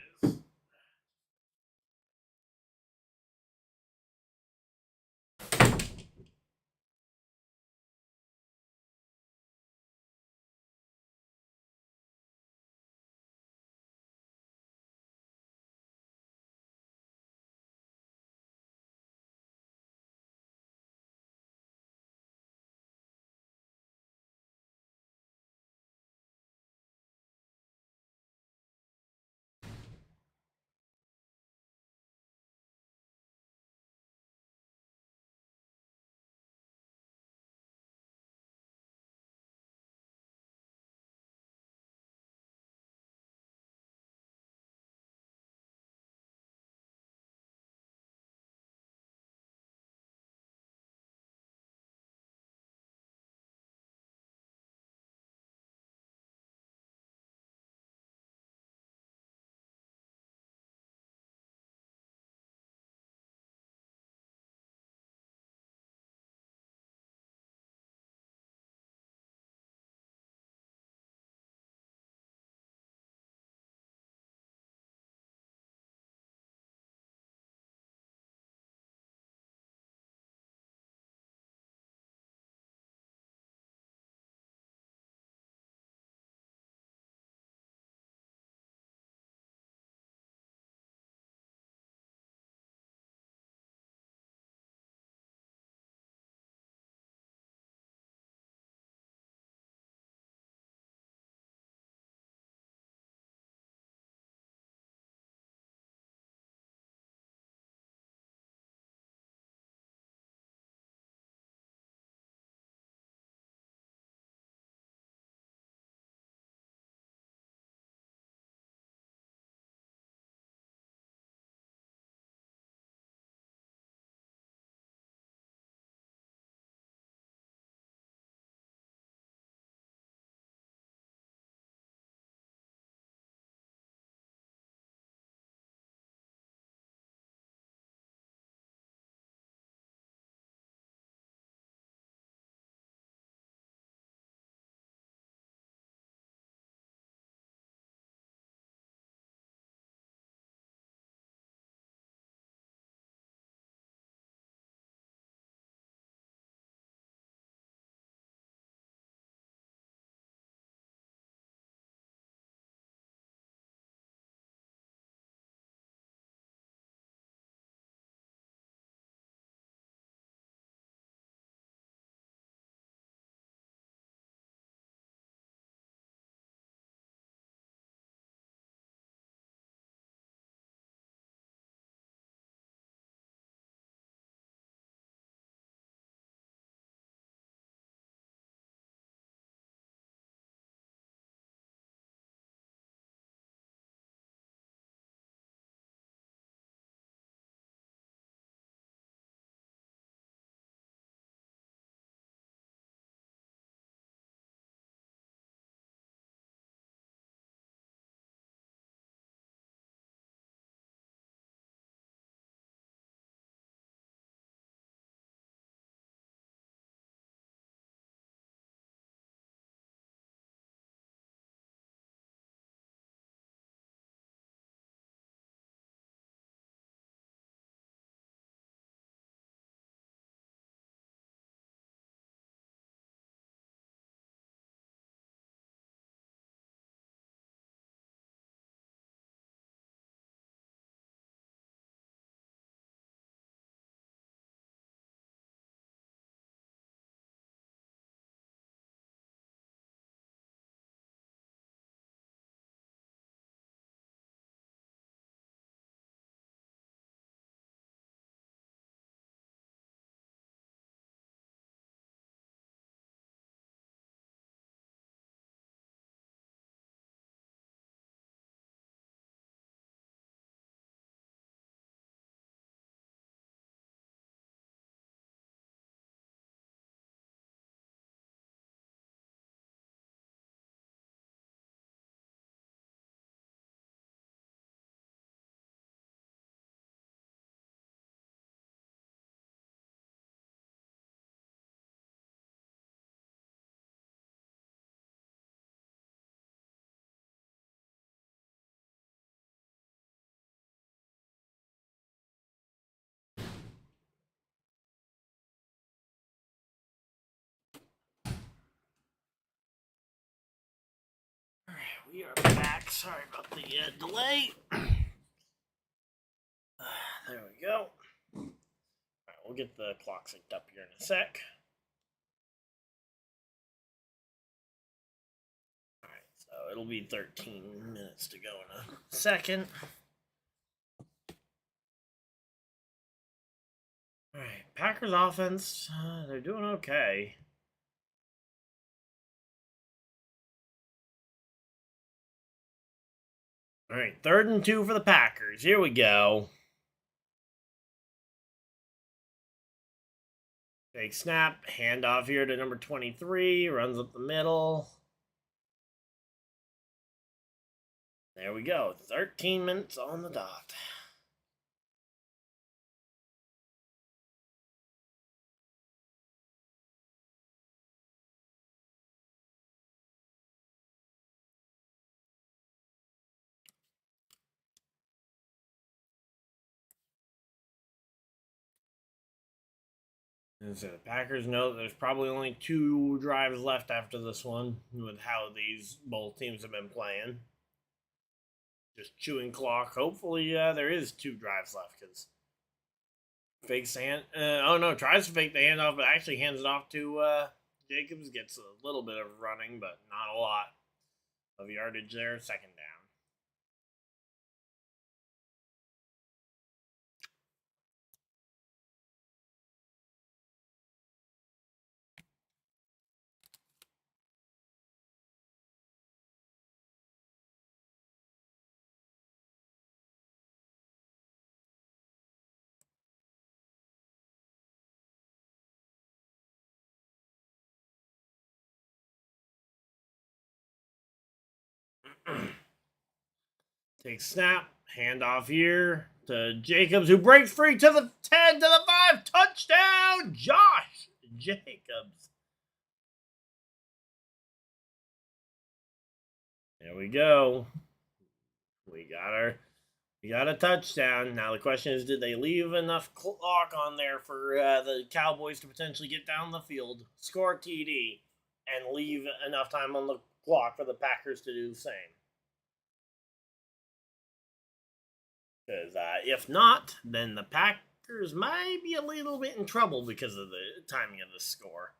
we are back. Sorry about the delay. There we go. Alright, we'll get the clock synced up here in a sec. Alright, so it'll be 13 minutes to go in a second. Alright, Packers offense, they're doing okay. Alright, 3rd and 2 for the Packers. Here we go. Fake snap, handoff here to number 23, runs up the middle. There we go, 13 minutes on the dot. And so the Packers know that there's probably only 2 drives left after this one, with how these both teams have been playing. Just chewing clock. Hopefully, there is 2 drives left, because fakes the hand. Tries to fake the handoff, but actually hands it off to Jacobs. Gets a little bit of running, but not a lot of yardage there. 2nd down. Take snap, handoff here to Jacobs, who breaks free to the 10, to the 5, touchdown, Josh Jacobs. There we go. We got a touchdown. Now the question is, did they leave enough clock on there for the Cowboys to potentially get down the field, score TD, and leave enough time on the clock for the Packers to do the same? Because if not, then the Packers might be a little bit in trouble because of the timing of the score.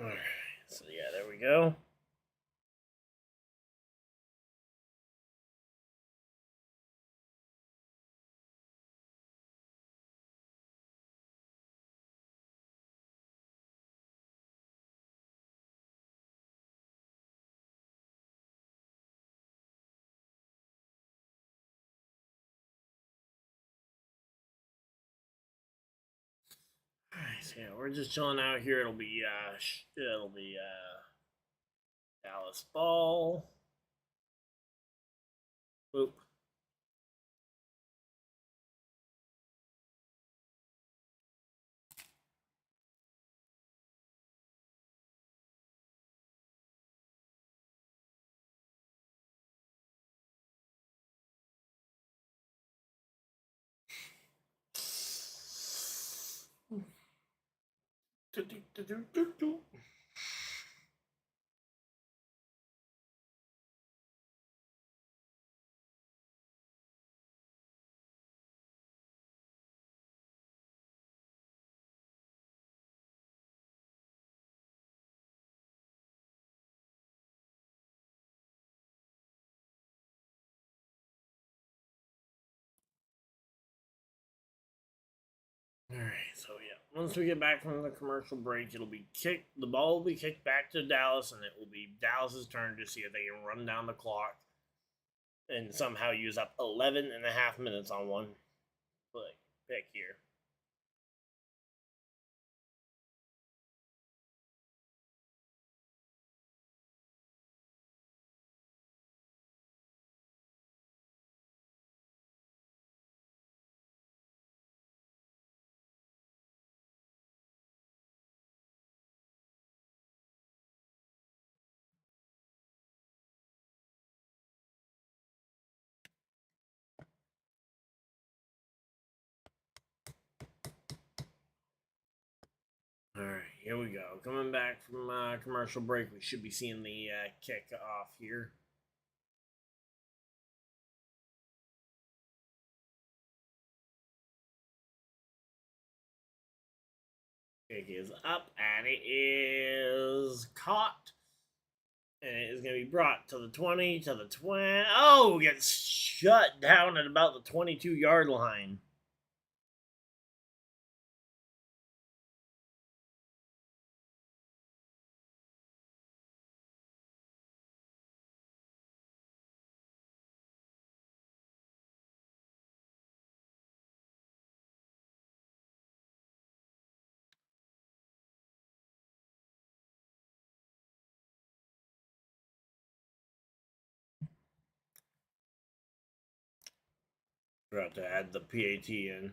Alright, so yeah, there we go. Alright, so yeah, we're just chilling out here. It'll be Dallas ball. Boop. Alright, so yeah, once we get back from the commercial break, the ball will be kicked back to Dallas, and it will be Dallas's turn to see if they can run down the clock and somehow use up 11 and a half minutes on one pick here. we go. Coming back from commercial break, we should be seeing the kick off here. Kick is up, and it is caught. And it is going to be brought to the 20, to the 20. Oh, gets shut down at about the 22-yard line. Forgot to add the PAT in.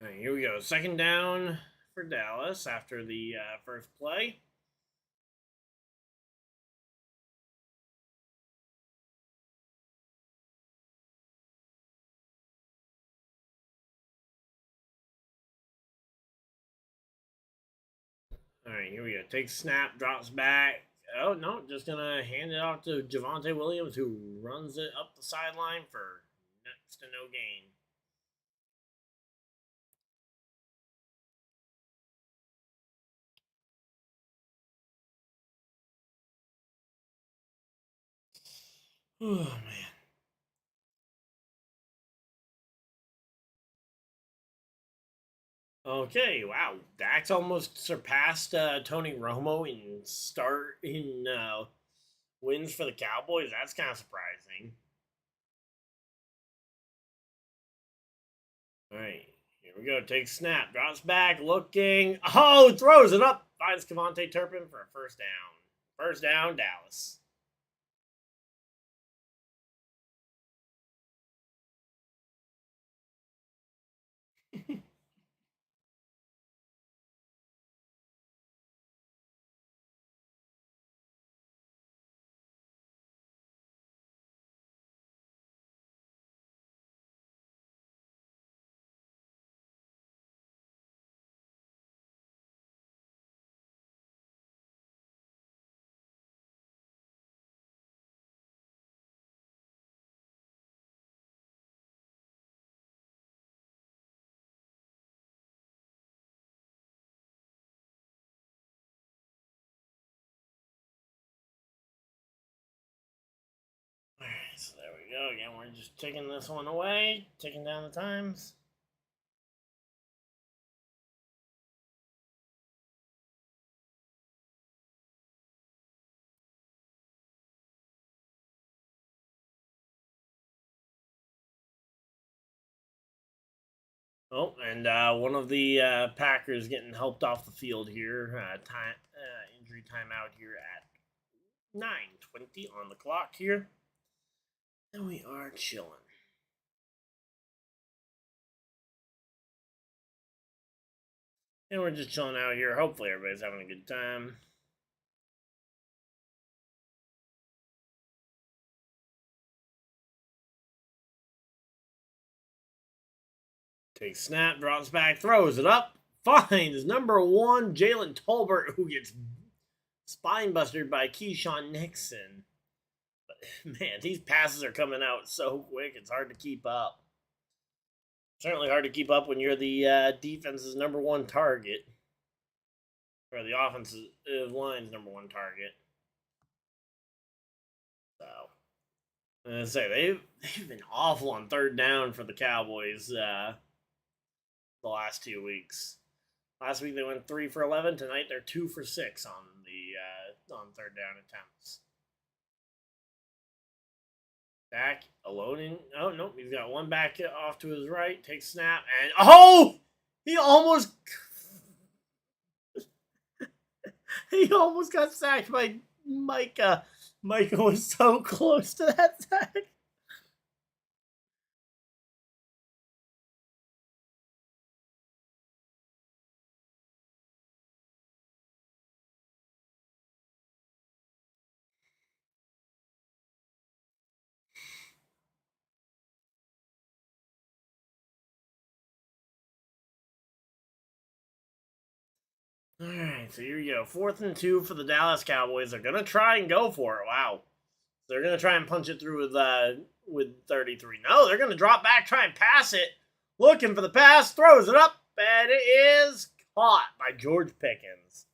All right, here we go. Second down for Dallas after the first play. All right, here we go. Takes snap, drops back. Oh, no, just going to hand it off to Javonte Williams, who runs it up the sideline for next to no gain. Oh, man. Okay, wow. Dax almost surpassed Tony Romo in wins for the Cowboys. That's kind of surprising. All right, here we go. Takes snap, drops back, looking. Oh, throws it up. Finds Cavante Turpin for a first down. First down, Dallas. All right, so there we go. Again, we're just taking this one away, taking down the times. Oh, and one of the Packers getting helped off the field here. Injury timeout here at 9:20 on the clock here. And we are chilling. And we're just chilling out here. Hopefully everybody's having a good time. Takes snap, drops back, throws it up, finds number one, Jalen Tolbert, who gets spine busted by Keyshawn Nixon. But man, these passes are coming out so quick, it's hard to keep up. Certainly hard to keep up when you're the defense's number one target. Or the offensive line's number one target. So, I say they've been awful on third down for the Cowboys the last 2 weeks. Last week they went 3 for 11. Tonight they're 2 for 6 on third down attempts. Back alone in. Oh no, he's got one back off to his right. Takes snap and he almost got sacked by Micah. Micah was so close to that sack. Alright, so here you go. 4th and 2 for the Dallas Cowboys. They're going to try and go for it. Wow. They're going to try and punch it through with 33. No, they're going to drop back, try and pass it. Looking for the pass, throws it up, and it is caught by George Pickens.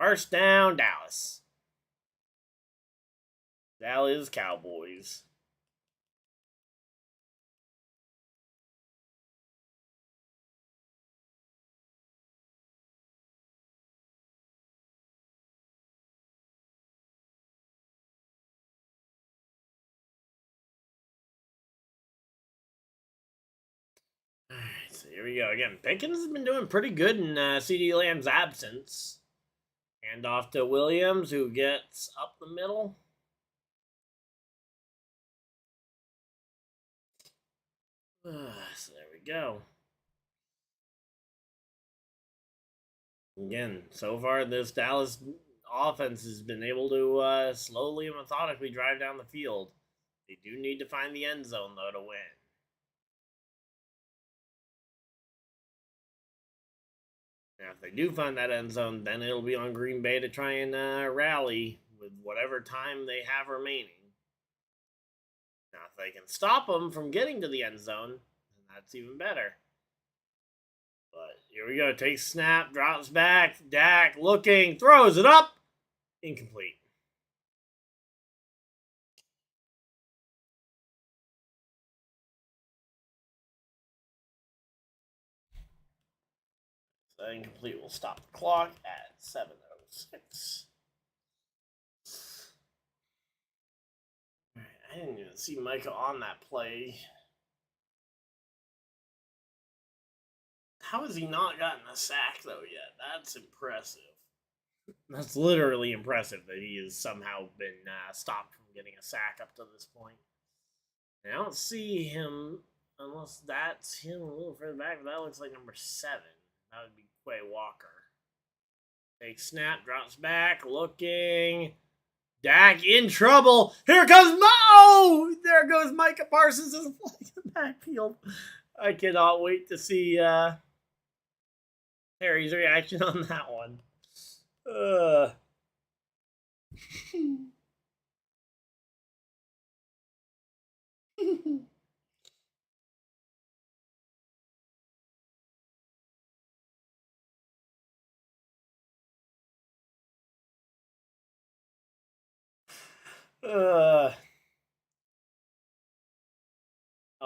First down, Dallas. Dallas Cowboys. Alright, so here we go. Again, Pickens has been doing pretty good in CeeDee Lamb's absence. Hand off to Williams, who gets up the middle. So there we go. Again, so far this Dallas offense has been able to slowly and methodically drive down the field. They do need to find the end zone, though, to win. Now, if they do find that end zone, then it'll be on Green Bay to try and rally with whatever time they have remaining. Now, if they can stop them from getting to the end zone, then that's even better. But here we go. Takes snap, drops back. Dak looking, throws it up. Incomplete. So incomplete will stop the clock at 7:06. I didn't even see Micah on that play. How has he not gotten a sack, though, yet? That's impressive. That's literally impressive that he has somehow been stopped from getting a sack up to this point. And I don't see him, unless that's him a little further back, but that looks like number 7. That would be Quay Walker. Takes snap, drops back, looking. Dak in trouble. Here comes Mo! There goes Micah Parsons in the backfield. I cannot wait to see Harry's reaction on that one.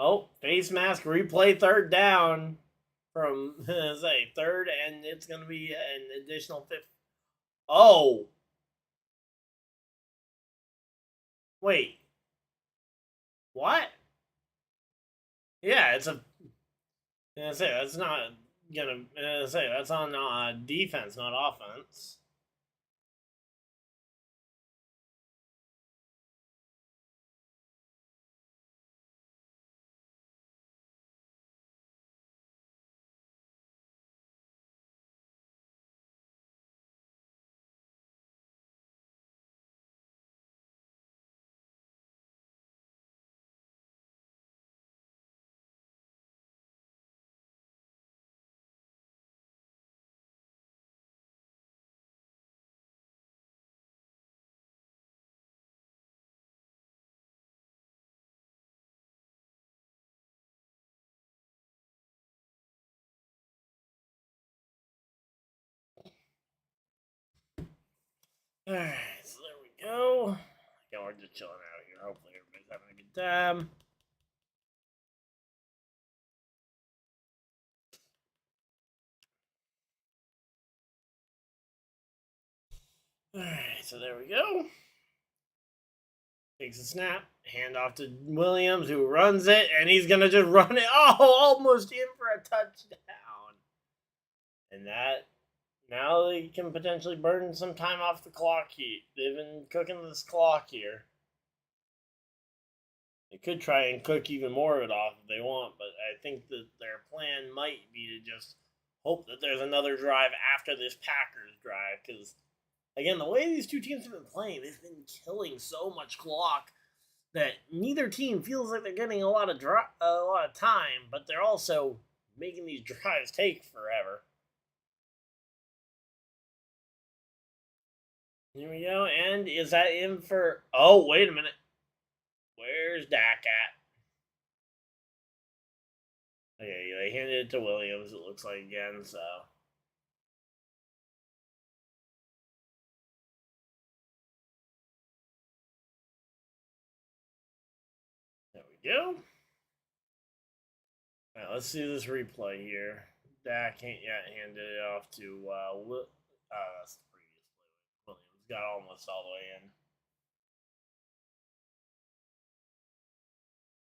Oh, face mask replay 3rd down from say 3rd, and it's going to be an additional 5th. Oh, wait, what? Yeah, it's a. I say that's not gonna say that's on defense, not offense. Alright, so there we go. Yeah, we're just chilling out here. Hopefully everybody's having a good time. Alright, so there we go. Takes a snap, hand off to Williams, who runs it, and he's gonna just run it. Oh, almost in for a touchdown. And that now they can potentially burn some time off the clock here. They've been cooking this clock here. They could try and cook even more of it off if they want, but I think that their plan might be to just hope that there's another drive after this Packers drive, because again, the way these two teams have been playing, they've been killing so much clock that neither team feels like they're getting a lot of time, but they're also making these drives take forever. Here we go. And is that in for... Oh, wait a minute. Where's Dak at? Okay, they handed it to Williams, it looks like, again, so... There we go. Alright, let's see this replay here. Dak ain't yet handed it off to, that's the previous play. Williams got almost all the way in.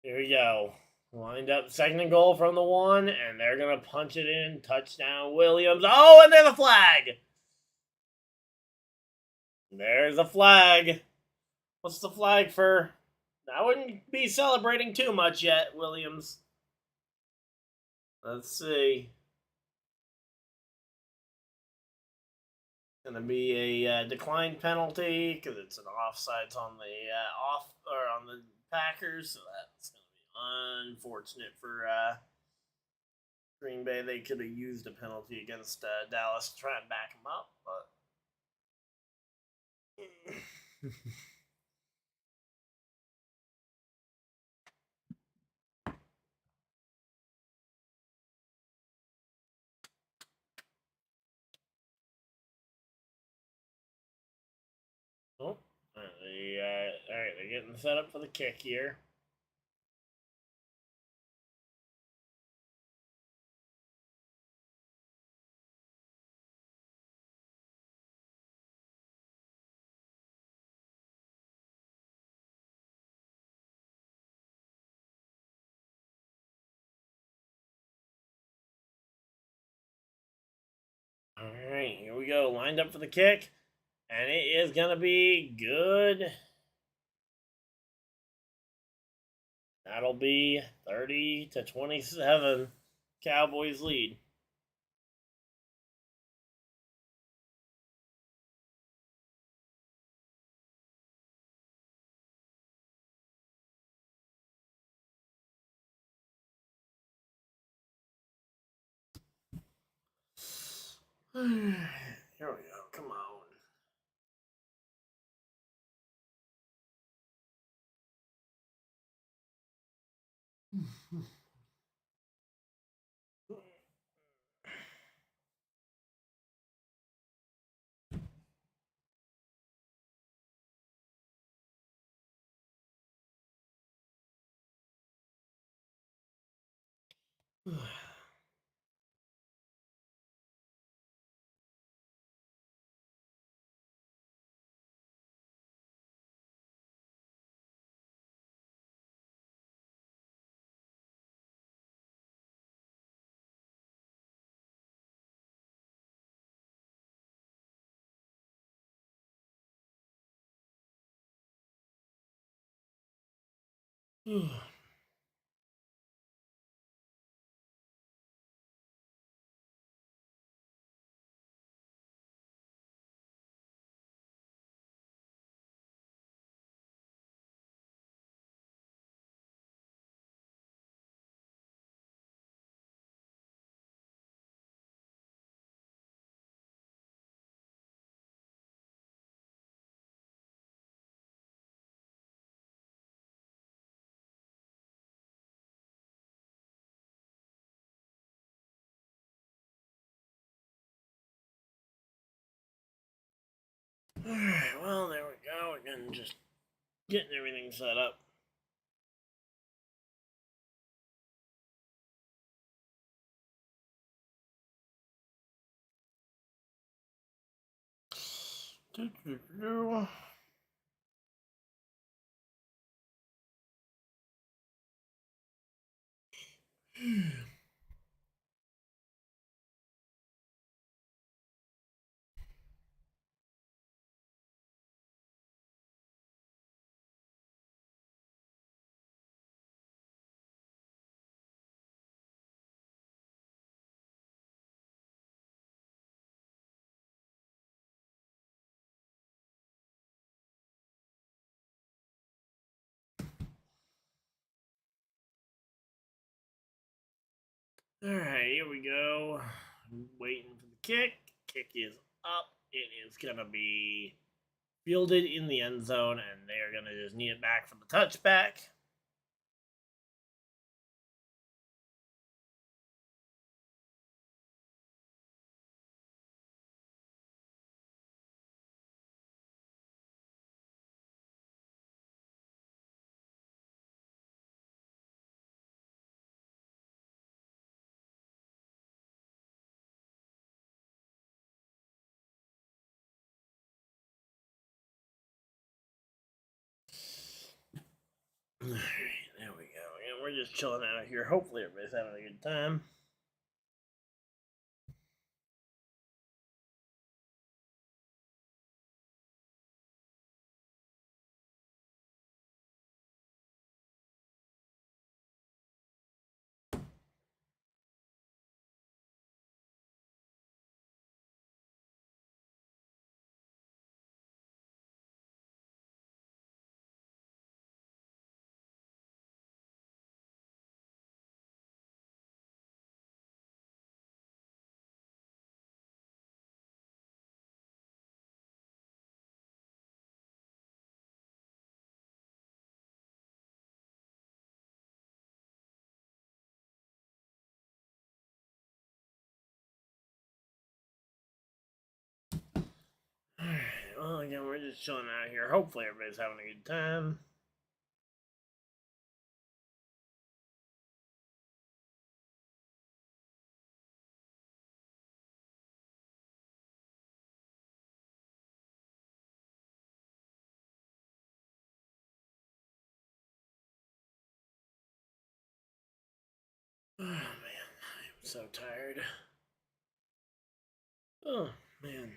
Here we go. Lined up, second and goal from the 1, and they're going to punch it in. Touchdown, Williams. Oh, and there's a flag! There's a flag. What's the flag for? I wouldn't be celebrating too much yet, Williams. Let's see. Going to be a declined penalty because it's an offsides on the on the Packers, so that's going to be unfortunate for Green Bay. They could have used a penalty against Dallas to try and back them up, but. Oh, all right, they're getting set up for the kick here. All right, here we go. Lined up for the kick, and it is going to be good. That'll be 30-27. Cowboys lead. Here we go. Come on. Alright, well, there we go. Again, just getting everything set up. Alright, here we go. Waiting for the kick. Kick is up. It is going to be fielded in the end zone, and they are going to just need it back for the touchback. Alright, there we go. And we're just chilling out here. Hopefully everybody's having a good time. Alright, well, again, we're just chilling out here. Hopefully everybody's having a good time. Oh, man, I'm so tired. Oh, man.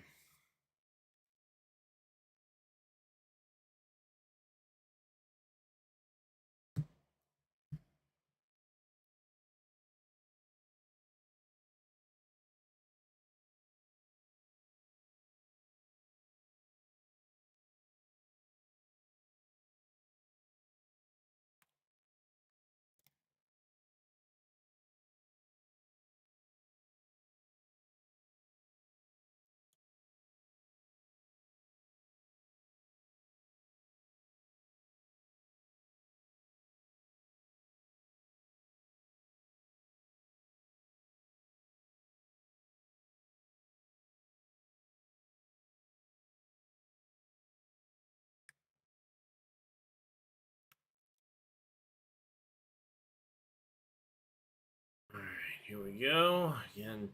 Alright, here we go. Again,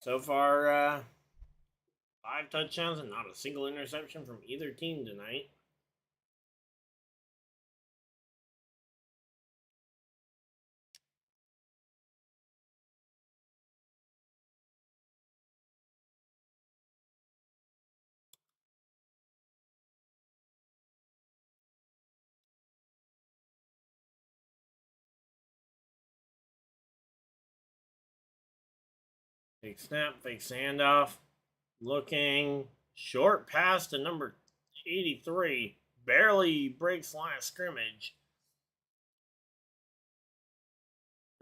so far, 5 touchdowns and not a single interception from either team tonight. Fake snap, fake handoff. Looking short pass to number 83. Barely breaks line of scrimmage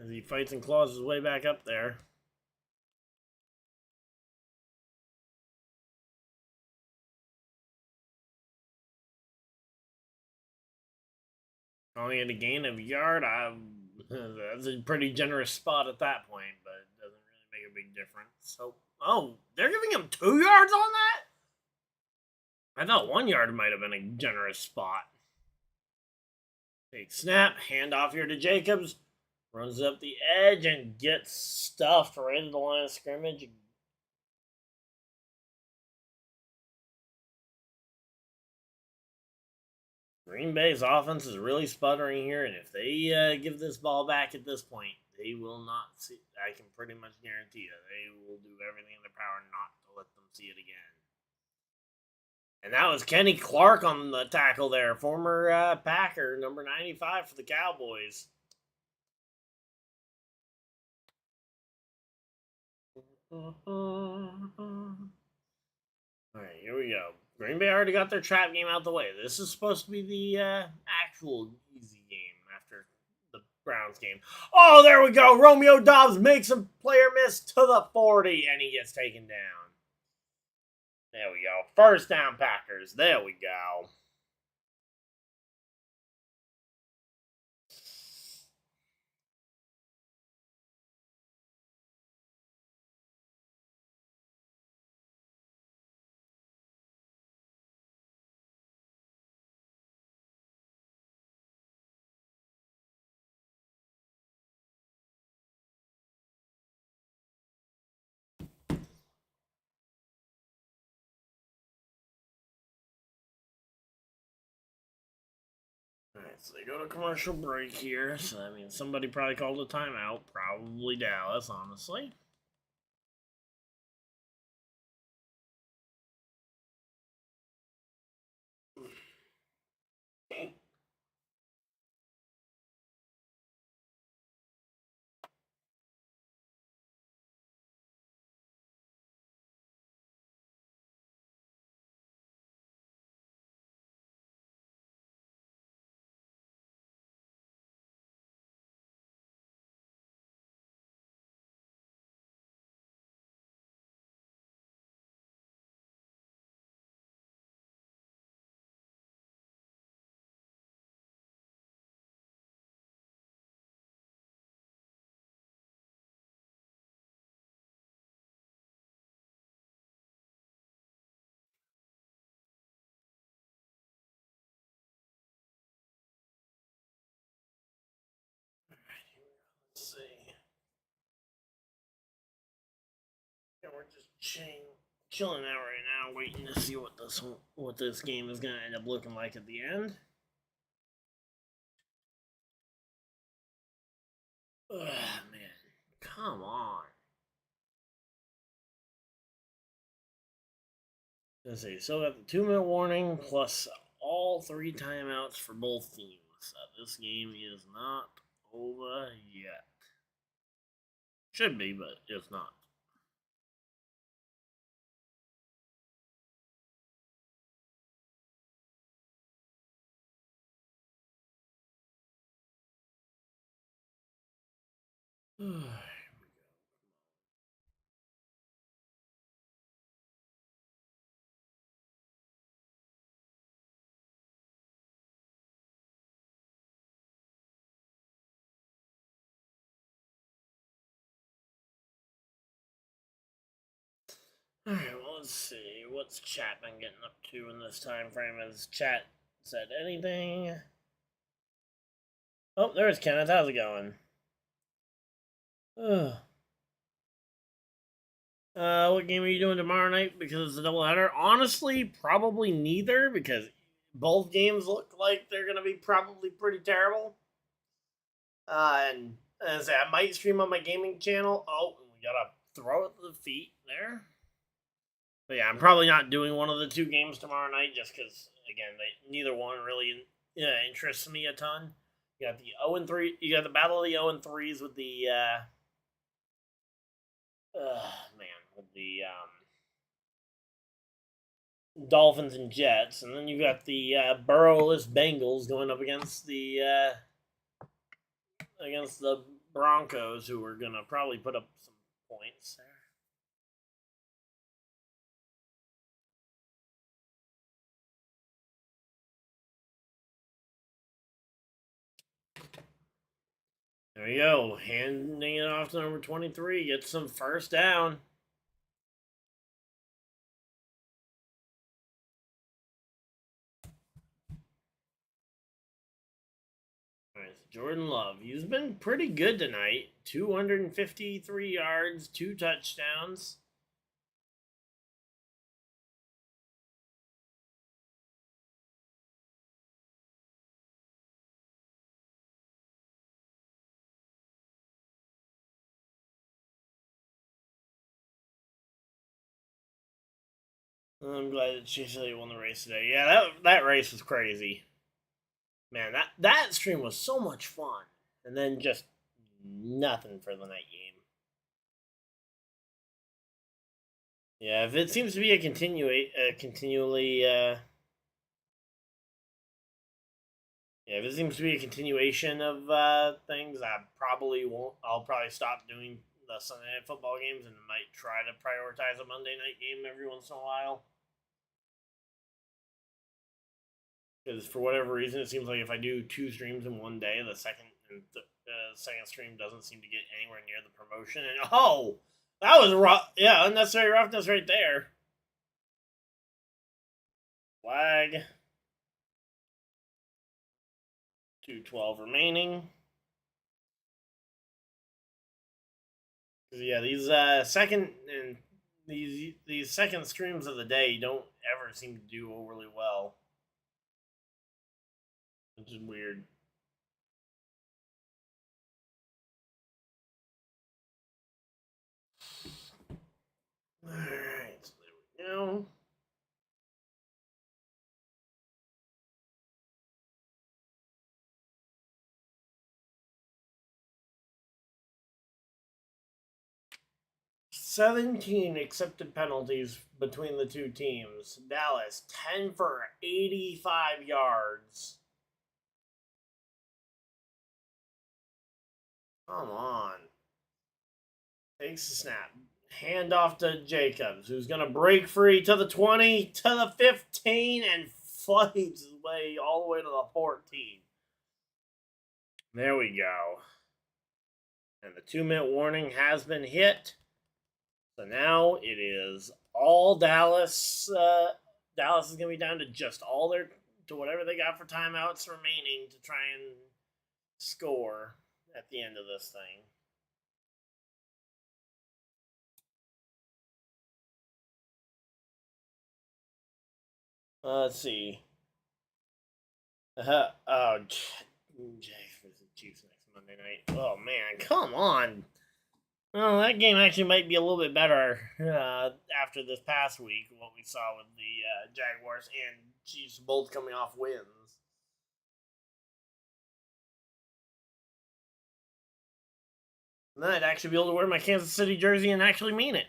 as he fights and claws his way back up there. Only at a gain of a yard. That's a pretty generous spot at that point, but it doesn't really make a big difference. So, oh, they're giving him 2 yards on that? I thought 1 yard might have been a generous spot. Big snap, handoff here to Jacobs. Runs up the edge and gets stuffed right into the line of scrimmage. Green Bay's offense is really sputtering here, and if they give this ball back at this point, they will not see. I can pretty much guarantee you they will do everything in their power not to let them see it again. And that was Kenny Clark on the tackle there, former Packer, number 95 for the Cowboys. All right, here we go. Green Bay already got their trap game out the way. This is supposed to be the actual easy game after the Browns game. Oh, there we go. Romeo Doubs makes a player miss to the 40, and he gets taken down. There we go. First down, Packers. There we go. Alright, so they go to commercial break here. So that means somebody probably called a timeout. Probably Dallas, honestly. Let's see. Yeah, we're just chilling out right now, waiting to see what this game is gonna end up looking like at the end. Ugh, man, come on. Let's see. So got the 2-minute warning plus all 3 timeouts for both teams. This game is not over yet. Should be, but it's not. Alright, well, let's see. What's chat been getting up to in this time frame? Has chat said anything? Oh, there's Kenneth. How's it going? Ugh. What game are you doing tomorrow night? Because it's a doubleheader. Honestly, probably neither, because both games look like they're gonna be probably pretty terrible. And as I say, I might stream on my gaming channel. Oh, we got a throw at the feet there. But yeah, I'm probably not doing one of the 2 games tomorrow night, just because again, neither one really interests me a ton. You got the 0-3. You got the battle of the 0-3s with the with the Dolphins and Jets, and then you got the Burrowless Bengals going up against the Broncos, who are gonna probably put up some points there. There you go, handing it off to number 23, gets some first down. Jordan Love. He's been pretty good tonight. 253 yards, 2 touchdowns. I'm glad that Chile won the race today. Yeah, that race was crazy. Man, that stream was so much fun. And then just nothing for the night game. Yeah, if it seems to be a continually if it seems to be a continuation of things, I probably won't. I'll probably stop doing the Sunday night football games and might try to prioritize a Monday night game every once in a while. Because for whatever reason, it seems like if I do 2 streams in one day, the second stream doesn't seem to get anywhere near the promotion. And oh, that was rough. Yeah, unnecessary roughness right there. Flag. 2:12 remaining. Yeah, these these second streams of the day don't ever seem to do overly well, which is weird. All right, so there we go. "17 accepted penalties between the two teams. Dallas 10 for 85 yards. Come on. Takes the snap. Hand off to Jacobs, who's going to break free to the 20, to the 15, and fights his way all the way to the 14. There we go. And the 2-minute warning has been hit. So now it is all Dallas. Dallas is going to be down to just to whatever they got for timeouts remaining to try and score at the end of this thing. Let's see. Chiefs next Monday night. Oh man, come on. Well, that game actually might be a little bit better after this past week, what we saw with the Jaguars and Chiefs both coming off wins. And then I'd actually be able to wear my Kansas City jersey and actually mean it.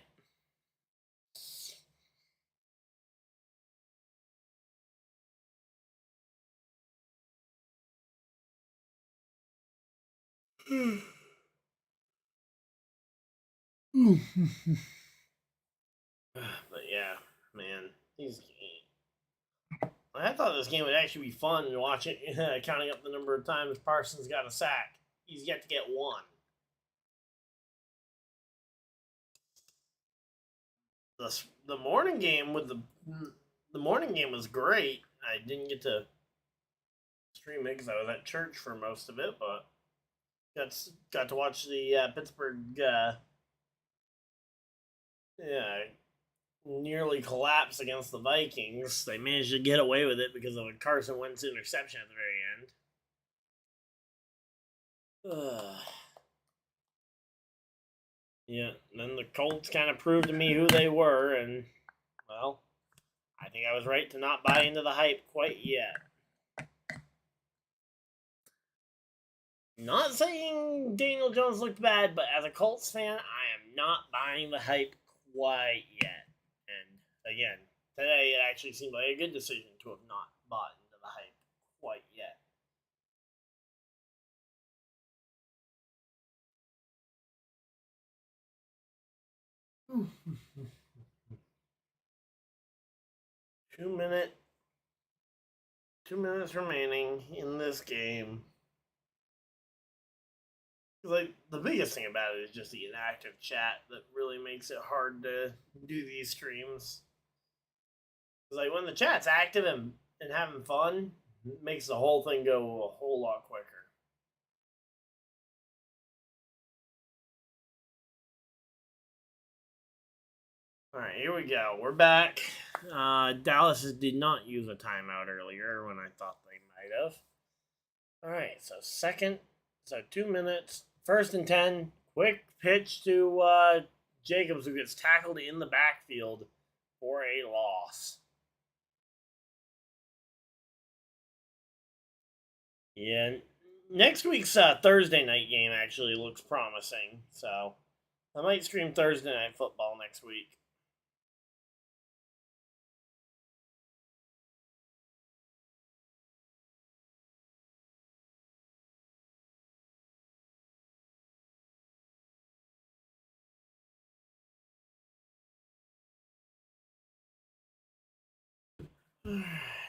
But yeah, man, I thought this game would actually be fun to watch it, counting up the number of times Parsons got a sack. He's yet to get one. The morning game was great. I didn't get to stream it because I was at church for most of it, but got to watch the Pittsburgh nearly collapse against the Vikings. They managed to get away with it because of a Carson Wentz interception at the very end. Yeah, then the Colts kind of proved to me who they were, and, well, I think I was right to not buy into the hype quite yet. Not saying Daniel Jones looked bad, but as a Colts fan, I am not buying the hype quite yet. And again, today it actually seemed like a good decision to have not bought into the hype quite yet. Two minutes remaining in this game. Like, the biggest thing about it is just the inactive chat that really makes it hard to do these streams. Like, when the chat's active and having fun, it makes the whole thing go a whole lot quicker. All right, here we go. We're back. Dallas did not use a timeout earlier when I thought they might have. All right, so 2 minutes. 1st and 10. Quick pitch to Jacobs, who gets tackled in the backfield for a loss. Yeah, next week's Thursday night game actually looks promising, so I might stream Thursday night football next week.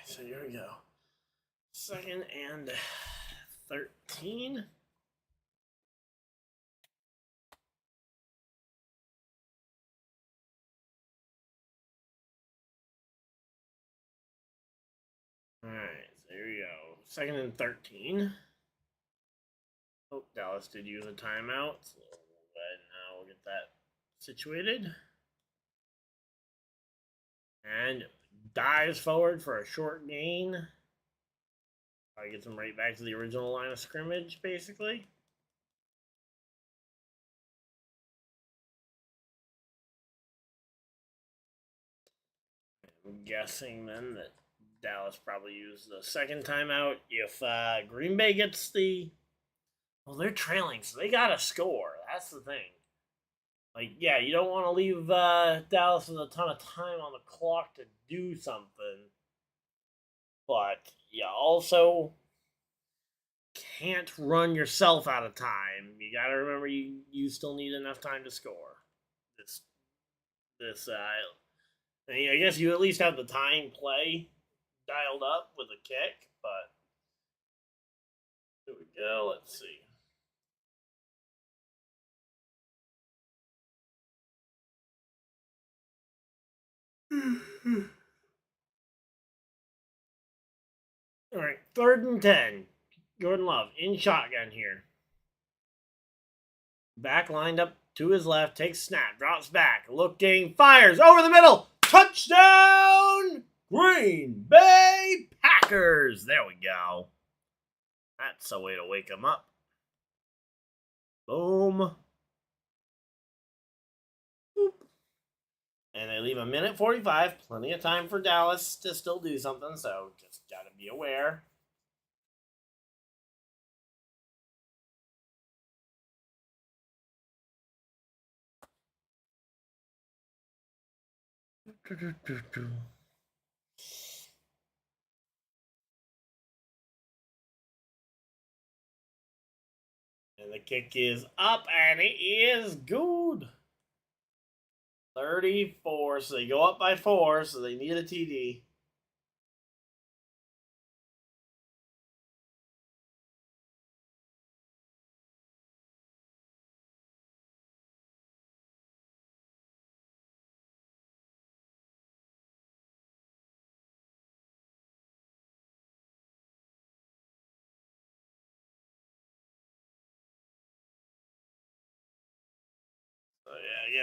So here we go. Second and 13. Alright, so here we go. Second and 13. Oh, Dallas did use a timeout. So now we'll get that situated. And dives forward for a short gain. Probably gets him right back to the original line of scrimmage, basically. I'm guessing then that Dallas probably used the second timeout. If Green Bay gets the... Well, they're trailing, so they got to score. That's the thing. Like, yeah, you don't want to leave Dallas with a ton of time on the clock to do something. But you also can't run yourself out of time. You got to remember you still need enough time to score. I guess you at least have the time play dialed up with a kick, but here we go. Let's see. All right, 3rd and 10. Jordan Love in shotgun here. Back lined up to his left, takes snap, drops back, looking, fires over the middle. Touchdown! Green Bay Packers. There we go. That's a way to wake them up. Boom. Boop. And they leave a minute 45. Plenty of time for Dallas to still do something, so just got to be aware. And the kick is up, and it is good. 34, so they go up by 4, so they need a TD. So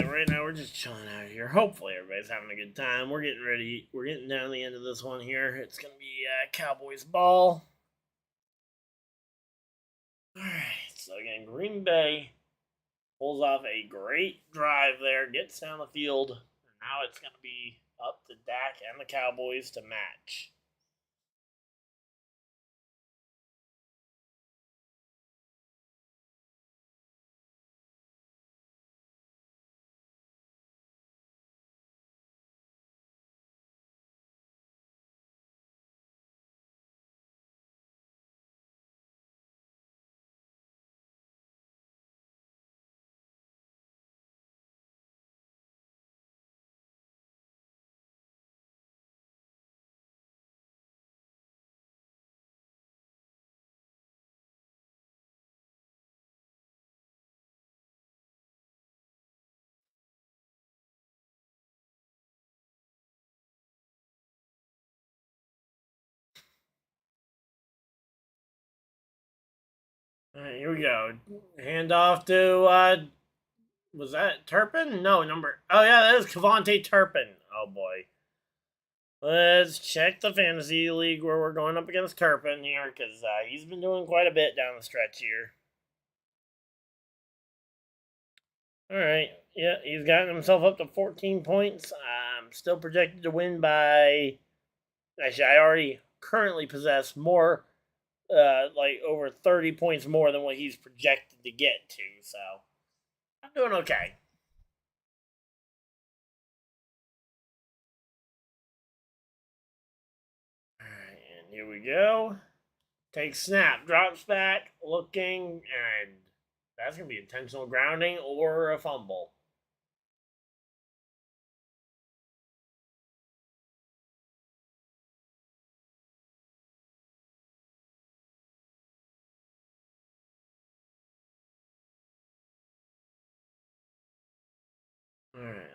yeah, right now we're just chilling out here. Hopefully everybody's having a good time. We're getting ready. We're getting down to the end of this one here. It's going to be Cowboys ball. Alright, so again, Green Bay pulls off a great drive there, gets down the field, and now it's going to be up to Dak and the Cowboys to match. Alright, here we go. Hand off to, was that Turpin? No, oh yeah, that is Kevontae Turpin. Oh boy. Let's check the fantasy league where we're going up against Turpin here, because he's been doing quite a bit down the stretch here. Alright, yeah, he's gotten himself up to 14 points. Still projected to win by... Actually, I already currently possess more, like over 30 points more than what he's projected to get to, so I'm doing okay. Alright, and here we go. Takes snap, drops back, looking, and that's going to be intentional grounding or a fumble.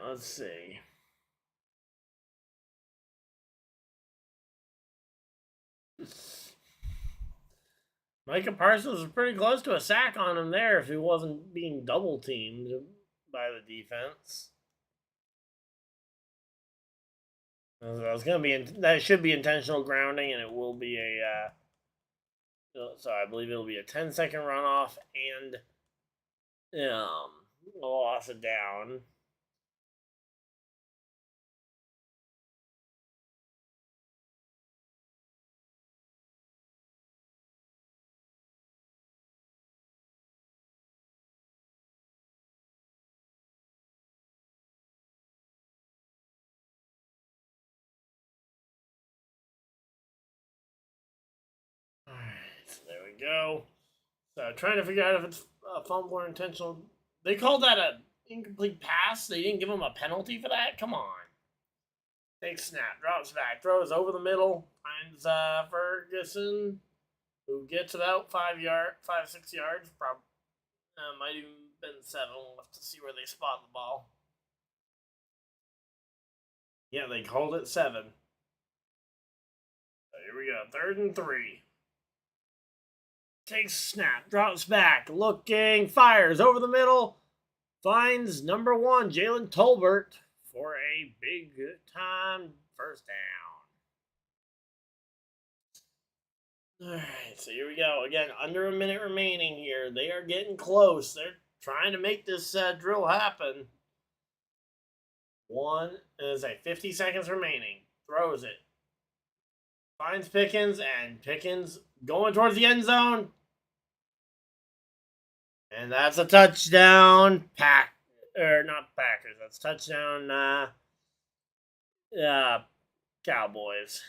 let's see. Micah Parsons was pretty close to a sack on him there if he wasn't being double teamed by the defense. That's gonna be that should be intentional grounding, and it will be a. So I believe it'll be a 10-second runoff and a loss of down. Alright, so there we go. So trying to figure out if it's a fumble or intentional. They called that a incomplete pass. They didn't give him a penalty for that. Come on. Takes snap, drops back, throws over the middle, finds Ferguson, who gets about 5, 6 yards. Probably might even been 7. We'll have to see where they spot the ball. Yeah, they called it 7. So here we go, 3rd and 3. Takes snap, drops back, looking, fires over the middle, finds number 1, Jalen Tolbert, for a big time first down. Alright, so here we go. Again, under a minute remaining here. They are getting close. They're trying to make this drill happen. 50 seconds remaining. Throws it. Finds Pickens, and Pickens going towards the end zone. And that's a touchdown. Not Packers. That's touchdown Cowboys.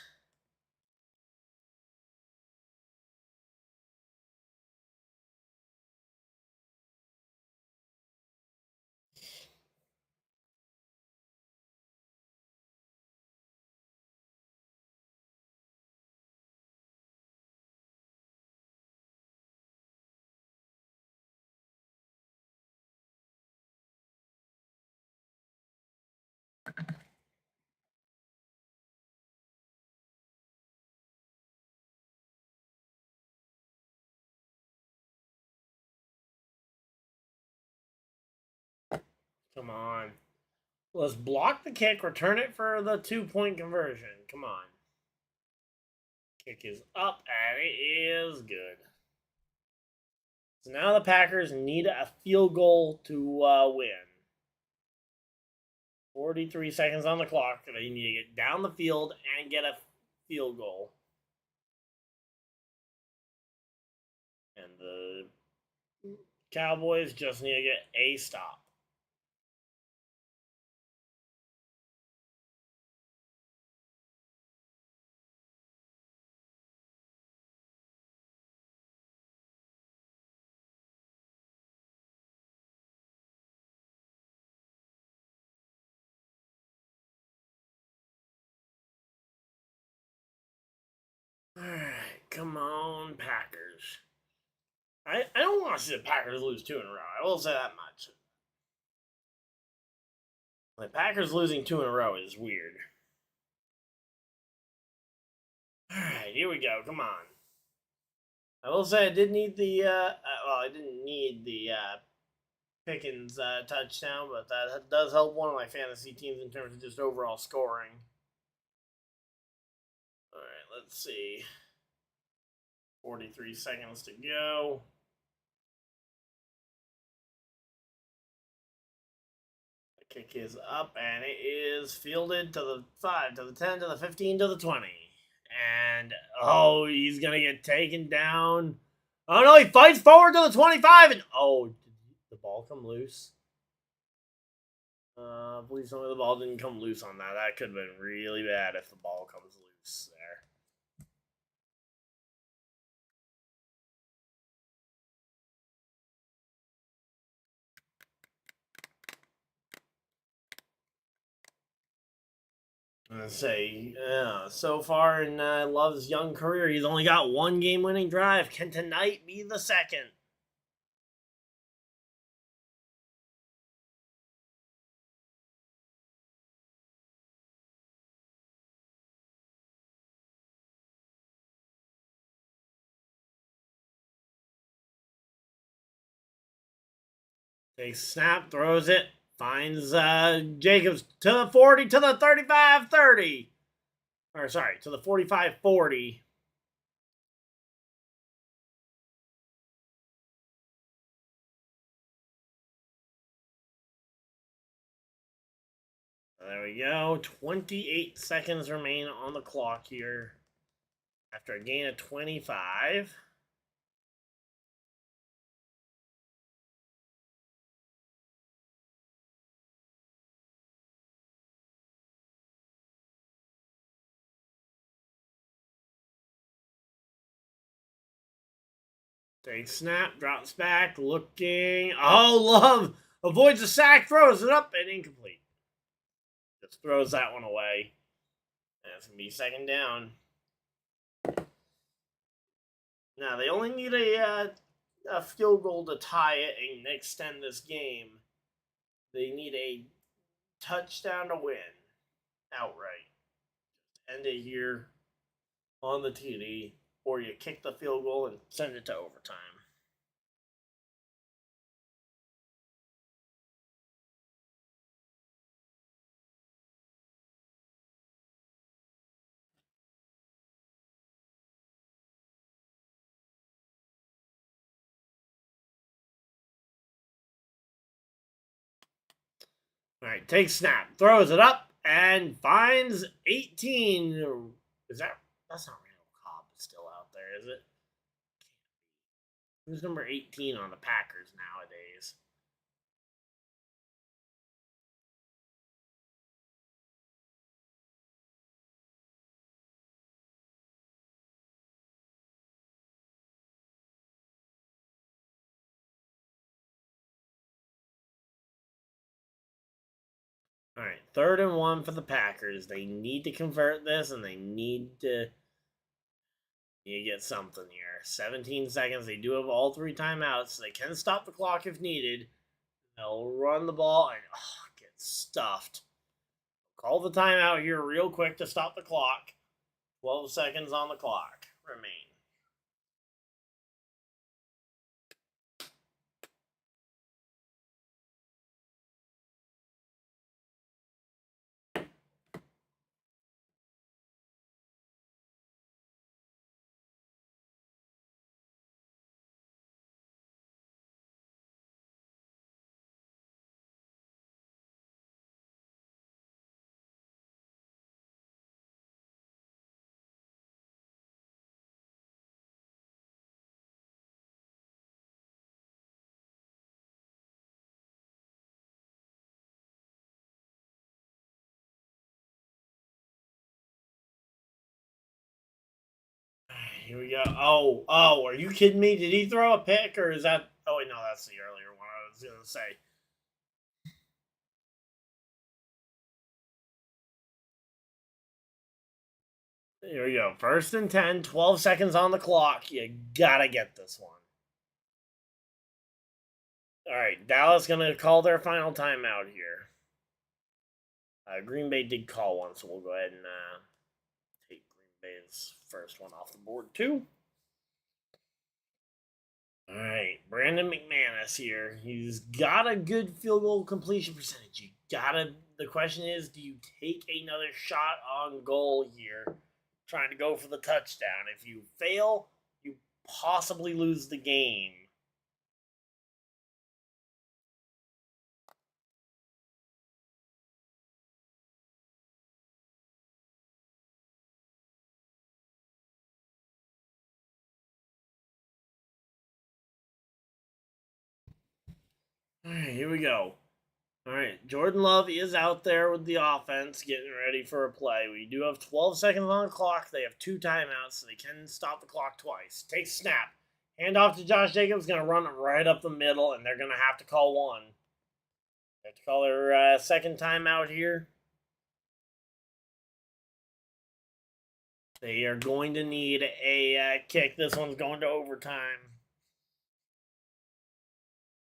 Come on. Let's block the kick, return it for the 2-point conversion. Come on. Kick is up, and it is good. So now the Packers need a field goal to win. 43 seconds on the clock. They need to get down the field and get a field goal. And the Cowboys just need to get a stop. Alright, come on, Packers. I don't want to see the Packers lose 2 in a row. I will say that much. The Packers losing 2 in a row is weird. Alright, here we go. Come on. I will say I did need the, I didn't need the Pickens touchdown, but that does help one of my fantasy teams in terms of just overall scoring. Alright, let's see. 43 seconds to go. The kick is up, and it is fielded to the 5, to the 10, to the 15, to the 20. And, he's going to get taken down. Oh, no, he fights forward to the 25, and, did the ball come loose? Please tell me the ball didn't come loose on that. That could have been really bad if the ball comes loose there. Say, so far in Love's young career, he's only got 1 game-winning drive. Can tonight be the second? Big snap, throws it, finds Jacobs to the 40, to the 35-30. Or sorry, to the 45-40. There we go. 28 seconds remain on the clock here after a gain of 25. Take snap, drops back, looking. Oh, Love avoids a sack, throws it up, and incomplete. Just throws that one away. That's going to be second down. Now, they only need a field goal to tie it and extend this game. They need a touchdown to win outright. End it here on the TD, or you kick the field goal and send it to overtime. All right, takes snap, throws it up, and finds 18. Is that's not Randall Cobb still out there, is it? Who's number 18 on the Packers nowadays? All right, 3rd and 1 for the Packers. They need to convert this, and they need to get something here. 17 seconds. They do have all 3 timeouts, so they can stop the clock if needed. They'll run the ball and get stuffed. Call the timeout here real quick to stop the clock. 12 seconds on the clock remain. Here we go. Oh, are you kidding me? Did he throw a pick, or is that... Oh, wait, no, that's the earlier one I was going to say. Here we go. 1st and 10, 12 seconds on the clock. You gotta get this one. All right, Dallas going to call their final timeout here. Green Bay did call one, so we'll go ahead and take Green Bay's first one off the board, too. All right, Brandon McManus here. He's got a good field goal completion percentage. The question is, do you take another shot on goal here, trying to go for the touchdown? If you fail, you possibly lose the game. All right, here we go. All right, Jordan Love is out there with the offense, getting ready for a play. We do have 12 seconds on the clock. They have 2 timeouts, so they can stop the clock twice. Take snap. Hand off to Josh Jacobs, going to run it right up the middle, and they're going to have to call one. They have to call their second timeout here. They are going to need a kick. This one's going to overtime.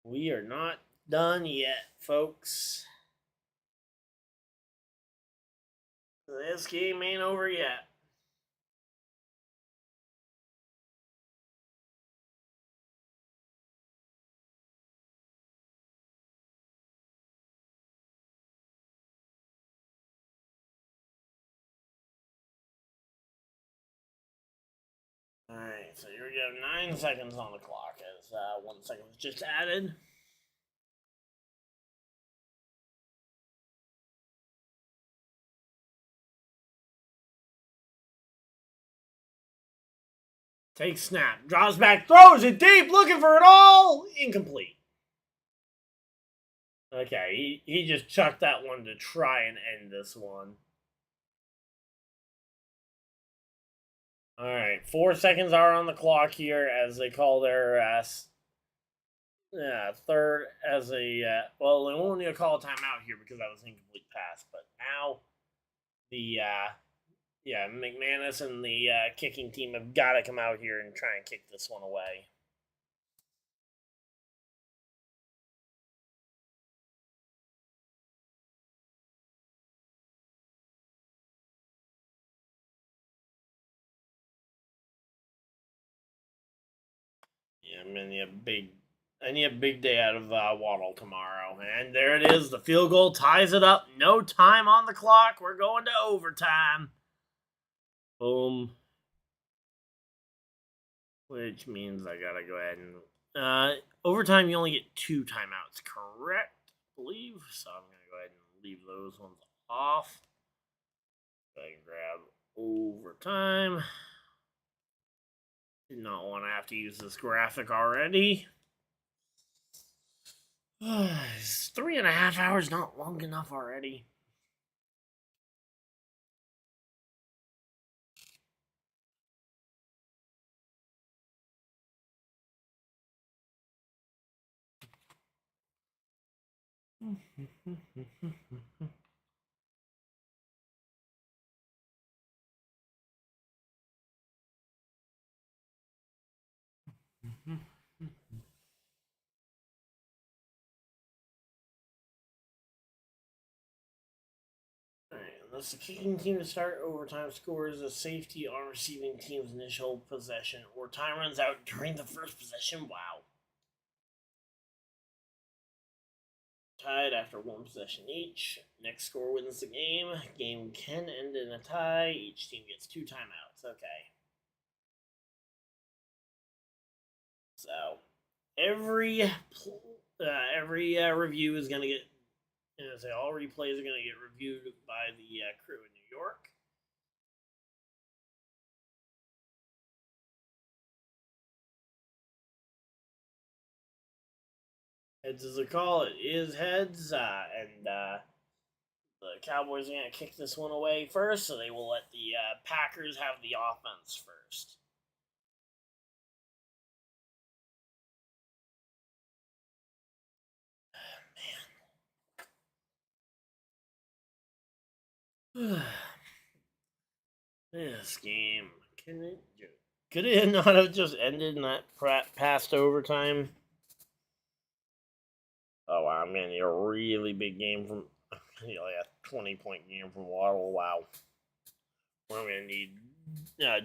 We are not done yet, folks. This game ain't over yet. so here we go. 9 seconds on the clock as 1 second was just added. Takes snap, draws back, throws it deep, looking for it all. Incomplete. Okay, he just chucked that one to try and end this one. All right, 4 seconds are on the clock here as they call their third as a well, they won't need to call a timeout here because that was an incomplete pass. But now the McManus and the kicking team have got to come out here and try and kick this one away. Yeah, I need a big day out of Waddle tomorrow. And there it is. The field goal ties it up. No time on the clock. We're going to overtime. Boom. Which means I got to go ahead and... overtime, you only get 2 timeouts, correct? I believe. So I'm going to go ahead and leave those ones off. So I can grab overtime. Did not want to have to use this graphic already. Is 3.5 hours not long enough already? Unless the kicking team to start overtime scores a safety on receiving team's initial possession or time runs out during the first possession. Wow. Tied after 1 possession each. Next score wins the game. Game can end in a tie. Each team gets 2 timeouts. Okay. So every review is going to get, all replays are going to get reviewed by the crew in New York. Heads is a call. It is heads, and the Cowboys are going to kick this one away first, so they will let the Packers have the offense first. Man. This game, could it not have just ended in that past overtime? Oh wow, I'm getting a really big game from like a 20-point game from Waddle. Wow, we're gonna need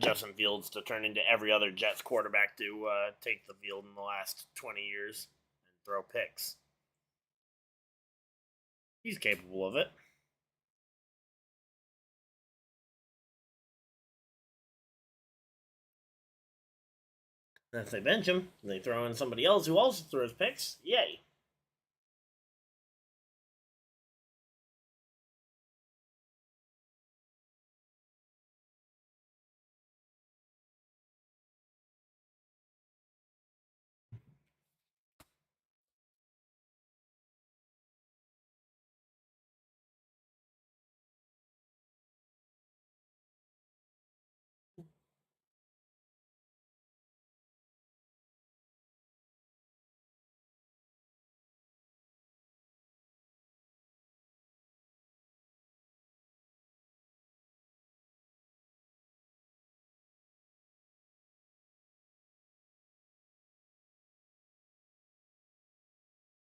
Justin Fields to turn into every other Jets quarterback to take the field in the last 20 years and throw picks. He's capable of it. And if they bench him, they throw in somebody else who also throws picks. Yay.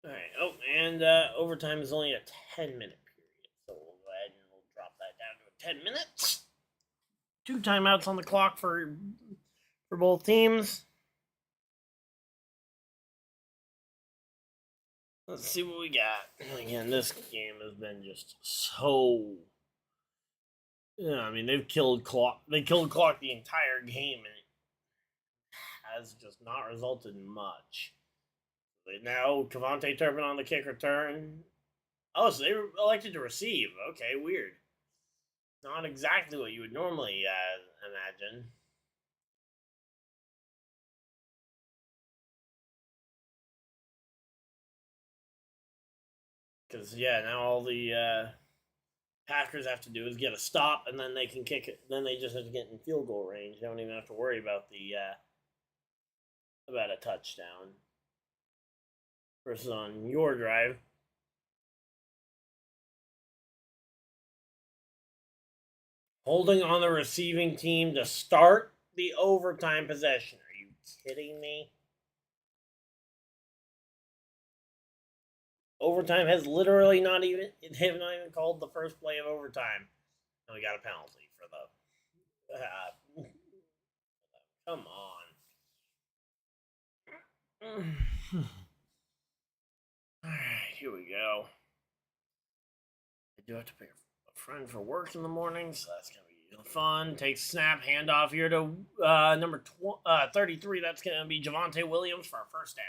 Alright, and overtime is only a 10-minute period, so we'll go ahead and we'll drop that down to 10 minutes. 2 timeouts on the clock for both teams. Let's see what we got. Again, this game has been just so... Yeah, I mean, they've killed clock. They killed clock the entire game, and has just not resulted in much. But now Cavante Turpin on the kick return. Oh, so they were elected to receive. Okay, weird. Not exactly what you would normally imagine. Because, yeah, now all the Packers have to do is get a stop, and then they can kick it. Then they just have to get in field goal range. They don't even have to worry about about a touchdown. Versus on your drive. Holding on the receiving team to start the overtime possession. Are you kidding me? Overtime has literally not even, they have not even called the first play of overtime. And we got a penalty for the. Come on. Alright, here we go. I do have to pick a friend for work in the morning, so that's going to be fun. Takes snap, handoff here to number 33. That's going to be Javonte Williams for a first down.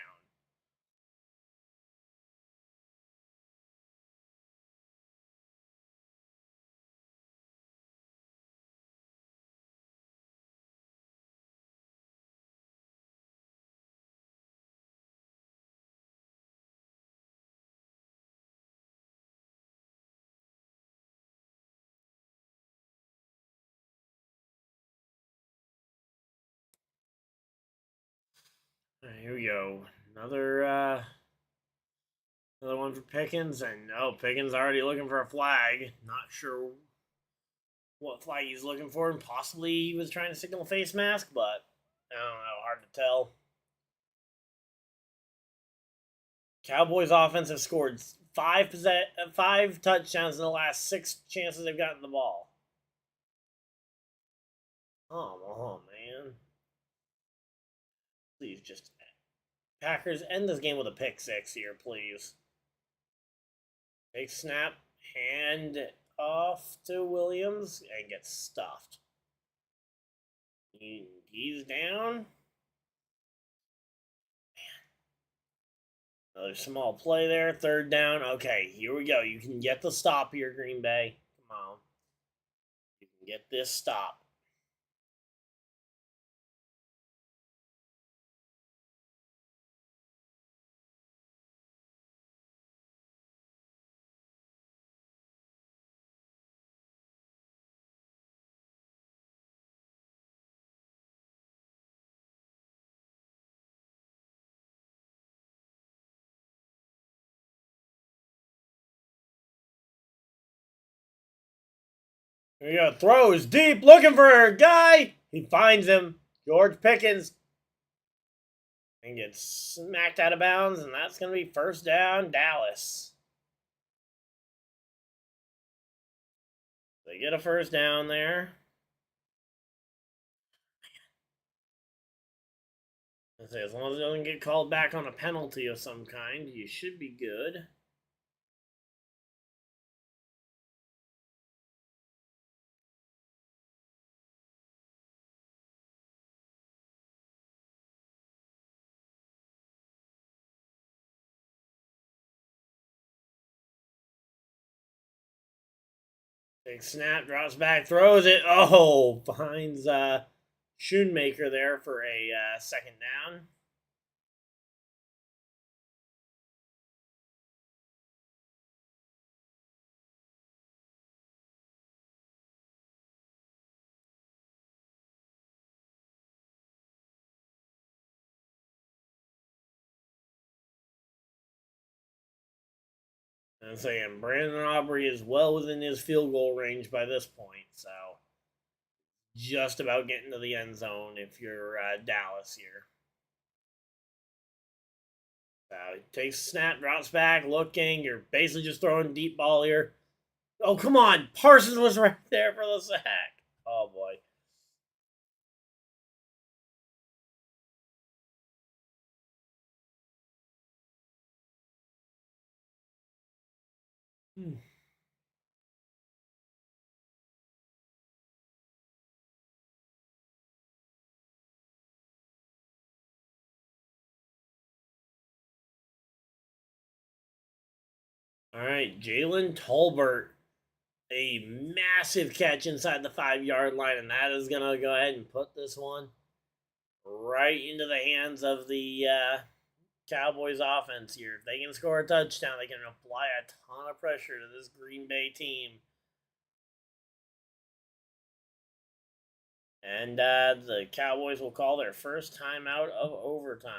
Here we go. Another one for Pickens. And no, Pickens already looking for a flag. Not sure what flag he's looking for. And possibly he was trying to signal a face mask, but I don't know. Hard to tell. Cowboys offense have scored five touchdowns in the last 6 chances they've gotten the ball. Oh man. Please just Packers end this game with a pick 6 here, please. Big snap, hand off to Williams, and gets stuffed. He's down. Man. Another small play there, third down. Okay, here we go. You can get the stop here, Green Bay. Come on. You can get this stop. Here we go. Throws deep, looking for a guy. He finds him. George Pickens. And gets smacked out of bounds, and that's going to be first down, Dallas. They get a first down there. As long as it doesn't get called back on a penalty of some kind, you should be good. Big snap, drops back, throws it. Oh, finds Schoonmaker there for a second down. And saying Brandon Aubrey is well within his field goal range by this point, so just about getting to the end zone if you're Dallas here. Takes a snap, drops back, looking. You're basically just throwing deep ball here. Oh, come on. Parsons was right there for the sack. Oh, boy. All right, Jalen Tolbert, a massive catch inside the 5-yard line, and that is gonna go ahead and put this one right into the hands of the Cowboys offense here. If they can score a touchdown, they can apply a ton of pressure to this Green Bay team. And the Cowboys will call their first timeout of overtime.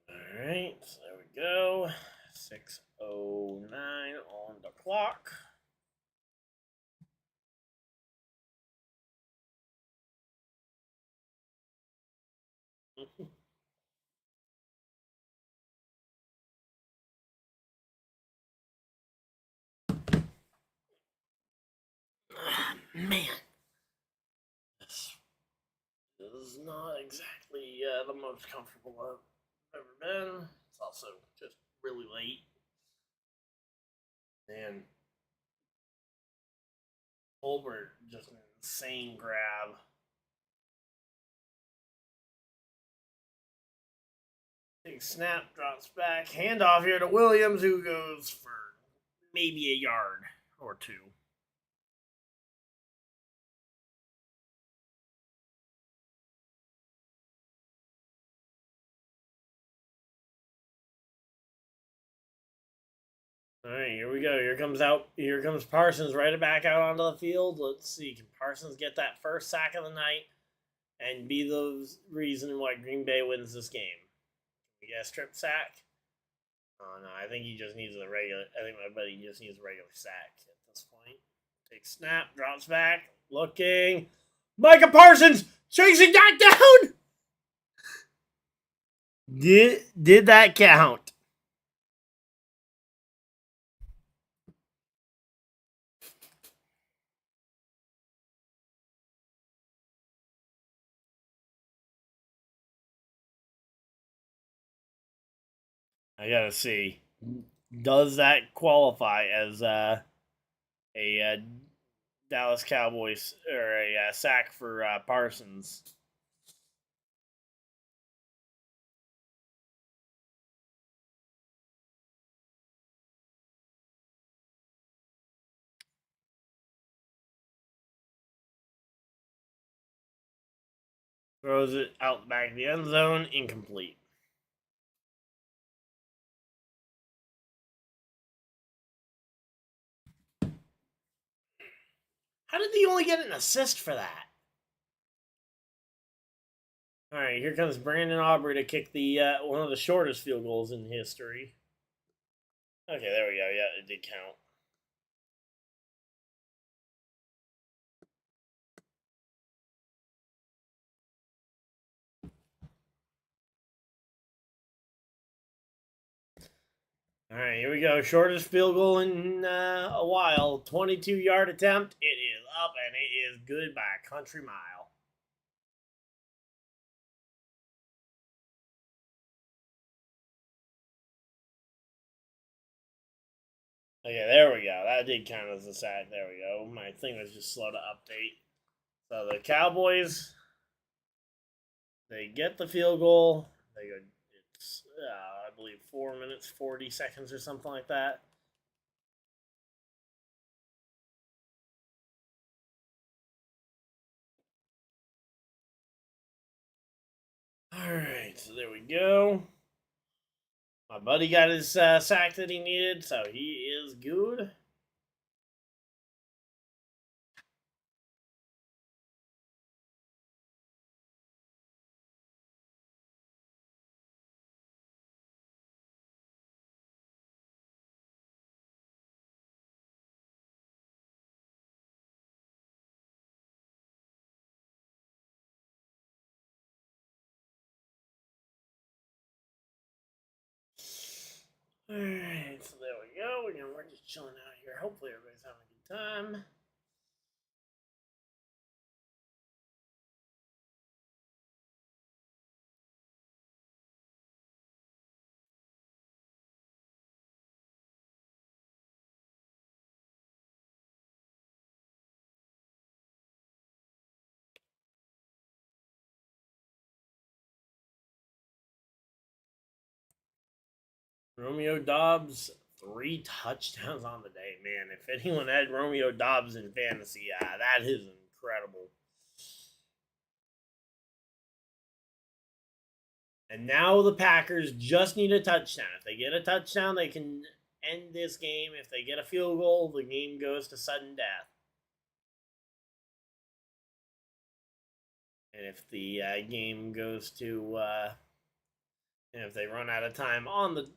All right, so there we go. 6:09 on the clock. Man, this is not exactly the most comfortable I've ever been. It's also just really late. And Holbert, just an insane grab. Big snap, drops back, handoff here to Williams, who goes for maybe a yard or two. All right, here we go. Here comes Parsons right back out onto the field. Let's see, can Parsons get that first sack of the night and be the reason why Green Bay wins this game? We get a strip sack. Oh no, I think he just needs a regular. I think my buddy just needs a regular sack at this point. Takes snap, drops back, looking. Micah Parsons chasing that down. Did that count? I gotta see. Does that qualify as a Dallas Cowboys or a sack for Parsons? Throws it out the back of the end zone, incomplete. How did he only get an assist for that? All right, here comes Brandon Aubrey to kick the one of the shortest field goals in history. Okay, there we go. Yeah, it did count. All right, here we go. Shortest field goal in a while. 22-yard attempt. It is up and it is good by a country mile. Okay, there we go. That did count as a sack. There we go. My thing was just slow to update. So the Cowboys, they get the field goal. They go. It's I believe 4 minutes 40 seconds or something like that. All right, so there we go. My buddy got his sack that he needed, so he is good. Alright, so there we go. We're just chilling out here. Hopefully everybody's having a good time. Romeo Dobbs, 3 touchdowns on the day. Man, if anyone had Romeo Dobbs in fantasy, that is incredible. And now the Packers just need a touchdown. If they get a touchdown, they can end this game. If they get a field goal, the game goes to sudden death. And if the game goes to, and if they run out of time on the,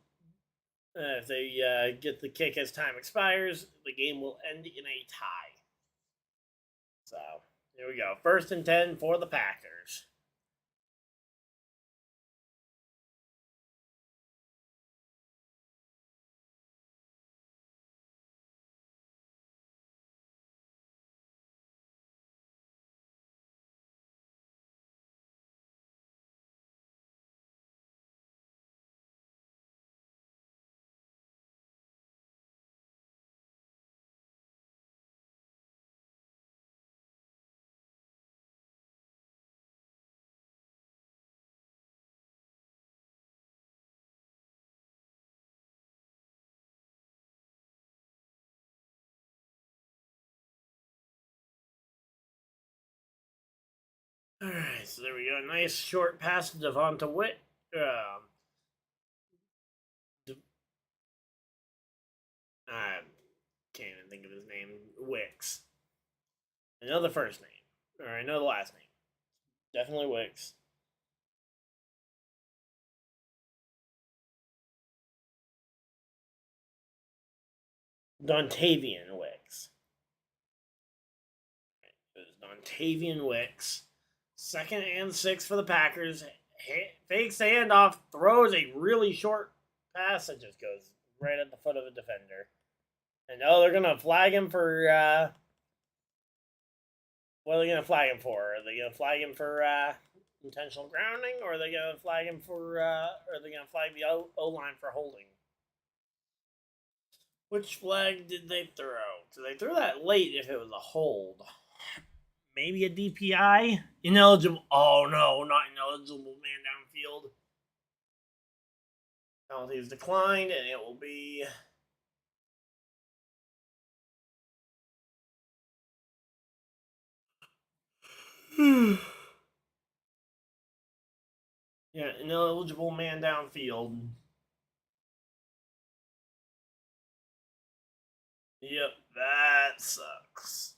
if they get the kick as time expires, the game will end in a tie. So here we go. 1st and 10 for the Packers. All right, so there we go. Nice short pass to Devonta Witt. I can't even think of his name. Wicks. I know the first name, or I know the last name. Definitely Wicks. Dontavian Wicks. It was Dontavian Wicks. 2nd and 6 for the Packers. Fakes the handoff, throws a really short pass that just goes right at the foot of the defender. And they're going to flag him for. What are they going to flag him for? Are they going to flag him for intentional grounding, or are they going to flag him for? Or are they going to flag the O line for holding? Which flag did they throw? So they threw that late if it was a hold. Maybe a DPI? Ineligible. Oh no, not ineligible man downfield. Penalty is declined, and it will be. Yeah, ineligible man downfield. Yep, that sucks.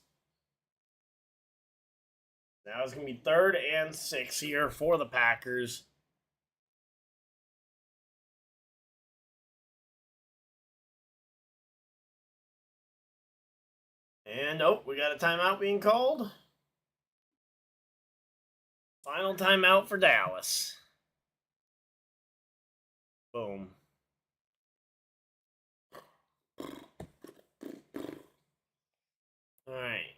Now it's going to be 3rd and 6 here for the Packers. And, we got a timeout being called. Final timeout for Dallas. Boom. All right.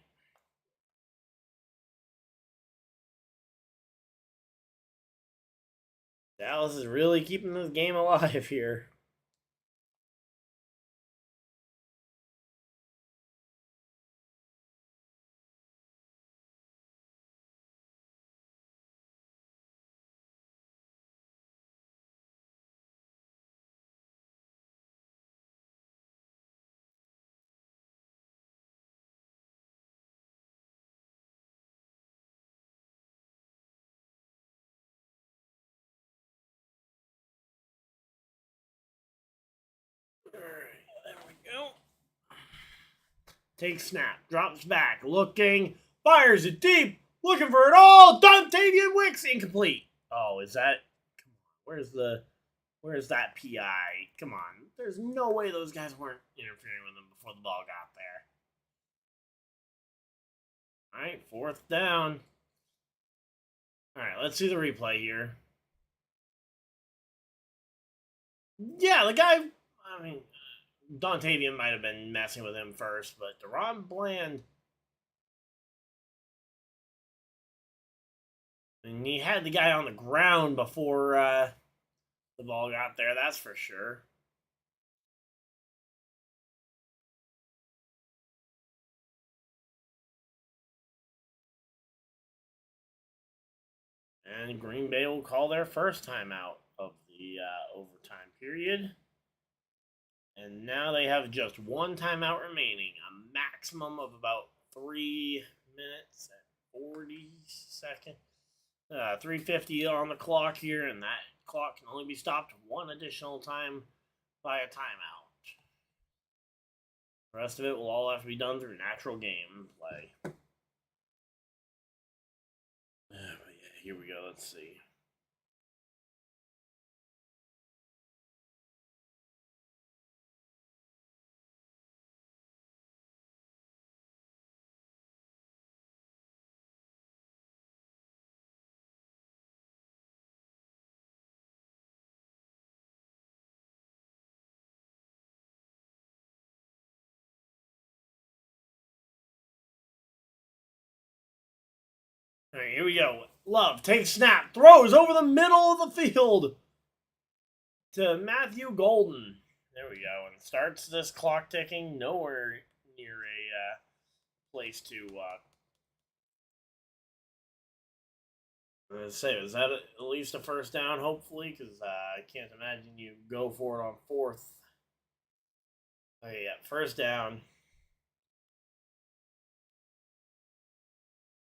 Dallas is really keeping this game alive here. All right, there we go. Takes snap, drops back, looking, fires it deep, looking for it all. Dontavian Wicks incomplete. Oh, is that? Come on, where's that PI? Come on, there's no way those guys weren't interfering with him before the ball got there. All right, 4th down. All right, let's see the replay here. Yeah, the guy. I mean, Dontavian might have been messing with him first, but DaRon Bland. And he had the guy on the ground before the ball got there, that's for sure. And Green Bay will call their first timeout of the overtime period. And now they have just one timeout remaining, a maximum of about 3 minutes and 40 seconds. 3:50 on the clock here, and that clock can only be stopped one additional time by a timeout. The rest of it will all have to be done through natural game play. But yeah, here we go. Let's see. All right, here we go. Love takes snap, throws over the middle of the field to Matthew Golden. There we go, and starts this clock ticking. Nowhere near a place to. Say, is that at least a first down? Hopefully, because I can't imagine you go for it on fourth. Okay, yeah, first down.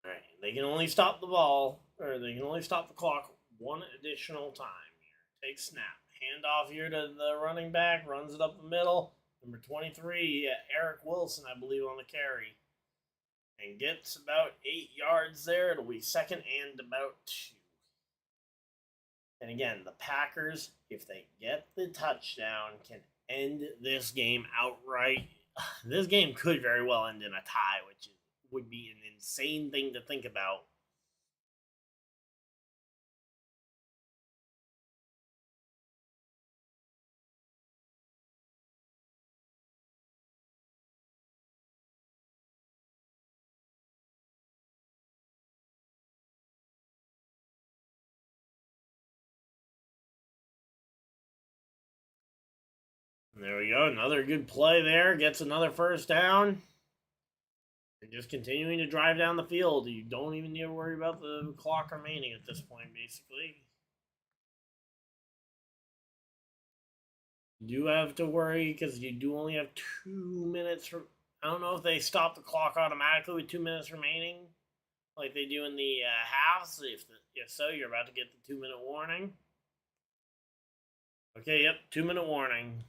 All right, they can only stop the ball, or they can only stop the clock one additional time here. Take snap, hand off here to the running back, runs it up the middle. Number 23, Eric Wilson, I believe, on the carry, and gets about 8 yards there. It'll be second and about 2. And again, the Packers, if they get the touchdown, can end this game outright. This game could very well end in a tie, which would be an insane thing to think about. And there we go. Another good play there. Gets another first down. They're just continuing to drive down the field. You don't even need to worry about the clock remaining at this point, basically. You do have to worry because you do only have 2 minutes. I don't know if they stop the clock automatically with 2 minutes remaining, like they do in the halves. If so, you're about to get the 2-minute warning. Okay, yep, 2-minute warning.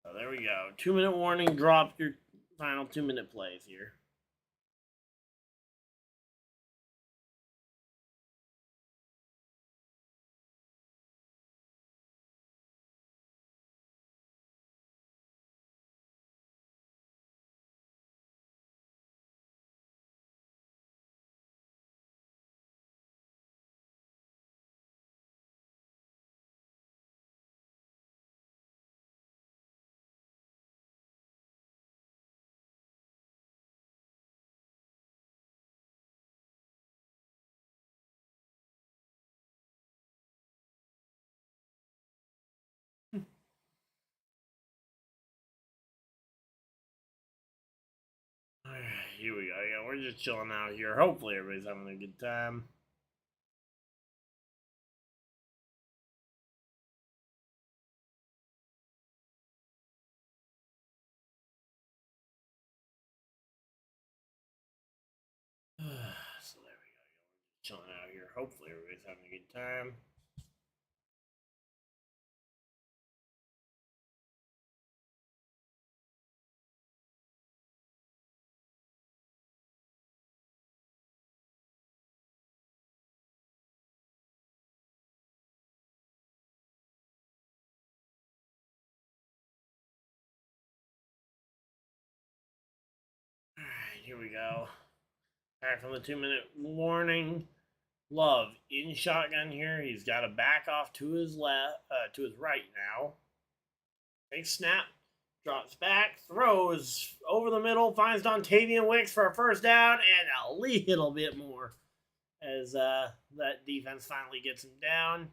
So there we go. 2-minute warning. Drop your final 2-minute plays here. Alright, here we go. Yeah, we're just chilling out here. Hopefully, everybody's having a good time. So there we go. We're just chilling out here. Hopefully, everybody's having a good time. Alright, here we go. Back from the 2-minute warning. Love in shotgun here. He's got to back off to his to his right now. Takes snap, drops back, throws over the middle, finds Dontavian Wicks for a first down and a little bit more as that defense finally gets him down.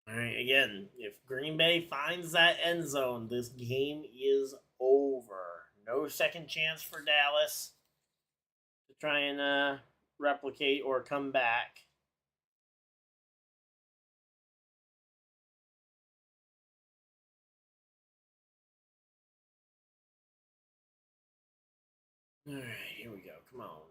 All right, again, if Green Bay finds that end zone, this game is over. No second chance for Dallas to try and replicate or come back. Alright, here we go. Come on.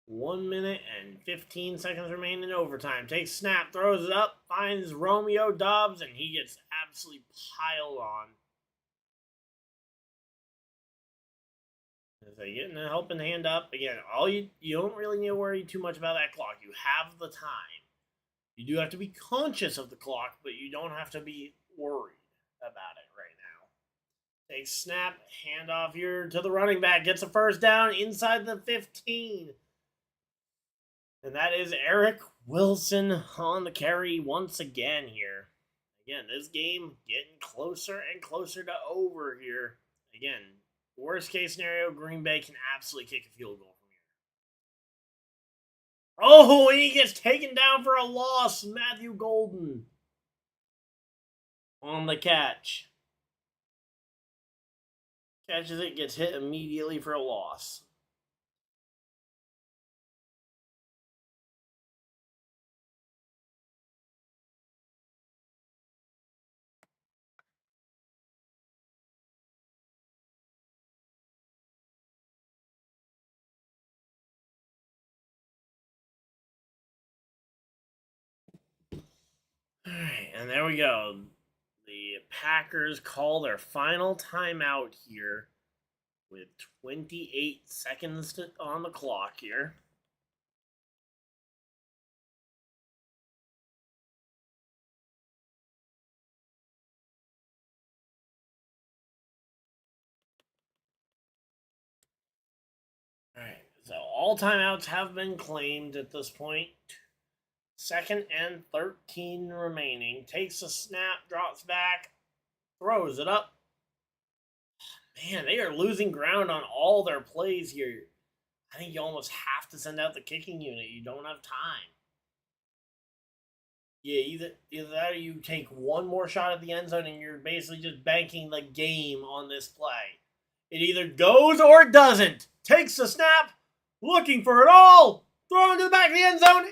One minute and 15 seconds remain in overtime. Takes snap, throws it up, finds Romeo Dobbs, and he gets absolutely piled on. As they getting a helping hand up. Again, you don't really need to worry too much about that clock. You have the time. You do have to be conscious of the clock, but you don't have to be worried about it right now. Takes snap, handoff here to the running back, gets a first down inside the 15. And that is Eric Wilson on the carry once again here. Again, this game getting closer and closer to over here. Again, worst case scenario, Green Bay can absolutely kick a field goal from here. Oh, and he gets taken down for a loss. Matthew Golden on the catch. Catches it, gets hit immediately for a loss. Alright, and there we go. The Packers call their final timeout here with 28 seconds on the clock here. Alright, so all timeouts have been claimed at this point. 2nd and 13 remaining. Takes a snap, drops back, throws it up. Man, they are losing ground on all their plays here. I think you almost have to send out the kicking unit. You don't have time. Yeah, either that or you take one more shot at the end zone and you're basically just banking the game on this play. It either goes or it doesn't. Takes the snap, looking for it all, throwing to the back of the end zone.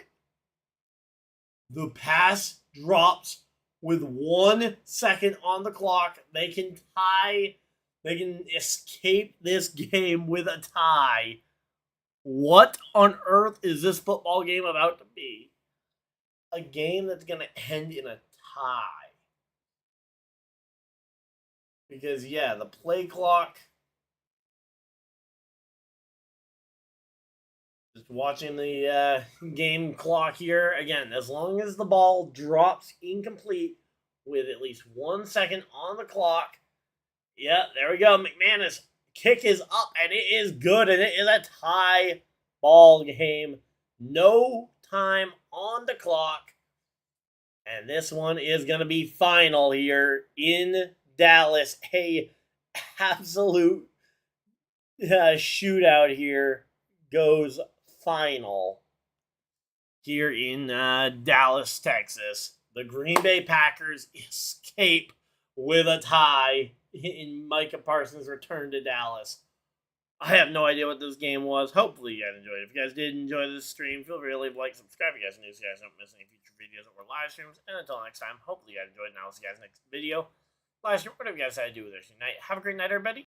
The pass drops with 1 second on the clock. They can tie. They can escape this game with a tie. What on earth is this football game about to be? A game that's going to end in a tie. Because, yeah, the play clock. Just watching the game clock here. Again, as long as the ball drops incomplete with at least 1 second on the clock. Yeah, there we go. McManus kick is up, and it is good, and it is a tie ball game. No time on the clock. And this one is going to be final here in Dallas. A absolute shootout here goes final here in Dallas, Texas. The Green Bay Packers escape with a tie in Micah Parsons' return to Dallas. I have no idea what this game was. Hopefully you guys enjoyed it. If you guys did enjoy this stream, feel free to leave a like, subscribe if you guys are new so you guys don't miss any future videos or live streams. And until next time, hopefully you guys enjoyed, and I'll see you guys next video, live stream, whatever you guys decide to do with this night. Have a great night, everybody.